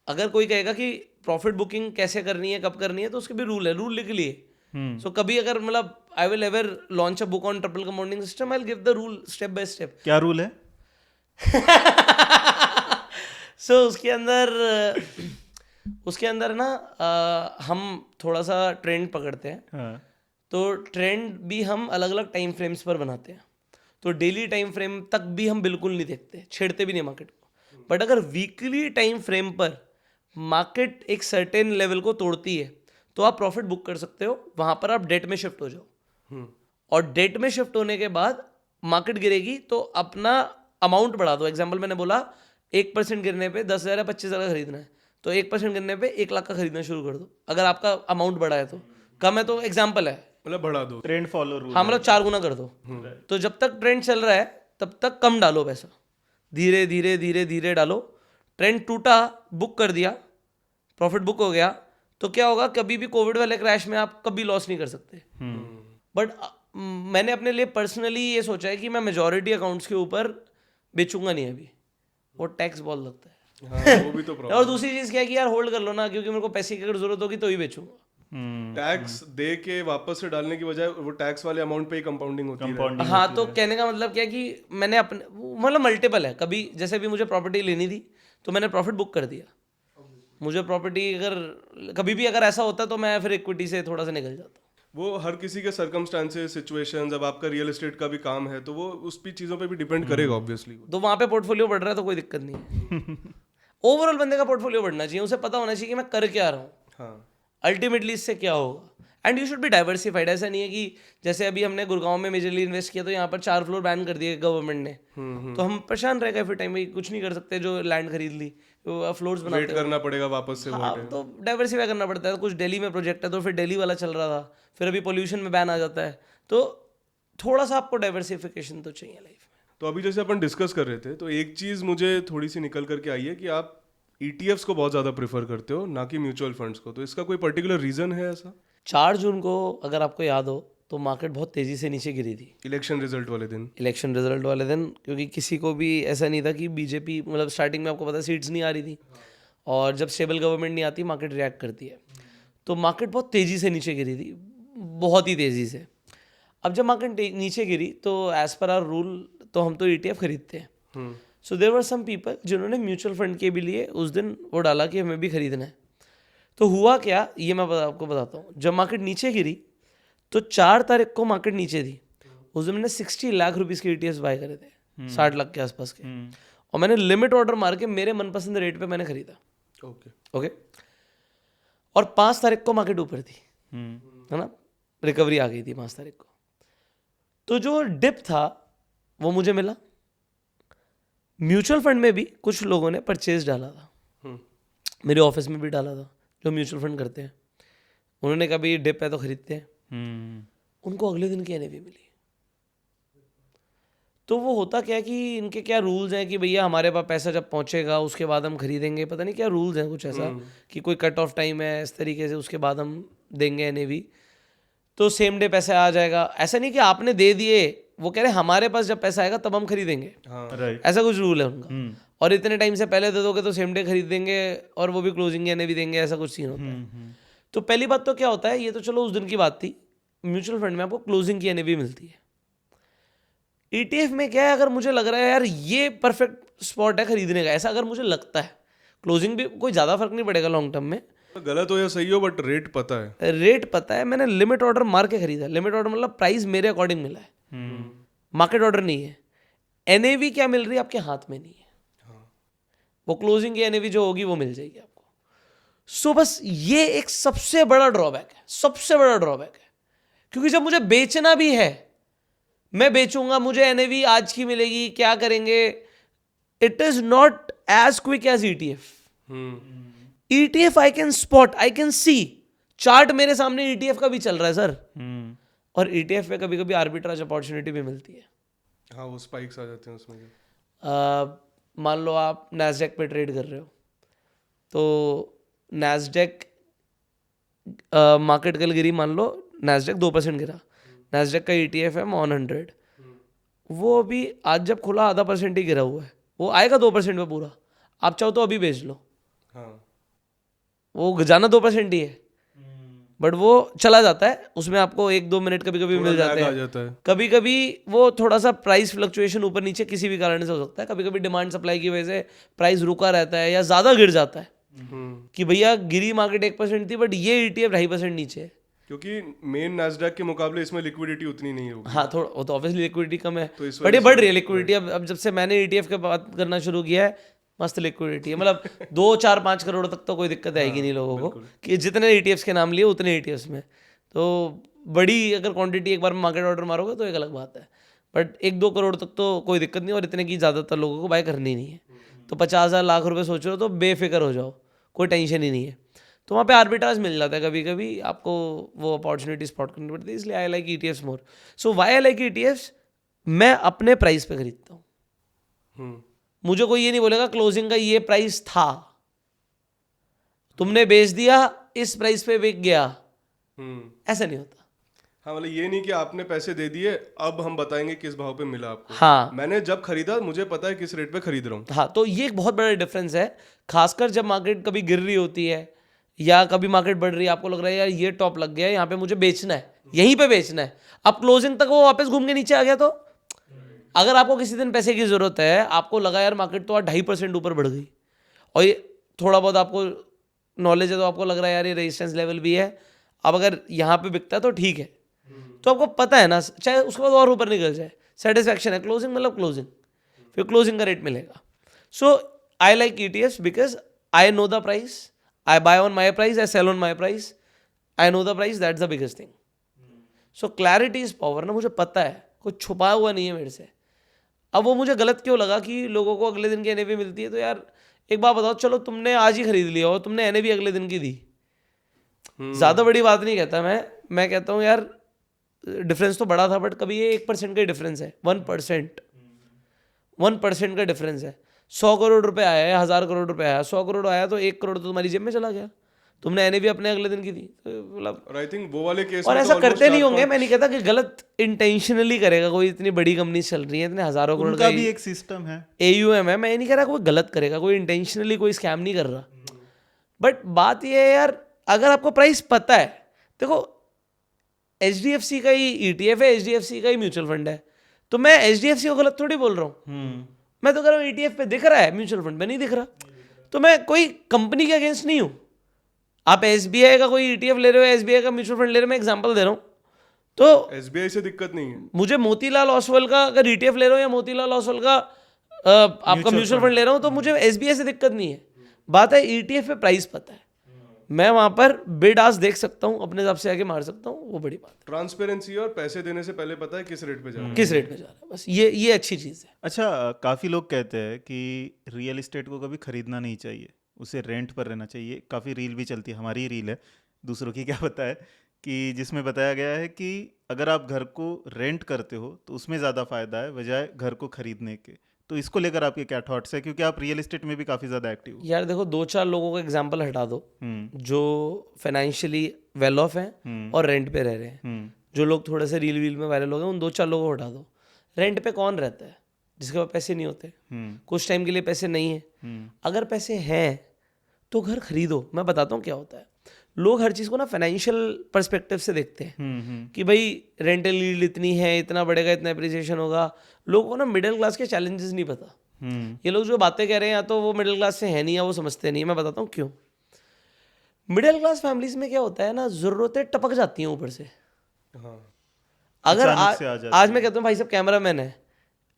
अगर कोई कहेगा कि प्रॉफिट बुकिंग कैसे करनी है, कब करनी है, तो उसके भी रूल है, रूल लिख लिए। सो कभी अगर मतलब I will ever launch a book on triple compounding system, I will give the rule step by step. क्या रूल है? सो उसके अंदर ना हम थोड़ा सा ट्रेंड पकड़ते हैं। हाँ। तो ट्रेंड भी हम अलग अलग टाइम फ्रेम्स पर बनाते हैं। तो डेली टाइम फ्रेम तक भी हम बिल्कुल नहीं देखते, छेड़ते भी नहीं मार्केट को। बट अगर वीकली टाइम फ्रेम पर मार्केट एक सर्टेन लेवल को तोड़ती है तो आप प्रॉफिट बुक कर सकते हो, वहां पर आप डेट में शिफ्ट हो जाओ। और डेट में शिफ्ट होने के बाद मार्केट गिरेगी तो अपना अमाउंट बढ़ा दो। एग्जाम्पल मैंने बोला 1% गिरने पे 10,000 या 25,000 का खरीदना है, तो 1% गिरने पे 1 लाख का खरीदना शुरू कर दो, अगर आपका अमाउंट बढ़ा है। तो कम है तो एग्जाम्पल है, मतलब बढ़ा दो, ट्रेंड फॉलो रूल। हाँ, मतलब 4 गुना कर दो। तो जब तक ट्रेंड चल रहा है तब तक कम डालो पैसा, धीरे धीरे धीरे धीरे डालो। ट्रेंड टूटा, बुक कर दिया, प्रॉफिट बुक हो गया, तो क्या होगा, कभी भी कोविड वाले क्रैश में आप कभी लॉस नहीं कर सकते। बट मैंने अपने लिए पर्सनली ये सोचा है कि मैं मेजॉरिटी अकाउंट्स के ऊपर बेचूंगा नहीं अभी, वो टैक्स बहुत लगता है। हाँ, वो भी तो प्रॉब्लम। और दूसरी चीज़ क्या है कि यार होल्ड कर लो ना, क्योंकि मेरे को पैसे की अगर जरूरत होगी तो ही बेचूंगा। टैक्स दे के वापस से डालने की बजाय वो टैक्स वाले अमाउंट पे ही कंपाउंडिंग होती है। हाँ, तो कहने का मतलब क्या है कि मैंने अपने मतलब मल्टीपल है, कभी जैसे भी मुझे प्रॉपर्टी लेनी थी तो मैंने प्रॉफिट बुक कर दिया। मुझे प्रॉपर्टी अगर कभी भी अगर ऐसा होता तो मैं फिर इक्विटी से थोड़ा सा निकल जाता। वो हर किसी के सर्कमस्टांसेस, सिचुएशंस, अब आपका रियल एस्टेट का भी काम है तो वो उस भी चीज़ों पे भी डिपेंड करेगा ऑब्वियसली। तो वहाँ पे पोर्टफोलियो बढ़ रहा है तो कोई दिक्कत नहीं है। ओवरऑल बंदे का पोर्टफोलियो बढ़ना चाहिए, उसे पता होना चाहिए कि मैं कर क्या रहा हूँ, हाँ, अल्टीमेटली इससे क्या होगा। And you should be diversified. ऐसा नहीं है कि जैसे अभी हमने गुड़गांव में मेजरली इन्वेस्ट किया तो यहाँ पर 4 फ्लोर बैन कर दिए गवर्नमेंट ने, तो हम परेशान रह गए फिर टाइम में, कुछ नहीं कर सकते। जो लैंड खरीद ली फ्लोर्स बनाते वेट करना पड़ेगा वापस से। हाँ, तो डाइवर्सिफाई करना पड़ता है। कुछ दिल्ली में प्रोजेक्ट है तो फिर दिल्ली वाला चल रहा था, फिर अभी पोल्यूशन में बैन आ जाता है, तो थोड़ा सा आपको डाइवर्सिफिकेशन तो चाहिए लाइफ में। तो अभी जैसे अपन डिस्कस कर रहे थे तो एक चीज़ मुझे थोड़ी सी निकल करके आई है कि आप ETFs को बहुत ज़्यादा प्रेफर करते हो ना कि म्यूचुअल फंड्स को, तो इसका कोई पर्टिकुलर रीज़न है ऐसा? 4 जून को अगर आपको याद हो तो मार्केट बहुत तेज़ी से नीचे गिरी थी, इलेक्शन रिजल्ट वाले दिन। इलेक्शन रिजल्ट वाले दिन, क्योंकि किसी को भी ऐसा नहीं था कि बीजेपी, मतलब स्टार्टिंग में आपको पता है सीट्स नहीं आ रही थी, और जब स्टेबल गवर्नमेंट नहीं आती मार्केट रिएक्ट करती है। तो मार्केट बहुत तेज़ी से नीचे गिरी थी, बहुत ही तेज़ी से। अब जब मार्केट नीचे गिरी तो एज़ पर आवर रूल तो हम तो ETF खरीदते हैं। So there were some people जिन्होंने म्यूचुअल फंड के भी लिए उस दिन वो डाला कि हमें भी खरीदना है। तो हुआ क्या, ये मैं आपको बताता हूँ। जब मार्केट नीचे गिरी तो 4 तारीख को मार्केट नीचे थी, उस दिन मैंने 60 लाख रुपीस के ETFs बाय करे थे, 60 लाख के आसपास के, और मैंने लिमिट ऑर्डर मार के मेरे मनपसंद रेट पे मैंने खरीदा। ओके। और 5 तारीख को मार्केट ऊपर थी, है ना, रिकवरी आ गई थी 5 तारीख को। तो जो डिप था वो मुझे मिला। म्यूचुअल फंड में भी कुछ लोगों ने परचेज डाला था, मेरे ऑफिस में भी डाला था, जो म्यूचुअल फंड करते हैं, उन्होंने कहा भाई डिप है तो खरीदते हैं, उनको अगले दिन की NAV मिली। तो वो होता क्या कि इनके क्या रूल्स हैं कि भैया हमारे पास पैसा जब पहुंचेगा उसके बाद हम खरीदेंगे, पता नहीं क्या रूल्स हैं कुछ ऐसा कि कोई कट ऑफ टाइम है इस तरीके से, उसके बाद हम देंगे NAV, तो सेम डे पैसा आ जाएगा। ऐसा नहीं कि आपने दे दिए, वो कह रहे हमारे पास जब पैसा आएगा तब हम खरीदेंगे, ऐसा कुछ रूल है उनका, और इतने टाइम से पहले दे दोगे तो सेम डे खरीद देंगे और वो भी क्लोजिंग NAV देंगे, ऐसा कुछ सीन होता है। तो पहली बात तो क्या होता है, ये तो चलो उस दिन की बात थी, म्यूचुअल फंड में आपको क्लोजिंग की NAV मिलती है। ETF में क्या है, अगर मुझे लग रहा है यार ये परफेक्ट स्पॉट है खरीदने का, ऐसा अगर मुझे लगता है, क्लोजिंग भी कोई ज़्यादा फर्क नहीं पड़ेगा लॉन्ग टर्म में, गलत हो या सही हो, बट रेट पता है, रेट पता है, मैंने लिमिट ऑर्डर मार के खरीदा। लिमिट ऑर्डर मतलब प्राइस मेरे अकॉर्डिंग मिला है, मार्केट ऑर्डर नहीं है। NAV क्या मिल रही है आपके हाथ में नहीं है, वो क्लोजिंग की NAV जो होगी वो मिल जाएगी आपको। सो बस ये एक सबसे बड़ा ड्रॉबैक है, सबसे बड़ा ड्रॉबैक है, क्योंकि जब मुझे बेचना भी है, मैं बेचूंगा, मुझे NAV आज की मिलेगी, क्या करेंगे, it is not as quick as ETF। ETF I can spot, I can see, chart मेरे सामने ETF का भी चल रहा है सर, और ETF पे कभी कभी आर्बिट्राज अपॉर्चुनिटी भी मिलती है। हाँ, वो स्पाइक्स आ जाते हैं उसमें। मान लो आप नैस्डैक पे ट्रेड कर रहे हो, तो नैस्डैक मार्केट कल गिरी, मान लो नैस्डैक 2% गिरा, नैस्डैक का ETF है MON100, वो अभी आज जब खुला आधा % ही गिरा हुआ है, वो आएगा 2% पे पूरा, आप चाहो तो अभी बेच लो, वो जाना 2% ही है, बट वो चला जाता है, उसमें आपको 1-2 मिनट कभी कभी मिल जाते हैं, कभी कभी वो थोड़ा सा प्राइस फ्लक्चुएशन ऊपर नीचे किसी भी कारण से हो सकता है, कभी कभी डिमांड सप्लाई की वजह से प्राइस रुका रहता है या ज़्यादा गिर जाता है, कि भैया गिरी मार्केट 1% थी बट ये ETF 2.5% नीचे है, क्योंकि मेन नैस्डैक के मुकाबले इसमें लिक्विडिटी उतनी नहीं होगी। हाँ, थोड़ा वो तो ऑब्वियसली लिक्विडिटी कम है, बट ये बढ़ रही है लिक्विडिटी। अब जब से मैंने ETF की बात करना शुरू किया है, मस्त लिक्विडिटी है, मतलब 2-4-5 करोड़ तक तो कोई दिक्कत आएगी नहीं लोगों को, कि जितने ETFs के नाम लिए उतने ETFs में, तो बड़ी अगर क्वांटिटी एक बार में मार्केट ऑर्डर मारोगे तो एक अलग बात है, बट 1-2 करोड़ तक तो कोई दिक्कत नहीं, और इतने की ज़्यादातर लोगों को बाय करनी नहीं है। तो 50,000 लाख रुपये सोच रहे हो तो बेफिक्र हो जाओ, कोई टेंशन ही नहीं है। तो वहाँ पे आर्बिट्राज मिल जाता है, कभी कभी आपको वो अपॉर्चुनिटी स्पॉट करनी पड़ती है, इसलिए आई like ETFs more. So why I like ETFs, मैं अपने प्राइस पे खरीदता हूँ, मुझे कोई ये नहीं बोलेगा क्लोजिंग का ये प्राइस था, तुमने बेच दिया इस प्राइस पे बिक गया, ऐसा नहीं होता। हाँ, मतलब ये नहीं कि आपने पैसे दे दिए अब हम बताएंगे किस भाव पे मिला आपको। हाँ, मैंने जब खरीदा मुझे पता है किस रेट पे खरीद रहा हूँ। हाँ, तो ये एक बहुत बड़ा डिफरेंस है, खासकर जब मार्केट कभी गिर रही होती है या कभी मार्केट बढ़ रही है, आपको लग रहा है यार ये टॉप लग गया है, यहाँ पे मुझे बेचना है, यहीं पे बेचना है, अब क्लोजिंग तक वो वापस घूम के नीचे आ गया, तो अगर आपको किसी दिन पैसे की जरूरत है, आपको लगा यार मार्केट तो 2.5% ऊपर बढ़ गई, और ये थोड़ा बहुत आपको नॉलेज है, तो आपको लग रहा है यार ये रेजिस्टेंस लेवल भी है, अब अगर यहाँ पे बिकता है तो ठीक है, तो आपको पता है ना, चाहे उसके बाद और ऊपर निकल जाए, सेटिस्फैक्शन है, क्लोजिंग मतलब क्लोजिंग, फिर क्लोजिंग का रेट मिलेगा। So I like ETFs because I know the price, I buy on my price, I sell on my price, I know the price, that's the biggest thing. So clarity is power ना, मुझे पता है, कुछ छुपा हुआ नहीं है मेरे से। अब वो मुझे गलत क्यों लगा कि लोगों को अगले दिन की NAV मिलती है, तो यार एक बात बताओ, चलो तुमने आज ही खरीद लिया और तुमने NAV अगले दिन की दी, ज़्यादा बड़ी बात नहीं कहता मैं कहता हूँ यार डिफरेंस तो बड़ा था, बट कभी ये 1% का डिफरेंस है, 1% का डिफरेंस है। 100 करोड़ रुपए आया है, 1000 करोड़ रुपए आया, 100 करोड़ आया तो 1 करोड़ तो तुम्हारी जेब में चला गया, तुमने NAV अपने अगले दिन की दी, मतलब। और आई थिंक वो वाले केस और ऐसा करते नहीं होंगे, मैं नहीं कहता कि गलत इंटेंशनली करेगा कोई, इतनी बड़ी कंपनी चल रही है, इतने हजारों करोड़ का भी एक सिस्टम है, AUM है, मैं ये नहीं कह रहा कोई गलत करेगा, कोई इंटेंशनली कोई स्कैम नहीं कर रहा, बट बात ये है यार, अगर आपको प्राइस पता है, देखो HDFC का ही ETF है, HDFC का ही म्यूचुअल फंड है, तो मैं HDFC को गलत थोड़ी बोल रहा हूँ, मैं तो कह रहा हूँ ETF पे दिख रहा है, म्यूचुअल फंड पे नहीं दिख रहा, तो मैं कोई कंपनी के अगेंस्ट नहीं हूँ। आप SBI का कोई ETF ले रहे हो, SBI का म्यूचुअल फंड ले रहे हो, मैं एग्जांपल दे रहा हूँ, तो SBI से दिक्कत नहीं है। मुझे मोतीलाल ओसवाल का अगर ETF ले रहा हूँ या मोतीलाल ओसवाल का आपका म्यूचुअल फंड ले रहा हूँ तो मुझे SBI से दिक्कत नहीं है। बात है ETF पे प्राइस पता है, मैं वहां पर बिड आस्क देख सकता हूँ, अपने हिसाब से आगे मार सकता हूँ, वो बड़ी बात है। ट्रांसपेरेंसी और पैसे देने से पहले पता है किस रेट पे जा रहा है। किस रेट पे जा रहा है, बस ये अच्छी चीज़ है। अच्छा, काफ़ी लोग कहते हैं कि रियल एस्टेट को कभी खरीदना नहीं चाहिए, उसे रेंट पर रहना चाहिए। काफ़ी रील भी चलती है, हमारी ही रील है, दूसरों की क्या पता है, कि जिसमें बताया गया है कि अगर आप घर को रेंट करते हो तो उसमें ज़्यादा फ़ायदा है बजाय घर को खरीदने के। तो इसको लेकर आपके क्या थॉट्स है, क्योंकि आप रियल एस्टेट में भी काफ़ी ज़्यादा एक्टिव हो? यार देखो, 2-4 लोगों का एग्जाम्पल हटा दो जो फाइनेंशियली वेल ऑफ हैं और रेंट पे रह रहे हैं। जो लोग थोड़े से रील वील में वायरल हो गए, उन 2-4 लोगों को हटा दो। रेंट पे कौन रहता है जिसके पास पैसे नहीं होते? कुछ टाइम के लिए पैसे नहीं है। अगर पैसे हैं तो घर खरीदो। मैं बताता हूँ क्या होता है, लोग हर चीज़ को ना फाइनेंशियल पर्सपेक्टिव से देखते हैं कि भाई रेंटल यील्ड इतनी है, इतना बढ़ेगा, इतना एप्रिसिएशन होगा। लोगों को ना मिडिल क्लास के चैलेंजेस नहीं पता। ये लोग जो बातें कह रहे हैं या तो वो मिडिल क्लास से है नहीं या वो समझते नहीं। मैं बताता हूँ क्यों। मिडिल क्लास फैमिलीज में क्या होता है ना, ज़रूरतें टपक जाती हैं ऊपर से। हाँ, अगर अचानक से आ जाती आज मैं कहता हूँ भाई साहब कैमरा मैन है,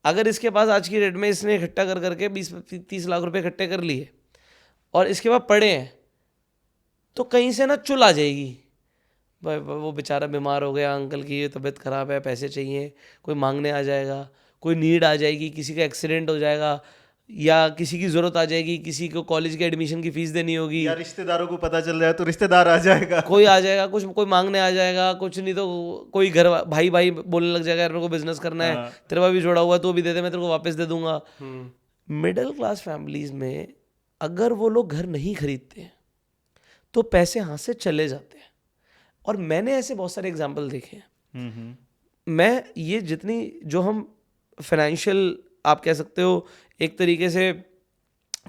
अगर इसके पास आज की डेट में इसने इकट्ठा कर करके 20-30 लाख रुपए इकट्ठे कर लिए और इसके बाद पड़े हैं, तो कहीं से ना चुल आ जाएगी, भाई वो बेचारा बीमार हो गया, अंकल की ये तबीयत ख़राब है, पैसे चाहिए, कोई मांगने आ जाएगा, कोई नीड आ जाएगी, किसी का एक्सीडेंट हो जाएगा, या किसी की ज़रूरत आ जाएगी, किसी को कॉलेज के एडमिशन की फ़ीस देनी होगी, या रिश्तेदारों को पता चल जाए तो रिश्तेदार आ जाएगा, कोई आ जाएगा, कुछ कोई मांगने आ जाएगा, कुछ नहीं तो कोई घर भाई भाई बोलने लग जाएगा, यार मेरे को बिजनेस करना है, तेरे पास भी जोड़ा हुआ है तो भी दे दे, मैं तेरे को वापस दे दूंगा। मिडिल क्लास फैमिलीज में अगर वो लोग घर नहीं खरीदते हैं तो पैसे हाथ से चले जाते हैं। और मैंने ऐसे बहुत सारे एग्जाम्पल देखे हैं। मैं ये जितनी जो हम फाइनेंशियल आप कह सकते हो एक तरीके से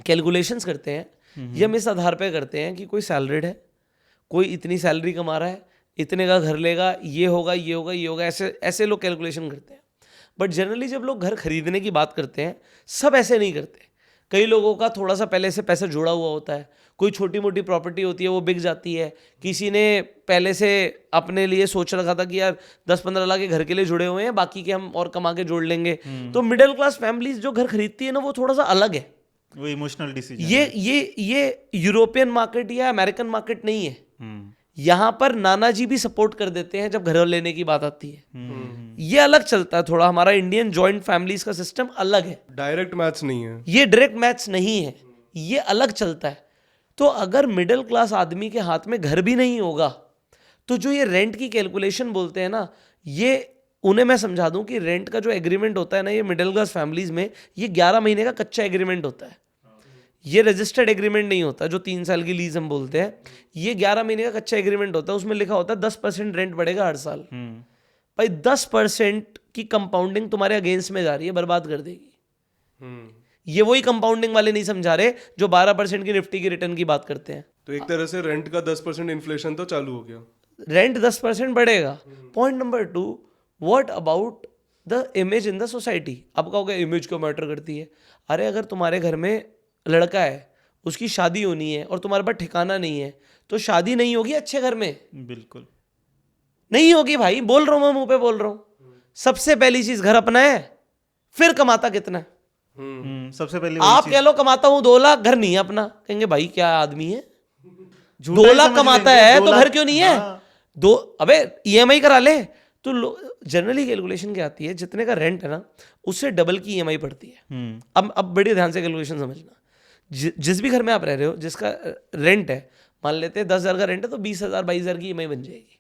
कैलकुलेशंस करते हैं, ये हम इस आधार पे करते हैं कि कोई सैलरीड है, कोई इतनी सैलरी कमा रहा है, इतने का घर लेगा, ये होगा ये होगा ये होगा, ऐसे लोग कैलकुलेशन करते हैं। बट जनरली जब लोग घर खरीदने की बात करते हैं, सब ऐसे नहीं करते। कई लोगों का थोड़ा सा पहले से पैसा जुड़ा हुआ होता है, कोई छोटी मोटी प्रॉपर्टी होती है वो बिक जाती है, किसी ने पहले से अपने लिए सोच रखा था कि यार 10-15 लाख के घर के लिए जुड़े हुए हैं, बाकी के हम और कमा के जोड़ लेंगे। तो मिडिल क्लास फैमिलीज जो घर खरीदती है ना, वो थोड़ा सा अलग है, वो इमोशनल डिसीजन। ये यूरोपियन मार्केट या अमेरिकन मार्केट नहीं है। यहाँ पर नाना जी भी सपोर्ट कर देते हैं जब घर लेने की बात आती है। ये अलग चलता है थोड़ा, हमारा इंडियन जॉइंट फैमिलीज का सिस्टम अलग है, डायरेक्ट मैथ्स नहीं है, ये डायरेक्ट मैथ्स नहीं है, ये अलग चलता है। तो अगर मिडिल क्लास आदमी के हाथ में घर भी नहीं होगा तो जो ये रेंट की कैलकुलेशन बोलते हैं ना, ये उन्हें मैं समझा दूं कि रेंट का जो एग्रीमेंट होता है ना, ये मिडिल क्लास फैमिलीज में ये 11 महीने का कच्चा एग्रीमेंट होता है। ये रजिस्टर्ड एग्रीमेंट नहीं होता जो 3 साल की लीज हम बोलते हैं। ये 11 महीने का कच्चा एग्रीमेंट होता है, उसमें लिखा होता है 10% रेंट बढ़ेगा हर साल। भाई 10% की कंपाउंडिंग तुम्हारे अगेंस्ट में जा रही है, बर्बाद कर देगी। ये वही कंपाउंडिंग वाले नहीं समझा रहे जो 12% की निफ्टी की रिटर्न की बात करते हैं। तो एक तरह से रेंट का 10% इन्फ्लेशन तो चालू हो गया, रेंट 10% बढ़ेगा। Point number 2, what about the image in the society. अब कहोगे इमेज क्यों मैटर करती है? अरे अगर तुम्हारे घर में लड़का है, उसकी शादी होनी है और तुम्हारे पास ठिकाना नहीं है, तो शादी नहीं होगी अच्छे घर में, बिल्कुल नहीं होगी भाई, बोल रहा हूं मैं, मुंह पे बोल रहा हूं। सबसे पहली चीज घर अपना है, फिर कमाता कितना है। सबसे पहले आप कह लो कमाता हूं 2 लाख, घर नहीं है अपना, कहेंगे भाई क्या आदमी है, 2 लाख कमाता है तो घर क्यों नहीं है? अबे EMI करा ले। तो जनरली कैलकुलेशन क्या आती है, जितने का रेंट है ना उससे डबल की EMI पड़ती है। अब बड़े ध्यान से कैलकुलेशन समझना, जिस भी घर में आप रह रहे हो जिसका रेंट है, मान लेते हैं 10,000 का रेंट है तो 20,000-22,000 की EMI बन जाएगी।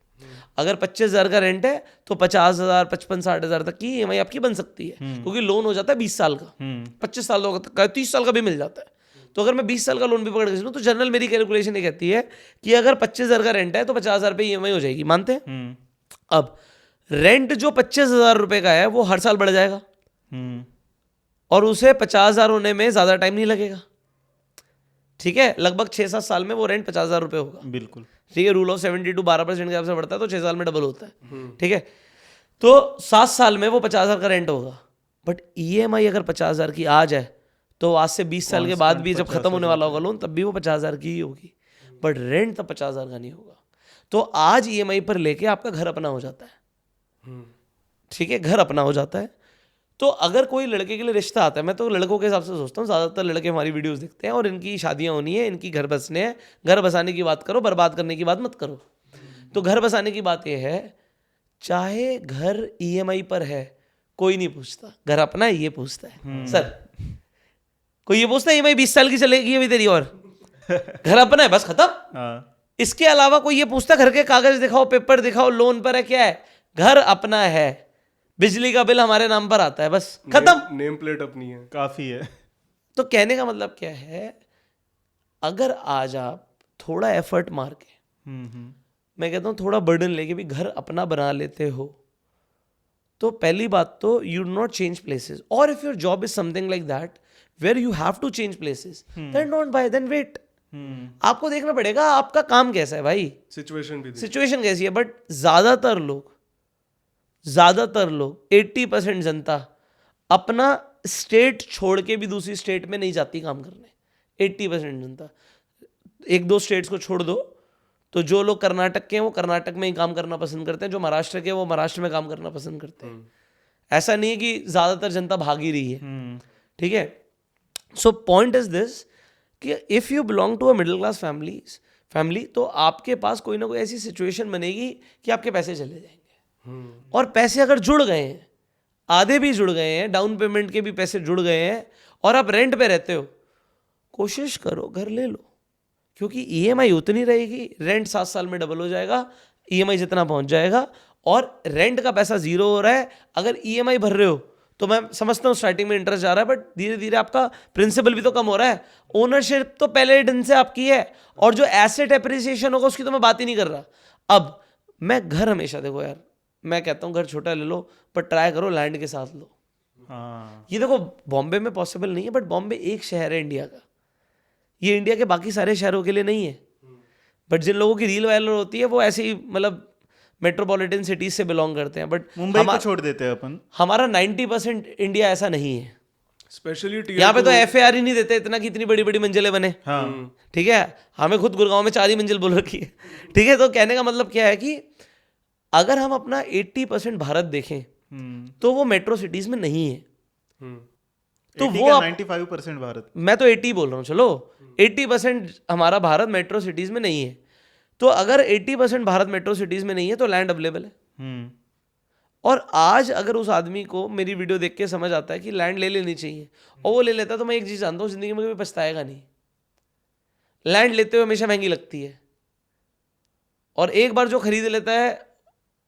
अगर 25,000 का रेंट है तो 50,000, 55-60,000 तक की EMI आपकी बन सकती है, क्योंकि लोन हो जाता है 20 साल का, 25 साल का, 30 साल का भी मिल जाता है। तो अगर मैं 20 साल का लोन भी पकड़ के चलूं तो जनरल मेरी कैलकुलेशन ये कहती है कि अगर 25,000 का रेंट है तो 50,000 रुपये EMI हो जाएगी, मानते हैं? अब रेंट जो 25,000 रुपये का है वो हर साल बढ़ जाएगा और उसे 50,000 होने में ज़्यादा टाइम नहीं लगेगा। ठीक है, लगभग 6-7 साल में वो रेंट 50,000 रुपये होगा। बिल्कुल ठीक है, रूल ऑफ 72 12% के हिसाब से बढ़ता है तो 6 साल में डबल होता है। ठीक है, तो 7 साल में वो 50,000 का रेंट होगा। बट EMI अगर 50,000 की आ जाए तो आज से 20 साल के बाद भी जब खत्म होने वाला होगा लोन, तब भी वो 50,000 की ही होगी, बट रेंट तब 50,000 का नहीं होगा। तो आज EMI पर लेके आपका घर अपना हो जाता है, ठीक है, घर अपना हो जाता है। तो अगर कोई लड़के के लिए रिश्ता आता है, मैं तो लड़कों के हिसाब से सोचता हूँ, ज़्यादातर लड़के हमारी वीडियोस देखते हैं और इनकी शादियाँ होनी है, इनकी घर बसने हैं। घर बसाने की बात करो, बर्बाद करने की बात मत करो। तो घर बसाने की बात यह है, चाहे घर ईएमआई पर है, कोई नहीं पूछता, घर अपना है ये पूछता है। सर कोई ये पूछता है ईएमआई 20 साल की चलेगी अभी तेरी, और घर अपना है बस खत्म। हाँ, इसके अलावा कोई ये पूछता घर के कागज दिखाओ, पेपर दिखाओ, लोन पर है, क्या है? घर अपना है, बिजली का बिल हमारे नाम पर आता है, बस खत्म। नेम प्लेट अपनी है। काफी है। तो कहने का मतलब क्या है, अगर आज आप थोड़ा एफर्ट मार के, मैं कहता हूँ थोड़ा बर्डन लेके भी घर अपना बना लेते हो, तो पहली बात तो you do not change places. और if your job is something like that where you have to change places, then don't buy, then wait. आपको देखना पड़ेगा आपका काम कैसा है भाई, सिचुएशन कैसी है। बट ज्यादातर लोग 80% जनता अपना स्टेट छोड़ के भी दूसरी स्टेट में नहीं जाती काम करने। 80% जनता, 1-2 स्टेट्स को छोड़ दो तो जो लोग कर्नाटक के हैं वो कर्नाटक में ही काम करना पसंद करते हैं, जो महाराष्ट्र के हैं वो महाराष्ट्र में काम करना पसंद करते हैं। ऐसा नहीं है कि ज्यादातर जनता भाग ही रही है। ठीक है, सो पॉइंट इज दिस कि if you belong to a middle class family, तो आपके पास कोई ना कोई ऐसी सिचुएशन बनेगी कि आपके पैसे चले जाएंगे। और पैसे अगर जुड़ गए हैं, आधे भी जुड़ गए हैं, डाउन पेमेंट के भी पैसे जुड़ गए हैं, और आप रेंट पे रहते हो, कोशिश करो घर ले लो, क्योंकि ईएमआई उतनी रहेगी, रेंट 7 साल में डबल हो जाएगा, ईएमआई जितना पहुंच जाएगा, और रेंट का पैसा जीरो हो रहा है। अगर ईएमआई भर रहे हो तो मैं समझता हूँ स्टार्टिंग में इंटरेस्ट जा रहा है, बट धीरे धीरे आपका प्रिंसिपल भी तो कम हो रहा है। ओनरशिप तो पहले दिन से आपकी है, और जो एसेट एप्रिसिएशन होगा उसकी तो मैं बात ही नहीं कर रहा। अब मैं घर हमेशा, देखो यार, मैं कहता हूँ घर छोटा ले लो, पर ट्राई करो लैंड के साथ लो। ये देखो बॉम्बे में पॉसिबल नहीं है, बट बॉम्बे एक शहर है इंडिया का, ये इंडिया के बाकी सारे शहरों के लिए नहीं है। बट जिन लोगों की रील वायरल होती है वो ऐसे ही मतलब मेट्रोपॉलिटन सिटीज से बिलोंग करते हैं, बट मुंबई को छोड़ देते हैं अपन। हमारा 90% इंडिया ऐसा नहीं है। स्पेशली यहाँ पे तो FAR ही नहीं देते इतना कि इतनी बड़ी बड़ी मंजिलें बने। हाँ, ठीक है, हमें खुद गुड़गांव में 4 ही मंजिल बोल रखी है। ठीक है, तो कहने का मतलब क्या है कि अगर हम अपना 80% भारत देखें तो वो मेट्रो सिटीज में नहीं है। तो वो 95% भारत, मैं तो 80 बोल रहा हूँ, चलो 80% हमारा भारत मेट्रो सिटीज में नहीं है। तो अगर 80% भारत मेट्रो सिटीज में नहीं है तो लैंड अवेलेबल है। और आज अगर उस आदमी को मेरी वीडियो देख के समझ आता है कि लैंड ले लेनी चाहिए, और वो ले लेता है, तो मैं एक चीज जानता हूँ, जिंदगी में कभी पछताएगा नहीं। लैंड लेते हुए हमेशा महंगी लगती है, और एक बार जो खरीद लेता है,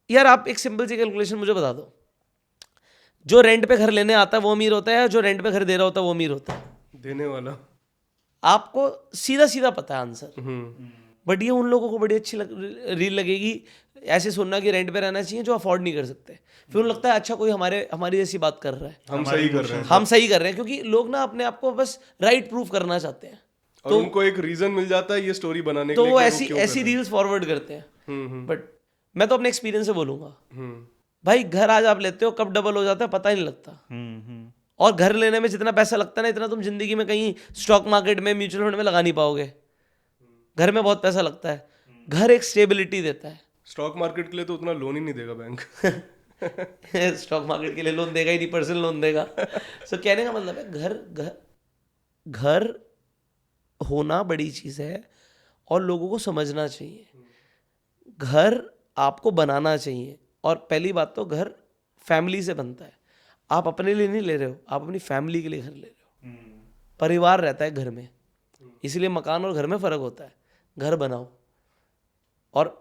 यार आप एक सिंपल सी कैलकुलेशन मुझे बता दो, जो रेंट पे घर लेने आता है वो अमीर होता है, जो रेंट पे घर दे रहा होता है वो अमीर होता है? देने वाला। आपको सीधा सीधा पता है आंसर। बट ये उन लोगों को बड़ी अच्छी रील लगेगी ऐसे सुनना कि रेंट पे रहना चाहिए जो अफोर्ड नहीं कर सकते। फिर उन्हें लगता है अच्छा कोई हमारी जैसी बात कर रहा है, हम सही कर रहे हैं, हम सही कर रहे हैं, क्योंकि लोग ना अपने आप को बस राइट प्रूफ करना चाहते हैं, और तो उनको एक रीजन मिल जाता है ये स्टोरी बनाने तो के लिए, वो ऐसी रील्स फॉरवर्ड करते हैं। बट मैं तो अपने एक्सपीरियंस से बोलूंगा, भाई घर आज आप लेते हो, कब डबल हो जाता है पता ही नहीं लगता। और घर लेने में जितना पैसा लगता है ना, इतना तुम जिंदगी में कहीं स्टॉक मार्केट में, म्यूचुअल फंड में लगा नहीं पाओगे। घर में बहुत पैसा लगता है, घर एक स्टेबिलिटी देता है। स्टॉक मार्केट के लिए तो उतना लोन ही नहीं देगा बैंक। स्टॉक मार्केट के लिए लोन देगा ही नहीं, पर्सनल लोन देगा। सो कहने का मतलब है घर होना बड़ी चीज है, और लोगों को समझना चाहिए। घर आपको बनाना चाहिए, और पहली बात तो घर फैमिली से बनता है। आप अपने लिए नहीं ले रहे हो, आप अपनी फैमिली के लिए घर ले रहे हो। परिवार रहता है घर में, इसलिए मकान और घर में फर्क होता है। घर बनाओ, और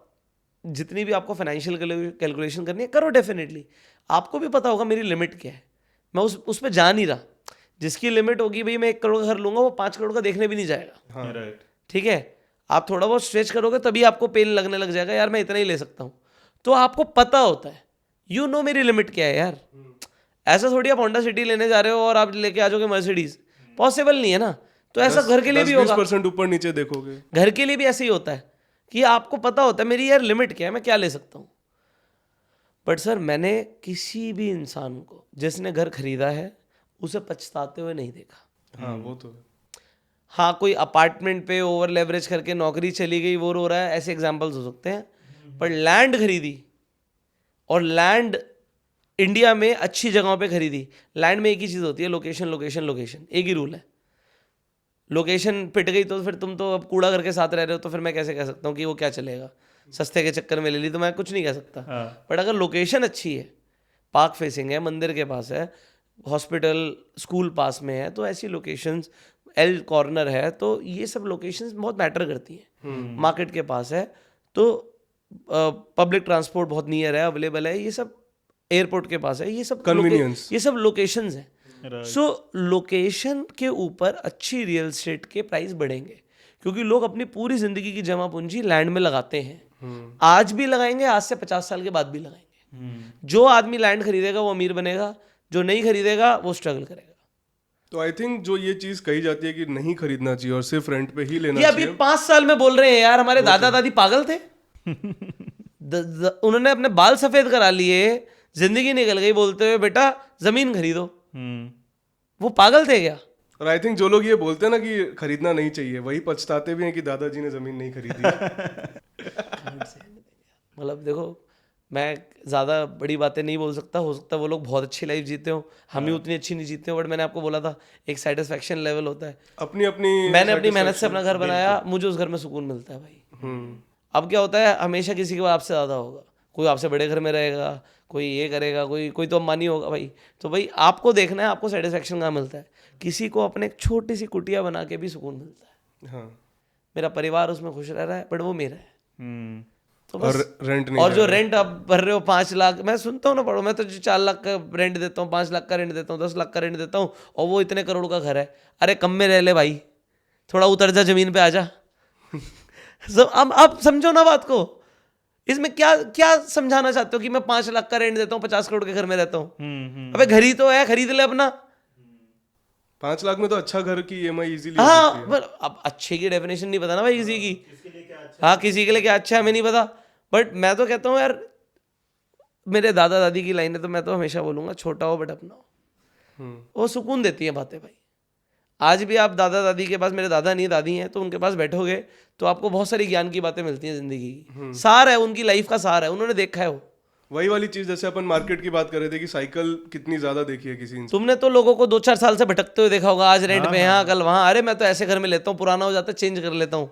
जितनी भी आपको फाइनेंशियल कैलकुलेशन करनी है करो, डेफिनेटली। आपको भी पता होगा मेरी लिमिट क्या है, मैं उस पर जा नहीं रहा। जिसकी लिमिट होगी भाई मैं 1 करोड़ का घर लूंगा, वो 5 करोड़ का देखने भी नहीं जाएगा। राइट। ठीक है, आप थोड़ा बहुत स्ट्रेच करोगे तभी आपको पेन लगने लग जाएगा, यार मैं इतना ही ले सकता हूँ। तो आपको पता होता है, यू नो मेरी लिमिट क्या है यार। ऐसा थोड़ी आप होंडा सिटी लेने जा रहे हो और आप लेके आ जाओगे मर्सिडीज, पॉसिबल नहीं है ना। तो ऐसा घर के लिए भी होगा, 10-20% ऊपर नीचे देखोगे, घर के लिए भी ऐसे ही होता है कि आपको पता होता है मेरी यार लिमिट क्या है, मैं क्या ले सकता हूँ। बट सर मैंने किसी भी इंसान को जिसने घर खरीदा है उसे पछताते हुए नहीं देखा। हाँ वो तो है। हाँ, कोई अपार्टमेंट पे ओवर लेवरेज करके नौकरी चली गई, वो रो रहा है, ऐसे एग्जांपल्स हो सकते हैं। पर लैंड खरीदी और लैंड इंडिया में अच्छी जगहों पे खरीदी। लैंड में एक ही चीज़ होती है, लोकेशन लोकेशन लोकेशन, एक ही रूल है। लोकेशन पिट गई तो फिर तुम तो अब कूड़ा करके साथ रह रहे हो, तो फिर मैं कैसे कह सकता हूँ कि वो क्या चलेगा, सस्ते के चक्कर में ले ली तो मैं कुछ नहीं कह सकता। बट अगर लोकेशन अच्छी है, पार्क फेसिंग है, मंदिर के पास है, हॉस्पिटल स्कूल पास में है, तो ऐसी लोकेशंस, एल कॉर्नर है, तो ये सब लोकेशंस बहुत मैटर करती हैं। मार्केट के पास है तो पब्लिक ट्रांसपोर्ट बहुत नियर है, अवेलेबल है, ये सब एयरपोर्ट के पास है, ये सब Convenience. ये सब लोकेशंस हैं। सो लोकेशन के ऊपर अच्छी रियल एस्टेट के प्राइस बढ़ेंगे, क्योंकि लोग अपनी पूरी जिंदगी की जमा पूंजी लैंड में लगाते हैं। आज भी लगाएंगे, आज से 50 साल के बाद भी लगाएंगे। जो आदमी लैंड खरीदेगा वो अमीर बनेगा, जो नहीं खरीदेगा वो स्ट्रगल करेगा। तो आई थिंक जो ये चीज कही जाती है कि नहीं खरीदना चाहिए और सिर्फ रेंट पे ही लेना ये अभी चाहिए, 5 साल में बोल रहे हैं यार, हमारे दादा दादी पागल थे। उन्होंने अपने बाल सफेद करा लिए, जिंदगी निकल गई बोलते हुए बेटा जमीन खरीदो। वो पागल थे क्या? और आई थिंक जो लोग ये बोलते हैं ना कि खरीदना नहीं चाहिए, वही पछताते भी हैं कि दादाजी ने जमीन नहीं खरीदी। मतलब देखो, मैं ज़्यादा बड़ी बातें नहीं बोल सकता, हो सकता है वो लोग बहुत अच्छी लाइफ जीते हो, हम ही उतनी अच्छी नहीं जीते हो। बट मैंने आपको बोला था एक सेटिस्फेक्शन लेवल होता है। अपनी अपनी मैंने अपनी मेहनत से अपना घर बनाया, मुझे उस घर में सुकून मिलता है भाई। अब क्या होता है, हमेशा किसी के आपसे ज़्यादा होगा, कोई आपसे बड़े घर में रहेगा, कोई ये करेगा, कोई तो अंबानी होगा भाई। तो भाई आपको देखना है आपको सेटिस्फेक्शन कहाँ मिलता है। किसी को अपने एक छोटी सी कुटिया बना के भी सुकून मिलता है। हाँ, मेरा परिवार उसमें खुश रह रहा है, बट वो मेरा है। तो और बस। रेंट नहीं और जो रेंट आप भर रहे हो 5 लाख, मैं सुनता हूँ ना, पढ़ो, मैं तो 4 लाख का रेंट देता हूँ, 5 लाख का रेंट देता हूँ, 10 लाख का रेंट देता हूँ, और वो इतने करोड़ का घर है। अरे कम में रह ले भाई, थोड़ा उतर जा, जमीन पे आ जा। अब आप समझो ना बात को, इसमें क्या क्या समझाना चाहते हो कि मैं 5 लाख का रेंट देता हूँ, 50 करोड़ के घर में रहता हूँ। अबे घर ही तो है, खरीद ले अपना। 5 लाख में तो अच्छा घर की EMI इजीली। हाँ, पर अब अच्छे की डेफिनेशन नहीं पता ना भाई किसी की। हाँ, किसी के लिए क्या अच्छा है हमें नहीं पता। बट मैं तो कहता हूँ यार, मेरे दादा दादी की लाइन है तो मैं तो हमेशा बोलूंगा, छोटा हो बट अपना हो। वो सुकून देती है बातें भाई। आज भी आप दादा दादी के पास, मेरे दादा नहीं दादी हैं, तो उनके पास बैठोगे तो आपको बहुत सारी ज्ञान की बातें मिलती हैं, जिंदगी की सार है, उनकी लाइफ का सार है, उन्होंने देखा है वो। वही वाली चीज जैसे अपन मार्केट की बात कर रहे थे कि साइकिल कितनी ज्यादा देखी है किसी इंसान। तुमने तो लोगों को 2-4 साल से भटकते हुए देखा होगा, आज रेंट पे यहाँ, कल वहाँ। अरे मैं तो ऐसे घर में लेता हूँ, पुराना हो जाता है चेंज कर लेता हूँ।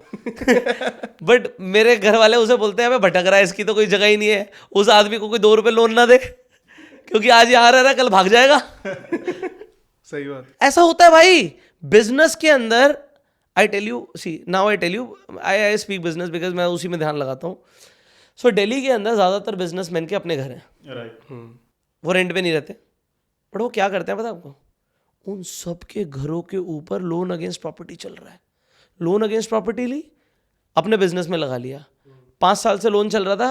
बट मेरे घर वाले उसे बोलते हैं, भटक रहा है, इसकी तो कोई जगह ही नहीं है। उस आदमी को कोई 2 रुपए लोन ना दे, क्योंकि आज यहाँ रह रहा है, कल भाग जाएगा। सही बात। ऐसा होता है भाई बिजनेस के अंदर। I tell you, see now I tell you, I speak business because मैं उसी में ध्यान लगाता हूँ। सो दिल्ली के अंदर ज़्यादातर बिजनेसमैन के अपने घर हैं, राइट। वो रेंट पे नहीं रहते। बट वो क्या करते हैं पता आपको, उन सब के घरों के ऊपर लोन अगेंस्ट प्रॉपर्टी चल रहा है। लोन अगेंस्ट प्रॉपर्टी ली, अपने बिजनेस में लगा लिया। 5 साल से लोन चल रहा था,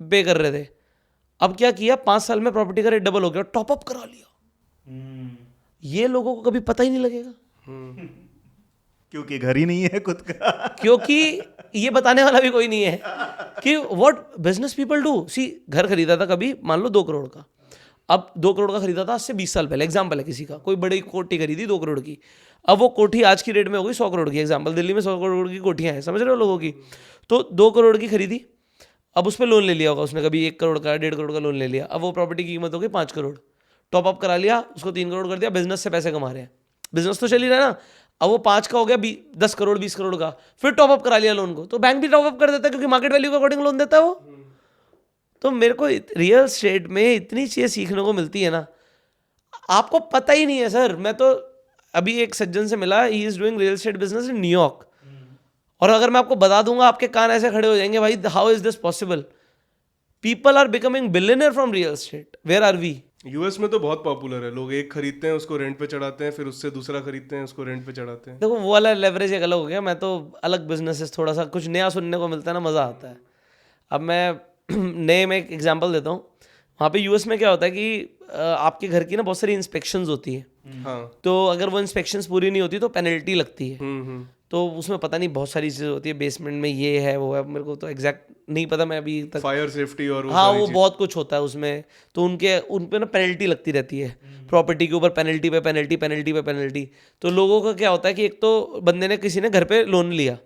पे कर रहे थे। अब क्या किया, 5 साल में प्रॉपर्टी का रेट डबल हो गया, टॉपअप करा लिया। ये लोगों को कभी पता ही नहीं लगेगा, क्योंकि घर ही नहीं है खुद का। क्योंकि ये बताने वाला भी कोई नहीं है कि व्हाट बिजनेस पीपल डू। सी, घर खरीदा था कभी, मान लो 2 करोड़ का, अब 2 करोड़ का खरीदा था आज से 20 साल पहले, एग्जाम्पल है किसी का, कोई बड़ी कोठी खरीदी 2 करोड़ की। अब वो कोठी आज की रेट में हो गई 100 करोड़ की, एग्जाम्पल, दिल्ली में 100 करोड़ की कोठियाँ हैं, समझ रहे हो लोगों की। तो 2 करोड़ की खरीदी, अब उस पर लोन ले लिया होगा उसने, कभी 1 करोड़ का 1.5 करोड़ का लोन ले लिया। अब वो प्रॉपर्टी की कीमत हो गई 5 करोड़, टॉपअप करा लिया, उसको 3 करोड़ कर दिया, बिजनेस से पैसे कमा रहे हैं, बिजनेस तो चल ही रहा है ना। अब वो 5 का हो गया 10 करोड़ 20 करोड़ का, फिर टॉपअप करा लिया लोन को, तो बैंक भी टॉपअप कर देता है, क्योंकि मार्केट वैल्यू के अकॉर्डिंग लोन देता है वो। तो मेरे को रियल एस्टेट में इतनी चीज़ें सीखने को मिलती है ना, आपको पता ही नहीं है सर। मैं तो अभी एक सज्जन से मिला, he is doing real estate business in New York, और अगर मैं आपको बता दूंगा आपके कान ऐसे खड़े हो जाएंगे, भाई how is this possible. People are becoming billionaire from real estate, where are we. US में तो बहुत पॉपुलर है, लोग एक खरीदते हैं उसको रेंट पे चढ़ाते हैं, फिर उससे दूसरा खरीदते हैं उसको रेंट पे चढ़ाते हैं। देखो वो वाला लेवरेज एक अलग हो गया, मैं तो अलग बिजनेसेस, थोड़ा सा कुछ नया सुनने को मिलता है ना, मज़ा आता है। अब मैं नए में एक एग्जांपल देता हूँ। वहाँ पे यूएस में क्या होता है कि आपके घर की ना बहुत सारी इंस्पेक्शंस होती है, हाँ। तो अगर वो इंस्पेक्शंस पूरी नहीं होती तो पेनल्टी लगती है। तो उसमें पता नहीं बहुत सारी चीज़ें होती है, बेसमेंट में ये है वो है, मेरे को तो एग्जैक्ट नहीं पता, मैं अभी तक, फायर सेफ्टी और वो हाँ सारी वो चीज़। बहुत कुछ होता है उसमें। तो उन पे ना पेनल्टी लगती रहती है, प्रॉपर्टी के ऊपर पेनल्टी पे पेनल्टी, पेनल्टी पे पेनल्टी। तो लोगों का क्या होता है कि एक तो बंदे ने, किसी ने घर पे लोन लिया,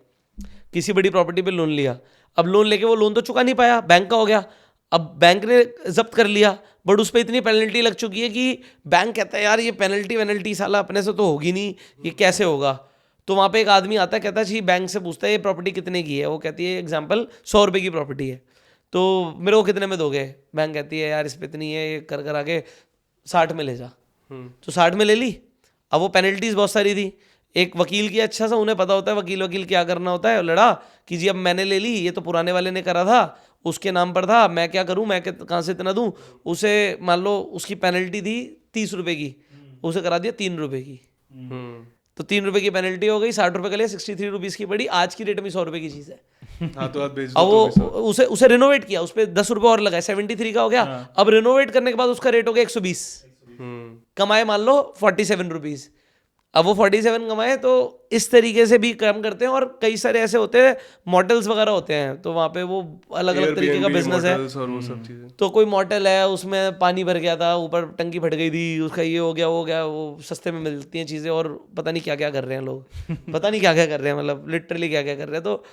किसी बड़ी प्रॉपर्टी पे लोन लिया, अब लोन लेके वो लोन तो चुका नहीं पाया, बैंक का हो गया। अब बैंक ने जब्त कर लिया, बट उस पर इतनी पेनल्टी लग चुकी है कि बैंक कहता है यार ये पेनल्टी साला अपने से तो होगी नहीं, ये कैसे होगा। तो वहाँ पे एक आदमी आता है, कहता है जी, बैंक से पूछता है ये प्रॉपर्टी कितने की है। वो कहती है एग्जाम्पल 100 रुपये की प्रॉपर्टी है, तो मेरे को कितने में दोगे। बैंक कहती है यार इस पे इतनी है, ये कर आगे 60 में ले जा। तो 60 में ले ली। अब वो पेनल्टीज बहुत सारी थी। एक वकील की अच्छा सा उन्हें पता होता है वकील क्या करना होता है, लड़ा कि जी अब मैंने ले ली, ये तो पुराने वाले ने करा था, उसके नाम पर था, मैं क्या करूं, मैं कहाँ से इतना दूं। उसे मान लो उसकी पेनल्टी थी 30 रुपए की, उसे करा दिया 3 रुपए की। तो 3 रुपए की पेनल्टी हो गई, 60 रुपए के लिए 63 रुपीज़ की पड़ी। आज की डेट में 100 रुपए की चीज़ है। हाथों हाथ बेच अब दो तो वो उसे रिनोवेट किया, उस पर 10 रुपये और लगाए, 73 का हो गया। अब रिनोवेट करने के बाद उसका रेट हो गया 120। कमाए मान लो 47 रुपीज़। अब वो 47 कमाए, तो इस तरीके से भी काम करते हैं। और कई सारे ऐसे होते हैं, मॉडल्स वगैरह होते हैं, तो वहाँ पे वो अलग अलग तरीके का बिजनेस है। और वो सब चीजें। तो कोई मॉडल है, उसमें पानी भर गया था, ऊपर टंकी फट गई थी, उसका ये हो गया, वो हो गया, वो सस्ते में मिलती हैं चीज़ें, और पता नहीं क्या क्या कर रहे हैं लोग। पता नहीं क्या क्या कर रहे हैं, मतलब लिटरली क्या क्या कर रहे हैं। तो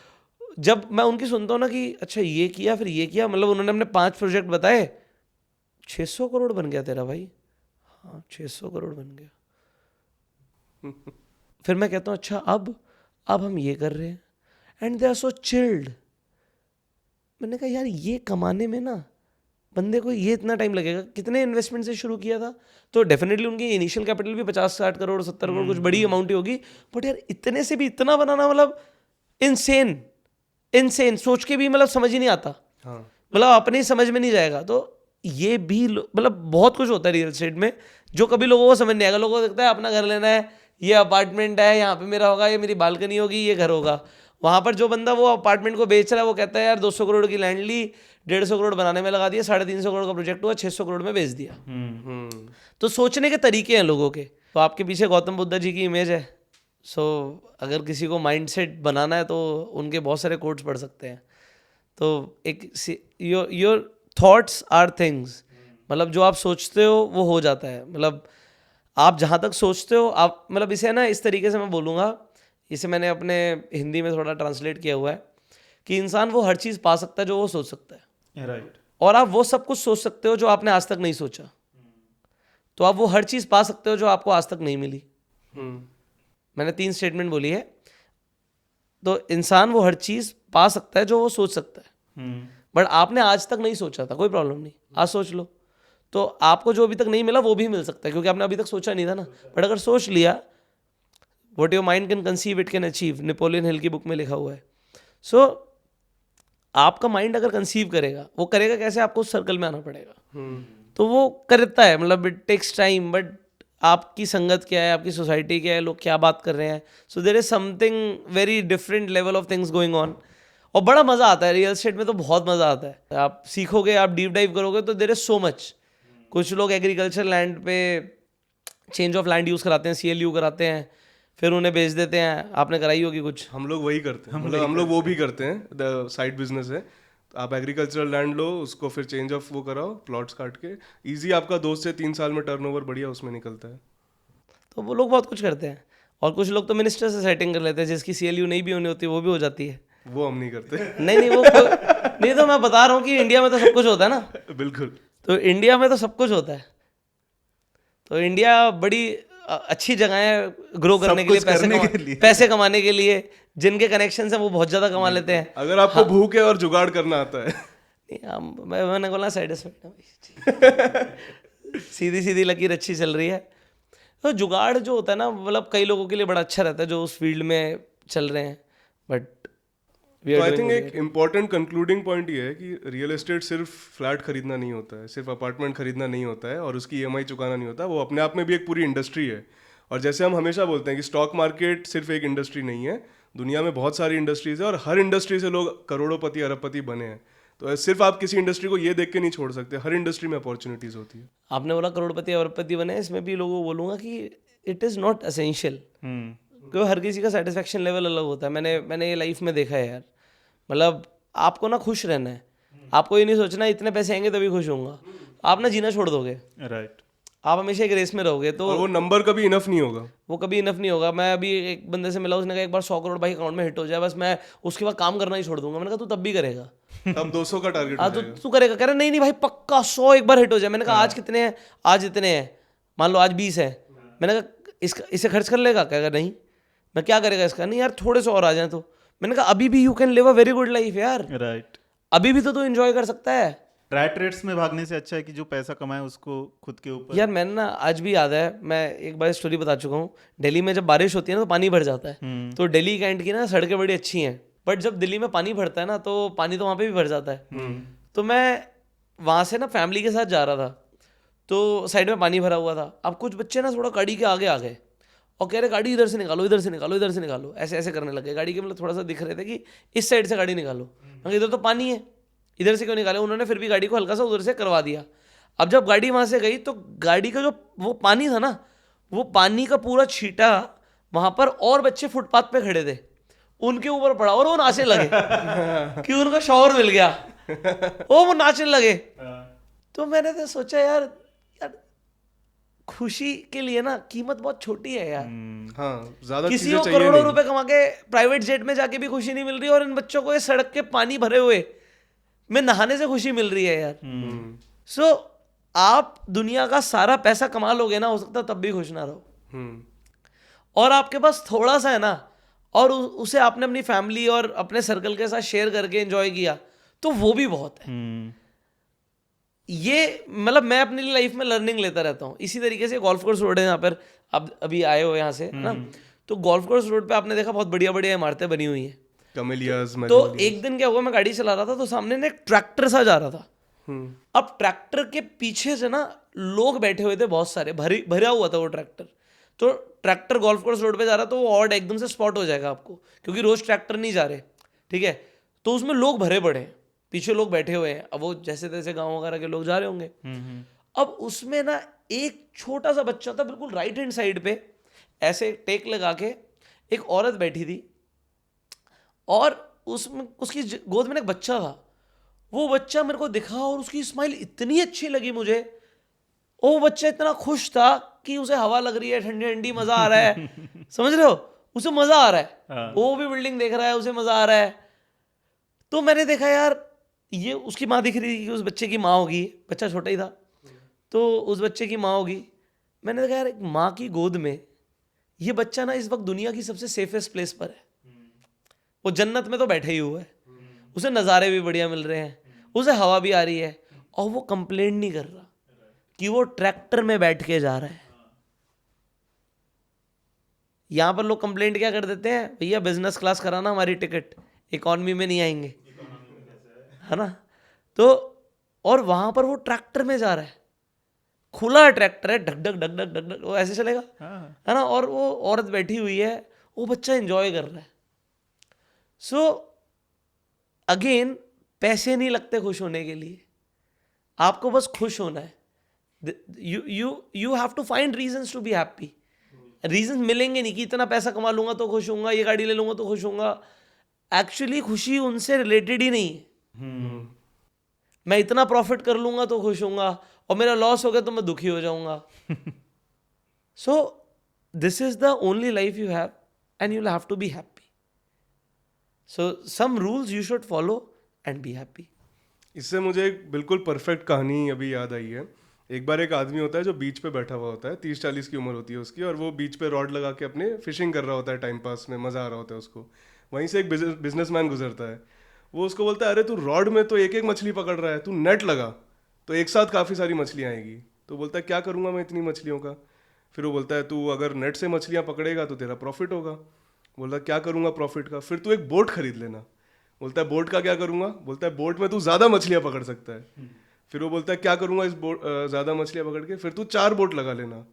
जब मैं उनकी सुनता हूँ ना कि अच्छा ये किया फिर ये किया, मतलब उन्होंने अपने 5 प्रोजेक्ट बताए, 600 करोड़ बन गया तेरा भाई। हाँ 600 करोड़ बन गया। फिर मैं कहता हूँ अच्छा अब हम ये कर रहे हैं, and they are so chilled. मैंने कहा यार ये कमाने में ना बंदे को ये इतना टाइम लगेगा। कितने इन्वेस्टमेंट से शुरू किया था, तो डेफिनेटली उनकी इनिशियल कैपिटल भी 50-60 करोड़ 70 करोड़ कुछ बड़ी अमाउंट ही होगी। बट यार इतने से भी इतना बनाना, मतलब इनसेन सोच के भी मतलब समझ ही नहीं आता। मतलब अपनी समझ में नहीं जाएगा। तो ये भी मतलब बहुत कुछ होता है रियल एस्टेट में जो कभी लोगों को समझ नहीं आएगा। लोगों को लगता है अपना घर लेना है, ये अपार्टमेंट है, यहाँ पे मेरा होगा, ये मेरी बालकनी होगी, ये घर होगा। वहाँ पर जो बंदा वो अपार्टमेंट को बेच रहा है वो कहता है यार 200 करोड़ की लैंड ली, 150 करोड़ बनाने में लगा दिया, 350 करोड़ का प्रोजेक्ट हुआ, 600 करोड़ में बेच दिया। तो सोचने के तरीके हैं लोगों के। तो आपके पीछे गौतम बुद्ध जी की इमेज है, सो अगर किसी को माइंडसेट बनाना है तो उनके बहुत सारे कोट्स पढ़ सकते हैं। तो एक योर थॉट्स आर थिंग्स, मतलब जो आप सोचते हो वो हो जाता है। मतलब आप जहाँ तक सोचते हो आप, मतलब इसे ना इस तरीके से मैं बोलूँगा, इसे मैंने अपने हिंदी में थोड़ा ट्रांसलेट किया हुआ है कि इंसान वो हर चीज़ पा सकता है जो वो सोच सकता है। राइट। और आप वो सब कुछ सोच सकते हो जो आपने आज तक नहीं सोचा। तो आप वो हर चीज़ पा सकते हो जो आपको आज तक नहीं मिली। मैंने 3 स्टेटमेंट बोली है। तो इंसान वो हर चीज़ पा सकता है जो वो सोच सकता है। बट आपने आज तक नहीं सोचा था, कोई प्रॉब्लम नहीं, आज सोच लो। तो आपको जो अभी तक नहीं मिला वो भी मिल सकता है, क्योंकि आपने अभी तक सोचा नहीं था ना। बट अगर सोच लिया, what your mind can conceive it can achieve, Napoleon Hill की बुक में लिखा हुआ है। सो आपका माइंड अगर कंसीव करेगा, वो करेगा कैसे, आपको उस सर्कल में आना पड़ेगा। तो वो करता है, मतलब इट टेक्स टाइम। बट आपकी संगत क्या है, आपकी सोसाइटी क्या है, लोग क्या बात कर रहे हैं, so there is something very different level of things going on. और बड़ा मज़ा आता है रियल एस्टेट में, तो बहुत मज़ा आता है। आप सीखोगे, आप डीप डाइव करोगे, तो देयर इज सो मच। कुछ लोग एग्रीकल्चर लैंड पे चेंज ऑफ लैंड यूज़ कराते हैं, CLU कराते हैं, फिर उन्हें बेच देते हैं। आपने कराई होगी कुछ। हम लोग वही करते हैं, मतलब हम लोग वो भी करते हैं, द साइड बिजनेस है। आप एग्रीकल्चरल लैंड लो, उसको फिर चेंज ऑफ वो कराओ, प्लॉट्स काट के इजी आपका 2 से 3 साल में टर्नओवर बढ़िया उसमें निकलता है। तो वो लोग बहुत कुछ करते हैं। और कुछ लोग तो मिनिस्टर से सेटिंग कर लेते हैं, जिसकी CLU नहीं भी होनी होती वो भी हो जाती है। वो हम नहीं करते। नहीं वो नहीं, तो मैं बता रहा हूँ कि इंडिया में तो सब कुछ होता है ना। बिल्कुल। तो इंडिया में तो सब कुछ होता है। तो इंडिया बड़ी अच्छी जगह है ग्रो करने के लिए, पैसे कमाने के लिए। जिनके कनेक्शन है वो बहुत ज़्यादा कमा लेते हैं। अगर आपको भूख है और जुगाड़ करना आता है। मैंने बोला सेटिस्फाइड। सीधी सीधी लकीर अच्छी चल रही है। तो जुगाड़ जो होता है ना, मतलब कई लोगों के लिए बड़ा अच्छा रहता है जो उस फील्ड में चल रहे हैं। बट तो आई थिंक एक इम्पॉर्टेंट कंक्लूडिंग पॉइंट ये है कि रियल एस्टेट सिर्फ फ्लैट खरीदना नहीं होता है, सिर्फ अपार्टमेंट खरीदना नहीं होता है, और उसकी EMI चुकाना नहीं होता। वो अपने आप में भी एक पूरी इंडस्ट्री है। और जैसे हम हमेशा बोलते हैं कि स्टॉक मार्केट सिर्फ एक इंडस्ट्री नहीं है, दुनिया में बहुत सारी इंडस्ट्रीज है, और हर इंडस्ट्री से लोग करोड़ोंपति अरबपति बने हैं। तो सिर्फ आप किसी इंडस्ट्री को ये देख के नहीं छोड़ सकते, हर इंडस्ट्री में अपॉर्चुनिटीज होती है। आपने बोला करोड़पति अरबपति बने, इसमें भी लोगों को बोलूँगा कि इट इज़ नॉट एसेंशियल, क्योंकि हर किसी का सेटिस्फेक्शन लेवल अलग होता है। मैंने ये लाइफ में देखा है यार। मतलब आपको ना खुश रहना है, आपको ये नहीं सोचना इतने पैसे आएंगे तभी खुश होऊंगा। आप ना जीना छोड़ दोगे। राइट। आप हमेशा एक रेस में रहोगे, तो और वो नंबर कभी इनफ नहीं होगा। वो कभी इनफ नहीं होगा। मैं अभी एक बंदे से मिला, उसने कहा एक बार 100 करोड़ भाई अकाउंट में हिट हो जाए, बस मैं उसके बाद काम करना ही छोड़ दूंगा। मैंने कहा तू तब भी करेगा। तब 200 का टारगेट हो हाँ तो जाएगा। तू करेगा, कह रहा नहीं नहीं भाई पक्का 100 एक बार हिट हो जाए। मैंने कहा आज कितने हैं, आज इतने हैं, मान लो आज 20 है। मैंने कहा इसका इसे खर्च कर लेगा, कहेगा नहीं। मैं क्या करेगा इसका, नहीं यार थोड़े से और आ जाए। तो मैंने कहा अभी भी you can live a very good life यार, राइट। अभी भी तो तू एंजॉय कर सकता है रैट रेट्स में भागने से अच्छा है कि जो पैसा कमाए उसको खुद के ऊपर। यार। मैंने ना आज भी याद है, मैं एक बार स्टोरी बता चुका हूँ, दिल्ली में जब बारिश होती है ना तो पानी भर जाता है। तो दिल्ली कैंट की ना सड़कें बड़ी अच्छी हैं, बट जब दिल्ली में पानी भरता है ना तो पानी तो वहाँ पे भी भर जाता है। तो मैं वहाँ से ना फैमिली के साथ जा रहा था, तो साइड में पानी भरा हुआ था। अब कुछ बच्चे ना थोड़ा गाड़ी के आगे आ गए और कह रहे गाड़ी इधर से निकालो, इधर से निकालो, इधर से निकालो, ऐसे ऐसे करने लगे। गाड़ी के मतलब थोड़ा सा दिख रहे थे कि इस साइड से गाड़ी निकालो। मैं इधर तो पानी है, इधर से क्यों निकाले। उन्होंने फिर भी गाड़ी को हल्का सा उधर से करवा दिया। अब जब गाड़ी वहाँ से गई तो गाड़ी का जो वो पानी था ना, वो पानी का पूरा छींटा वहाँ पर और बच्चे फुटपाथ पे खड़े थे, उनके ऊपर पड़ा और वो नाचने लगे कि उनको शॉवर मिल गया, वो नाचने लगे। तो मैंने तो सोचा यार खुशी के लिए ना कीमत बहुत छोटी है यार। हाँ, ज्यादा किसी चीजें को चाहिए करोड़ों नहीं। रुपए कमा के प्राइवेट जेट में जाके भी खुशी नहीं मिल रही, और इन बच्चों को ये सड़क के पानी भरे हुए में नहाने से खुशी मिल रही है यार। सो आप दुनिया का सारा पैसा कमा लोगे ना, हो सकता है तब भी खुश ना रहो। और आपके पास थोड़ा सा है ना, और उसे आपने अपनी फैमिली और अपने सर्कल के साथ शेयर करके एंजॉय किया, तो वो भी बहुत है। ये मतलब मैं अपनी लाइफ में लर्निंग लेता रहता हूँ। इसी तरीके से गोल्फ कोर्स रोड है यहाँ पर, आप अभी आए हो यहाँ से है ना, तो गोल्फ कोर्स रोड पे आपने देखा बहुत बढ़िया बढ़िया इमारतें बनी हुई हैं। कमेलियाज, तो एक दिन क्या हुआ, मैं गाड़ी चला रहा था तो सामने ना एक ट्रैक्टर सा जा रहा था। अब ट्रैक्टर के पीछे से ना लोग बैठे हुए थे बहुत सारे, भरा हुआ था वो ट्रैक्टर। तो ट्रैक्टर गोल्फ कोर्स रोड पे जा रहा तो वो ऑड एकदम से स्पॉट हो जाएगा आपको, क्योंकि रोज ट्रैक्टर नहीं जा रहे, ठीक है। तो उसमें लोग भरे पड़े हैं, पीछे लोग बैठे हुए हैं। अब वो जैसे तैसे गाँव वगैरह के लोग जा रहे होंगे। अब उसमें ना एक छोटा सा बच्चा था, बिल्कुल राइट हैंड साइड पे ऐसे टेक लगा के एक औरत बैठी थी, और उसमें उसकी गोद में एक बच्चा था। वो बच्चा मेरे को दिखा और उसकी स्माइल इतनी अच्छी लगी मुझे। वो बच्चा इतना खुश था कि उसे हवा लग रही है, ठंडी ठंडी, मजा आ रहा है। समझ रहे हो, उसे मजा आ रहा है। वो भी बिल्डिंग देख रहा है, उसे मजा आ रहा है। तो मैंने देखा यार, ये उसकी माँ दिख रही थी कि उस बच्चे की माँ होगी, बच्चा छोटा ही था, तो उस बच्चे की माँ होगी। मैंने देखा यार एक माँ की गोद में ये बच्चा ना इस वक्त दुनिया की सबसे सेफेस्ट प्लेस पर है। वो जन्नत में तो बैठे ही हुआ है, उसे नज़ारे भी बढ़िया मिल रहे हैं, उसे हवा भी आ रही है, और वो कंप्लेंट नहीं कर रहा कि वो ट्रैक्टर में बैठ के जा रहा है। यहां पर लोग कंप्लेंट क्या कर देते हैं, भैया बिजनेस क्लास कराना हमारी टिकट, इकॉनमी में नहीं आएंगे, है ना। तो और वहां पर वो ट्रैक्टर में जा रहा है, खुला ट्रैक्टर है, ढक ढक ढक ढक ढक ढक, वो ऐसे चलेगा, है ना। और वो औरत बैठी हुई है, वो बच्चा एंजॉय कर रहा है। सो अगेन, पैसे नहीं लगते खुश होने के लिए, आपको बस खुश होना है। You have to find reasons to be happy. Reasons मिलेंगे नहीं कि इतना पैसा कमा लूंगा तो खुश होऊंगा, ये गाड़ी ले लूंगा तो खुश होऊंगा। एक्चुअली खुशी उनसे रिलेटेड ही नहीं है। मैं इतना प्रॉफिट कर लूंगा तो खुश होऊंगा, और मेरा लॉस हो गया तो मैं दुखी हो जाऊंगा। So this is the only life you have, and you will have to be happy. So some rules you should follow and be happy. इससे मुझे एक बिल्कुल परफेक्ट कहानी अभी याद आई है। एक बार एक आदमी होता है जो बीच पे बैठा हुआ होता है, 30-40 की उम्र होती है उसकी, और वो बीच पे रॉड लगा के अपने फिशिंग कर रहा होता है, टाइम पास में मज़ा आ रहा होता है उसको। वहीं से एक बिजनेसमैन गुजरता है, वो उसको बोलता है, अरे तू रॉड में तो एक एक मछली पकड़ रहा है, तू नेट लगा तो एक साथ काफ़ी सारी मछलियाँ आएगी। तो बोलता है क्या करूँगा मैं इतनी मछलियों का। फिर वो बोलता है तू अगर नेट से मछलियाँ पकड़ेगा तो तेरा प्रॉफिट होगा। बोलता क्या करूँगा प्रॉफिट का, फिर तू एक बोट खरीद लेना। बोलता है बोट का क्या करूँगा। बोलता है बोट में तू ज़्यादा मछलियाँ पकड़ सकता है। फिर वो बोलता है क्या करूँगा इस बोट ज़्यादा मछलियाँ पकड़ के, फिर तू 4 बोट लगा लेना।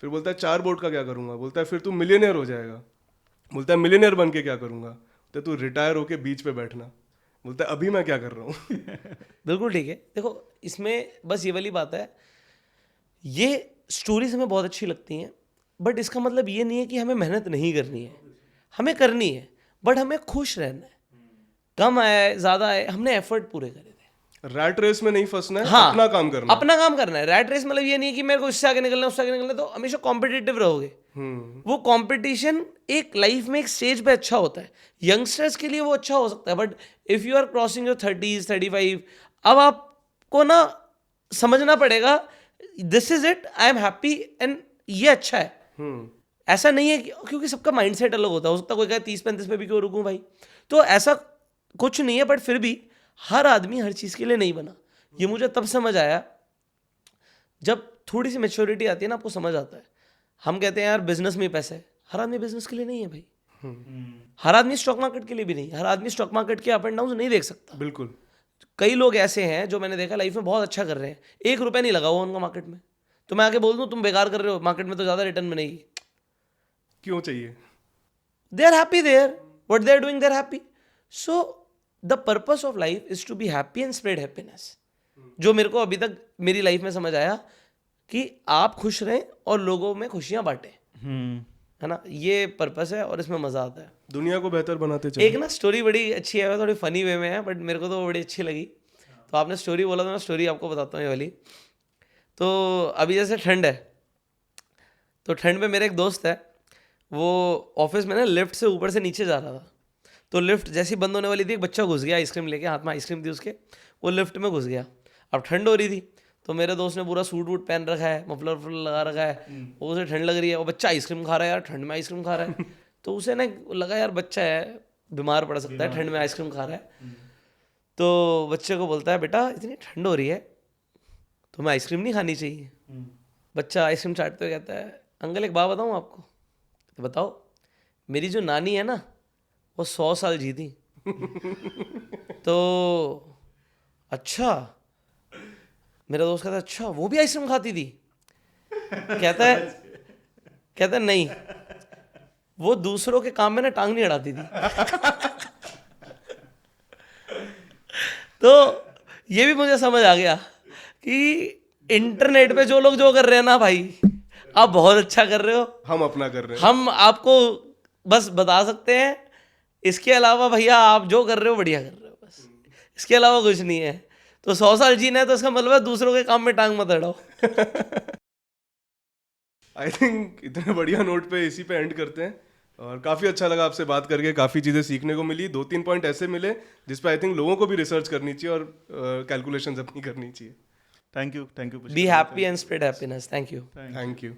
फिर बोलता है 4 बोट का क्या करूँगा। बोलता है फिर तू मिलियनेयर हो जाएगा। बोलता है मिलियनेयर बन के क्या करूँगा। बोलता है तू रिटायर होके बीच पे बैठना। बोलता है अभी मैं क्या कर रहा हूँ। बिल्कुल ठीक है। देखो इसमें बस ये वाली बात है, ये स्टोरीज हमें बहुत अच्छी लगती हैं, बट इसका मतलब ये नहीं है कि हमें मेहनत नहीं करनी है, हमें करनी है, बट हमें खुश रहना है। कम आए ज़्यादा आए, हमने एफर्ट पूरे करे थे। रैट रेस में नहीं फंसना है, हाँ, अपना काम करना है। अपना काम करना है। रैट रेस मतलब ये नहीं है कि मेरे को इससे आगे निकलना है, उससे आगे निकलना है, तो हमेशा कॉम्पिटिटिव रहोगे। वो कंपटीशन एक लाइफ में एक स्टेज पे अच्छा होता है, यंगस्टर्स के लिए वो अच्छा हो सकता है, but if you are crossing your 30s 35, अब आपको ना समझना पड़ेगा this is it, I am happy and ये अच्छा है। ऐसा नहीं है क्योंकि सबका माइंडसेट अलग होता है, हो सकता है कोई कहे 30-35 पे भी क्यों रुकूं भाई, तो ऐसा कुछ नहीं है। बट फिर भी हर आदमी हर चीज़ के लिए नहीं बना। ये मुझे तब समझ आया जब थोड़ी सी मेच्योरिटी आती है ना, आपको समझ आता है। हम कहते हैं यार बिजनेस में पैसा है, हर आदमी बिजनेस के लिए नहीं है भाई। हर आदमी स्टॉक मार्केट के लिए भी नहीं, हर आदमी स्टॉक मार्केट के अप एंड डाउन नहीं देख सकता। बिल्कुल। कई लोग ऐसे हैं जो मैंने देखा लाइफ में बहुत अच्छा कर रहे हैं, 1 रुपया नहीं लगा हुआ उनका मार्केट में, तो मैं आके बोल दूं तुम बेकार कर रहे हो, मार्केट में तो ज़्यादा रिटर्न मिलेगी। क्यों चाहिए? They are happy there, what they are doing they are happy. So the purpose of life is to be happy and spread happiness. जो मेरे को अभी तक मेरी लाइफ में समझ आया कि आप खुश रहें और लोगों में खुशियां बांटें, है ना, ये पर्पस है और इसमें मजा आता है। दुनिया को बेहतर बनाते चले। एक ना स्टोरी बड़ी अच्छी है, थोड़ी फनी वे में है बट मेरे को तो बड़ी अच्छी लगी। तो आपने स्टोरी बोला तो मैं स्टोरी आपको बताता हूँ ये वाली। तो अभी जैसे ठंड है, तो ठंड में मेरा एक दोस्त है, वो ऑफिस में ना लिफ्ट से ऊपर से नीचे जा रहा था। तो लिफ्ट जैसी बंद होने वाली थी, एक बच्चा घुस गया आइसक्रीम लेके, हाथ में आइसक्रीम थी उसके, वो लिफ्ट में घुस गया। अब ठंड हो रही थी, तो मेरे दोस्त ने पूरा सूट वूट पहन रखा है, मफलर वफलर लगा रखा है, वो उसे ठंड लग रही है, वो बच्चा आइसक्रीम खा रहा है यार, ठंड में आइसक्रीम खा रहा है। तो उसे ना लगा यार बच्चा है, बीमार पड़ सकता है, ठंड में आइसक्रीम खा रहा है। तो बच्चे को बोलता है बेटा इतनी ठंड हो रही है तो मैं आइसक्रीम नहीं खानी चाहिए। बच्चा आइसक्रीम चाटते हुए कहता है अंकल एक बात बताऊँ आपको। तो बताओ। मेरी जो नानी है ना वो 100 साल जी थी। तो अच्छा, मेरा दोस्त कहता है अच्छा वो भी आइसक्रीम खाती थी? कहता है नहीं, वो दूसरों के काम में ना टांग नहीं अड़ाती थी। तो ये भी मुझे समझ आ गया कि इंटरनेट पे जो लोग जो कर रहे हैं ना भाई, आप बहुत अच्छा कर रहे हो, हम अपना कर रहे हैं। हम आपको बस बता सकते हैं, इसके अलावा भैया आप जो कर रहे हो बढ़िया कर रहे हो, बस इसके अलावा कुछ नहीं है। तो 100 साल जीना है तो इसका मतलब है दूसरों के काम में टांग मत अड़ाओ। आई थिंक इतने बढ़िया नोट पे इसी पे एंड करते हैं। और काफ़ी अच्छा लगा आपसे बात करके, काफ़ी चीज़ें सीखने को मिली। 2-3 पॉइंट ऐसे मिले जिस पे आई थिंक लोगों को भी रिसर्च करनी चाहिए और कैलकुलेशंस अपनी करनी चाहिए। Thank you B happy and spread happiness. Thank you. Thank you.